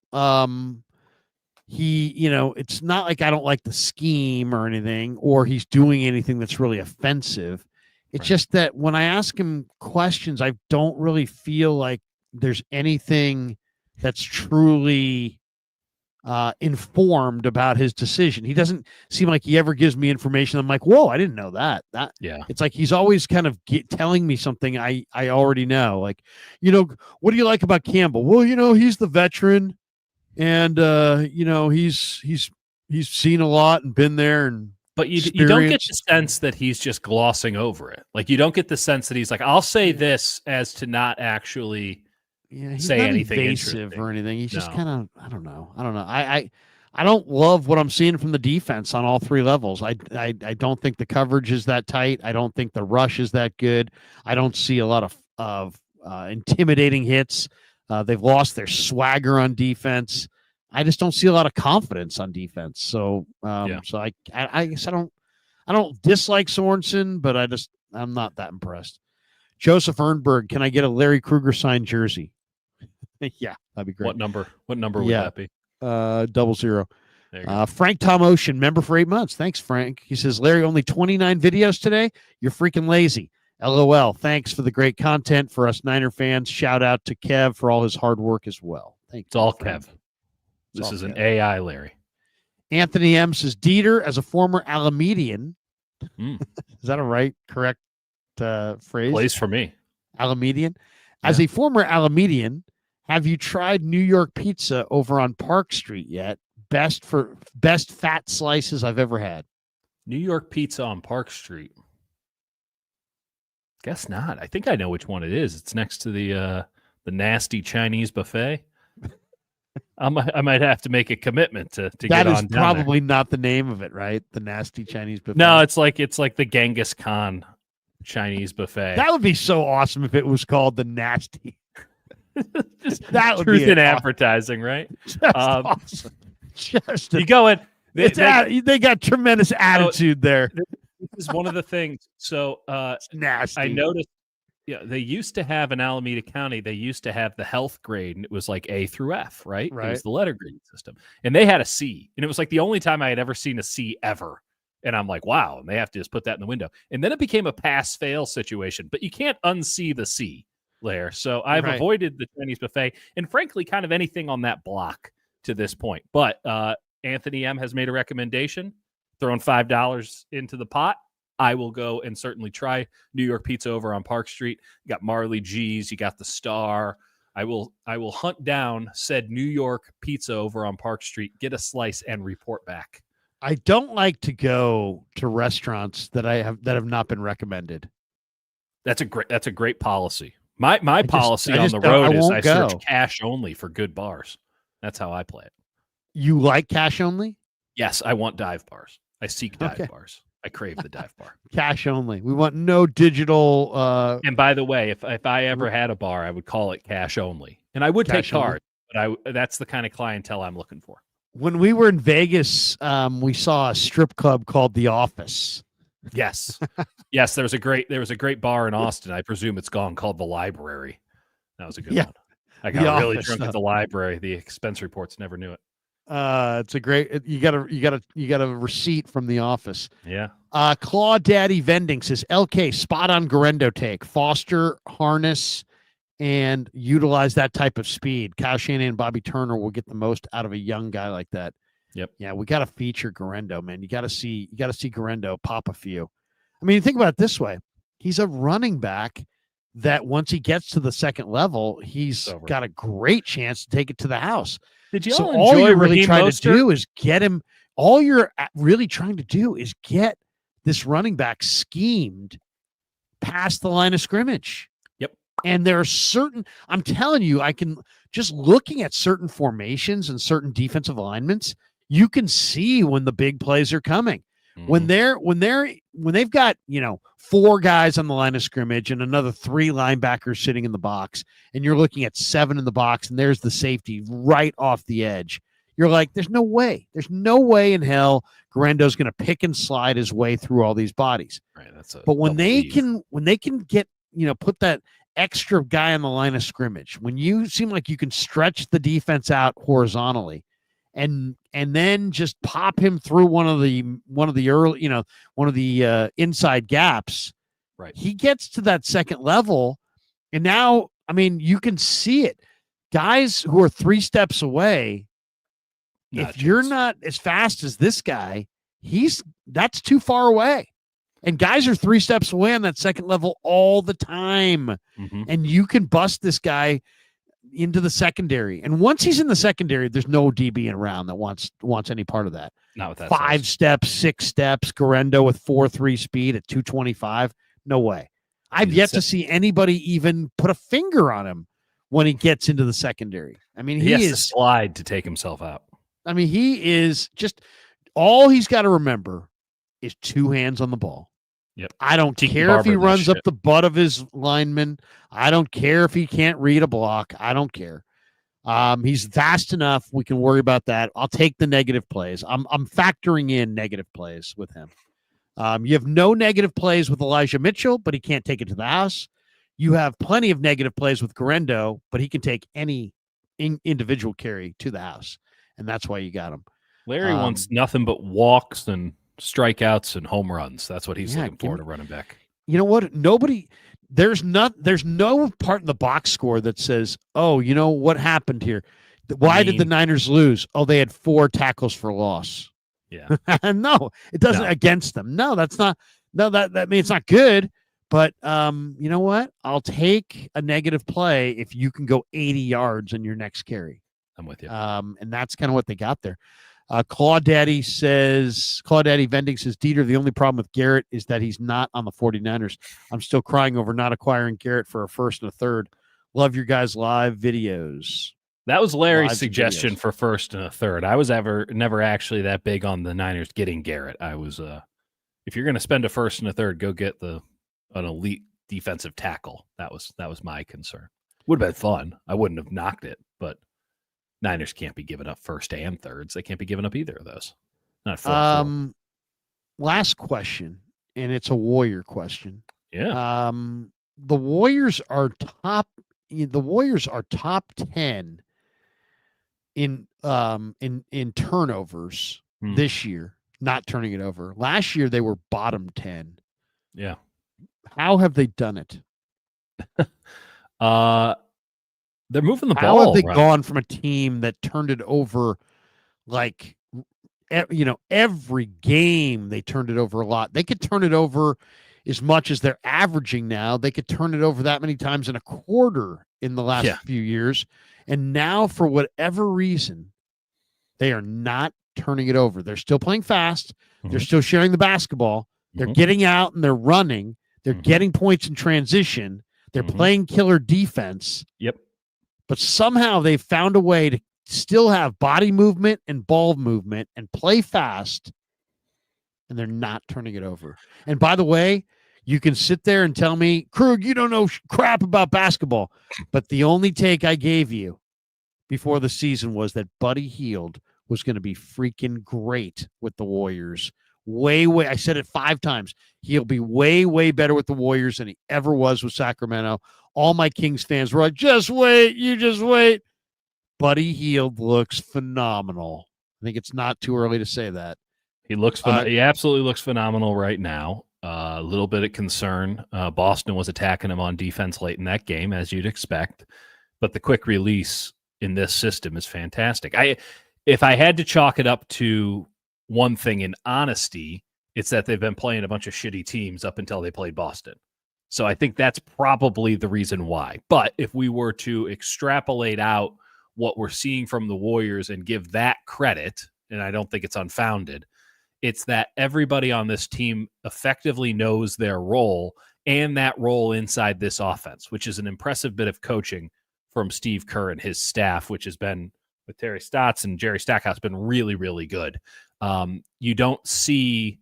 it's not like I don't like the scheme or anything, or he's doing anything that's really offensive. It's just that when I ask him questions, I don't really feel like there's anything that's truly informed about his decision. He doesn't seem like he ever gives me information. I'm like, whoa, I didn't know that. It's like he's always kind of telling me something I already know. Like, what do you like about Campbell? Well, he's the veteran, and he's seen a lot and been there, but you don't get the sense that he's just glossing over it. Like, you don't get the sense that he's like, I'll say this as to not actually he's say not anything invasive or anything. He's just kind of, I don't know. I don't love what I'm seeing from the defense on all three levels. I don't think the coverage is that tight. I don't think the rush is that good. I don't see a lot of intimidating hits. They've lost their swagger on defense. I just don't see a lot of confidence on defense. So, so I guess I don't dislike Sorensen, but I'm not that impressed. Joseph Ernberg, can I get a Larry Krueger signed jersey? Yeah, that'd be great. What number would that be? 00. Frank Tom Ocean, member for 8 months. Thanks, Frank. He says, Larry, only 29 videos today. You're freaking lazy. LOL. Thanks for the great content for us Niner fans. Shout out to Kev for all his hard work as well. Thanks. It's all Kev. This is an AI Larry. Anthony M says, Dieter, as a former Alamedian, is that a correct phrase? Plays for me. Alamedian. As a former Alamedian, have you tried New York pizza over on Park Street yet? Best fat slices I've ever had. New York pizza on Park Street. Guess not. I think I know which one it is. It's next to the nasty Chinese buffet. I might have to make a commitment to get on. That is probably not the name of it, right? The nasty Chinese buffet. No, it's like the Genghis Khan Chinese buffet. That would be so awesome if it was called the nasty. That would be in advertising, right? Awesome. You go in. They got tremendous attitude there. This is one of the things. So it's nasty. I noticed. Yeah, they used to have in Alameda County. They used to have the health grade, and it was like A through F, right? It was the letter grading system, and they had a C, and it was like the only time I had ever seen a C ever. And I'm like, wow, and they have to just put that in the window. And then it became a pass-fail situation, but you can't unsee the C layer. So I've avoided the Chinese buffet, and frankly, kind of anything on that block to this point. But Anthony M has made a recommendation, throwing $5 into the pot. I will go and certainly try New York pizza over on Park Street. You got Marley G's, you got the Star. I will hunt down said New York pizza over on Park Street, get a slice, and report back. I don't like to go to restaurants that have not been recommended. That's a great policy. My policy on the road is I search cash only for good bars. That's how I play it. You like cash only? Yes, I want dive bars. I seek dive bars. I crave the dive bar. Cash only. We want no digital. And by the way, if I ever had a bar, I would call it cash only, and I would take cards. But that's the kind of clientele I'm looking for. When we were in Vegas, we saw a strip club called The Office. Yes, yes. There was a great bar in Austin. I presume it's gone, called The Library. That was a good one. I got really drunk at the library. The expense reports never knew it. It's a great. You got a receipt from The Office. Yeah. Claw Daddy Vending says LK spot on Guerrero take, foster harness, and utilize that type of speed. Kyle Shanahan and Bobby Turner will get the most out of a young guy like that. Yep. Yeah, we got to feature Guerrero, man. You got to see Guerrero pop a few. I mean, think about it this way: he's a running back that once he gets to the second level, he's got a great chance to take it to the house. Did you all you're really trying to do is get him? All you're really trying to do is get this running back schemed past the line of scrimmage. Yep. And there are certain, I'm telling you, I can just looking at certain formations and certain defensive alignments, you can see when the big plays are coming. Mm-hmm. When they've got, 4 guys on the line of scrimmage and another 3 linebackers sitting in the box, and you're looking at 7 in the box, and there's the safety right off the edge. You're like, there's no way. There's no way in hell Guerendo's going to pick and slide his way through all these bodies. Right. But when they can get, put that extra guy on the line of scrimmage, when you seem like you can stretch the defense out horizontally and then just pop him through one of the early, one of the inside gaps, right? He gets to that second level. And now, I mean, you can see it. Guys who are 3 steps away, if you're not as fast as this guy, that's too far away. And guys are 3 steps away on that second level all the time. Mm-hmm. And you can bust this guy into the secondary. And once he's in the secondary, there's no DB around that wants any part of that. Not with that 5 steps, 6 steps, Guerrero with 4.3 speed at 225. No way. I've yet to see anybody even put a finger on him when he gets into the secondary. I mean, he has to slide to take himself out. I mean, he is just all he's got to remember is 2 hands on the ball. Yep. I don't care if he runs up the butt of his lineman. I don't care if he can't read a block. I don't care. He's fast enough. We can worry about that. I'll take the negative plays. I'm factoring in negative plays with him. You have no negative plays with Elijah Mitchell, but he can't take it to the house. You have plenty of negative plays with Guerrero, but he can take any individual carry to the house. And that's why you got him. Larry wants nothing but walks and strikeouts and home runs. That's what he's looking for in a running back. You know what? There's no part in the box score that says, oh, you know what happened here? Why did the Niners lose? Oh, they had 4 tackles for loss. Yeah. No, it doesn't against them. No, that's not. No, that means it's not good. But you know what? I'll take a negative play if you can go 80 yards in your next carry. I'm with you. And that's kind of what they got there. Claw Daddy Vending says, Dieter, the only problem with Garrett is that he's not on the 49ers. I'm still crying over not acquiring Garrett for a first and a third. Love your guys' live videos. That was Larry's suggestion for first and a third. I was never actually that big on the Niners getting Garrett. I was, if you're going to spend a first and a third, go get an elite defensive tackle. That was my concern. Would have been fun. I wouldn't have knocked it, but Niners can't be giving up first and thirds. They can't be giving up either of those. Not four. Last question, and it's a Warrior question. Yeah. The Warriors are top 10 in turnovers this year, not turning it over. Last year they were bottom 10. Yeah. How have they done it? They're moving the ball. How have they gone from a team that turned it over like, every game they turned it over a lot? They could turn it over as much as they're averaging now. They could turn it over that many times in a quarter in the last few years. And now, for whatever reason, they are not turning it over. They're still playing fast. They're still sharing the basketball. They're getting out and they're running. They're getting points in transition. They're playing killer defense. Yep. But somehow they've found a way to still have body movement and ball movement and play fast, and they're not turning it over. And by the way, you can sit there and tell me, Krug, you don't know crap about basketball. But the only take I gave you before the season was that Buddy Hield was going to be freaking great with the Warriors. I said it 5 times. He'll be way, way better with the Warriors than he ever was with Sacramento. All my Kings fans were like, just wait. You just wait. Buddy Hield looks phenomenal. I think it's not too early to say that. He looks he absolutely looks phenomenal right now. A little bit of concern. Boston was attacking him on defense late in that game, as you'd expect. But the quick release in this system is fantastic. If I had to chalk it up to one thing in honesty, it's that they've been playing a bunch of shitty teams up until they played Boston. So I think that's probably the reason why. But if we were to extrapolate out what we're seeing from the Warriors and give that credit, and I don't think it's unfounded, it's that everybody on this team effectively knows their role and that role inside this offense, which is an impressive bit of coaching from Steve Kerr and his staff, which has been, with Terry Stotts and Jerry Stackhouse, been really, really good. You don't see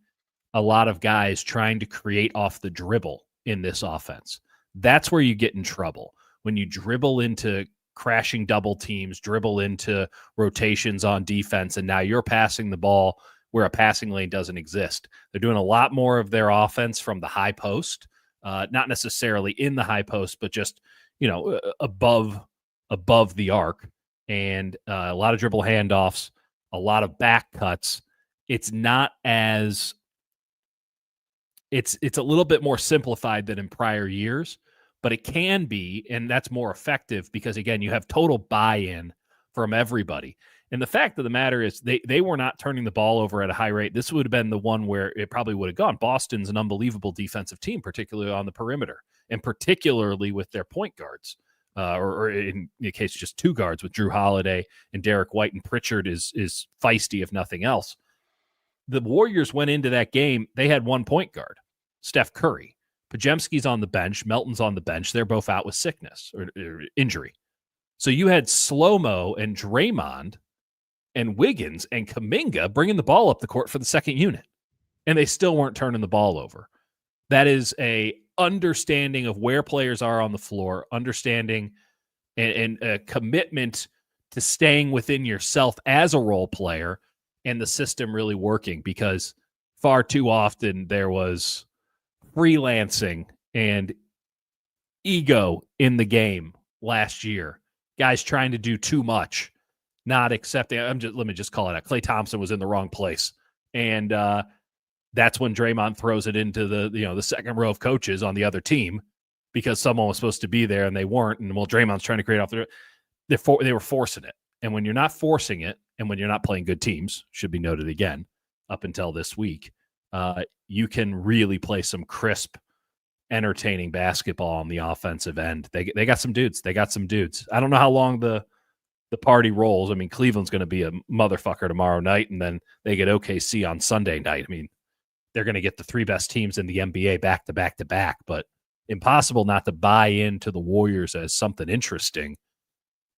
a lot of guys trying to create off the dribble in this offense. That's where you get in trouble. When you dribble into crashing double teams, dribble into rotations on defense, and now you're passing the ball where a passing lane doesn't exist. They're doing a lot more of their offense from the high post, not necessarily in the high post, but just, above the arc, and a lot of dribble handoffs, a lot of back cuts. It's not as it's a little bit more simplified than in prior years, but it can be, and that's more effective because, again, you have total buy-in from everybody. And the fact of the matter is they were not turning the ball over at a high rate. This would have been the one where it probably would have gone. Boston's an unbelievable defensive team, particularly on the perimeter, and particularly with their point guards, or in the case, just 2 guards with Drew Holiday and Derek White, and Pritchard is feisty, if nothing else. The Warriors went into that game, they had 1 point guard, Steph Curry. Pajemski's on the bench, Melton's on the bench. They're both out with sickness or injury. So you had Slow-Mo and Draymond and Wiggins and Kuminga bringing the ball up the court for the second unit, and they still weren't turning the ball over. That is a understanding of where players are on the floor, understanding and a commitment to staying within yourself as a role player, and the system really working, because far too often there was freelancing and ego in the game last year. Guys trying to do too much, not accepting. Let me just call it out. Klay Thompson was in the wrong place, and that's when Draymond throws it into the second row of coaches on the other team because someone was supposed to be there and they weren't. And Draymond's trying to create off they were forcing it. And when you're not forcing it, and when you're not playing good teams, should be noted again, up until this week, you can really play some crisp, entertaining basketball on the offensive end. They got some dudes. I don't know how long the party rolls. I mean, Cleveland's going to be a motherfucker tomorrow night, and then they get OKC on Sunday night. I mean, they're going to get the 3 best teams in the NBA back to back to back, but impossible not to buy into the Warriors as something interesting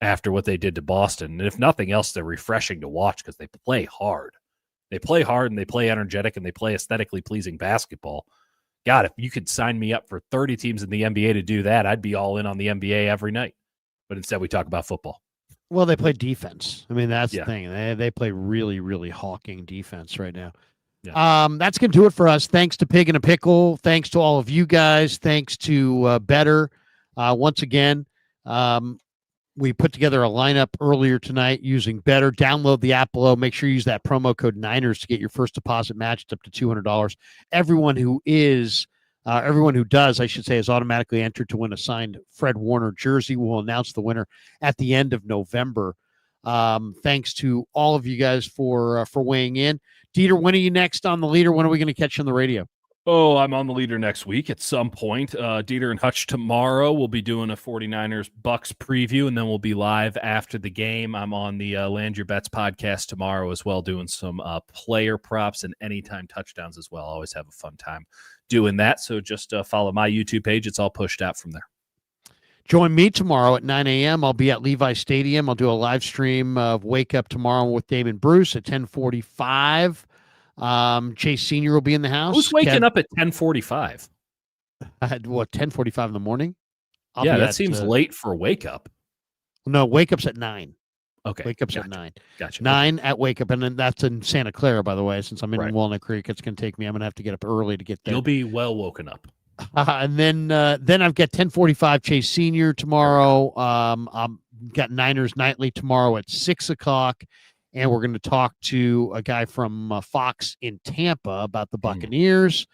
after what they did to Boston. And if nothing else, they're refreshing to watch because they play hard. They play hard and they play energetic and they play aesthetically pleasing basketball. God, if you could sign me up for 30 teams in the NBA to do that, I'd be all in on the NBA every night. But instead, we talk about football. Well, they play defense. I mean, that's the thing. They play really, really hawking defense right now. Yeah. That's going to do it for us. Thanks to Pig and a Pickle. Thanks to all of you guys. Thanks to Better. Once again, we put together a lineup earlier tonight using Better. Download the app below. Make sure you use that promo code Niners to get your first deposit matched up to $200. Everyone who does, I should say, is automatically entered to win a signed Fred Warner jersey. We'll announce the winner at the end of November. Thanks to all of you guys for weighing in. Dieter, when are you next on the leader? When are we going to catch you on the radio? Oh, I'm on the leader next week at some point. Dieter and Hutch tomorrow. We'll be doing a 49ers Bucks preview, and then we'll be live after the game. I'm on the Land Your Bets podcast tomorrow as well, doing some player props and anytime touchdowns as well. Always have a fun time doing that. So just follow my YouTube page. It's all pushed out from there. Join me tomorrow at 9 a.m. I'll be at Levi Stadium. I'll do a live stream of Wake Up tomorrow with Damon Bruce at 10:45. Chase Senior will be in the house. Who's waking up at 10:45? At what, 10:45 in the morning? That seems late for Wake Up. No, Wake Up's at 9. Okay. Wake Up's at 9. Gotcha. 9 at Wake Up, and then that's in Santa Clara, by the way. Since I'm in Walnut Creek, it's going to take me. I'm going to have to get up early to get there. You'll be well woken up. And then I've got 10:45 Chase Senior tomorrow. I've got Niners Nightly tomorrow at 6 o'clock. And we're going to talk to a guy from Fox in Tampa about the Buccaneers.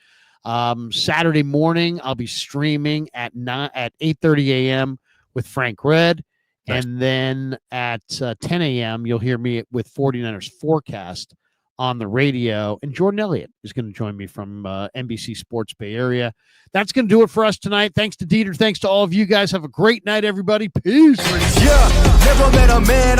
Saturday morning, I'll be streaming at 8:30 a.m. with Frank Red. Nice. And then at 10 a.m., you'll hear me with 49ers Forecast on the radio. And Jordan Elliott is going to join me from NBC Sports Bay Area. That's going to do it for us tonight. Thanks to Dieter. Thanks to all of you guys. Have a great night, everybody. Peace. Yeah, never met a man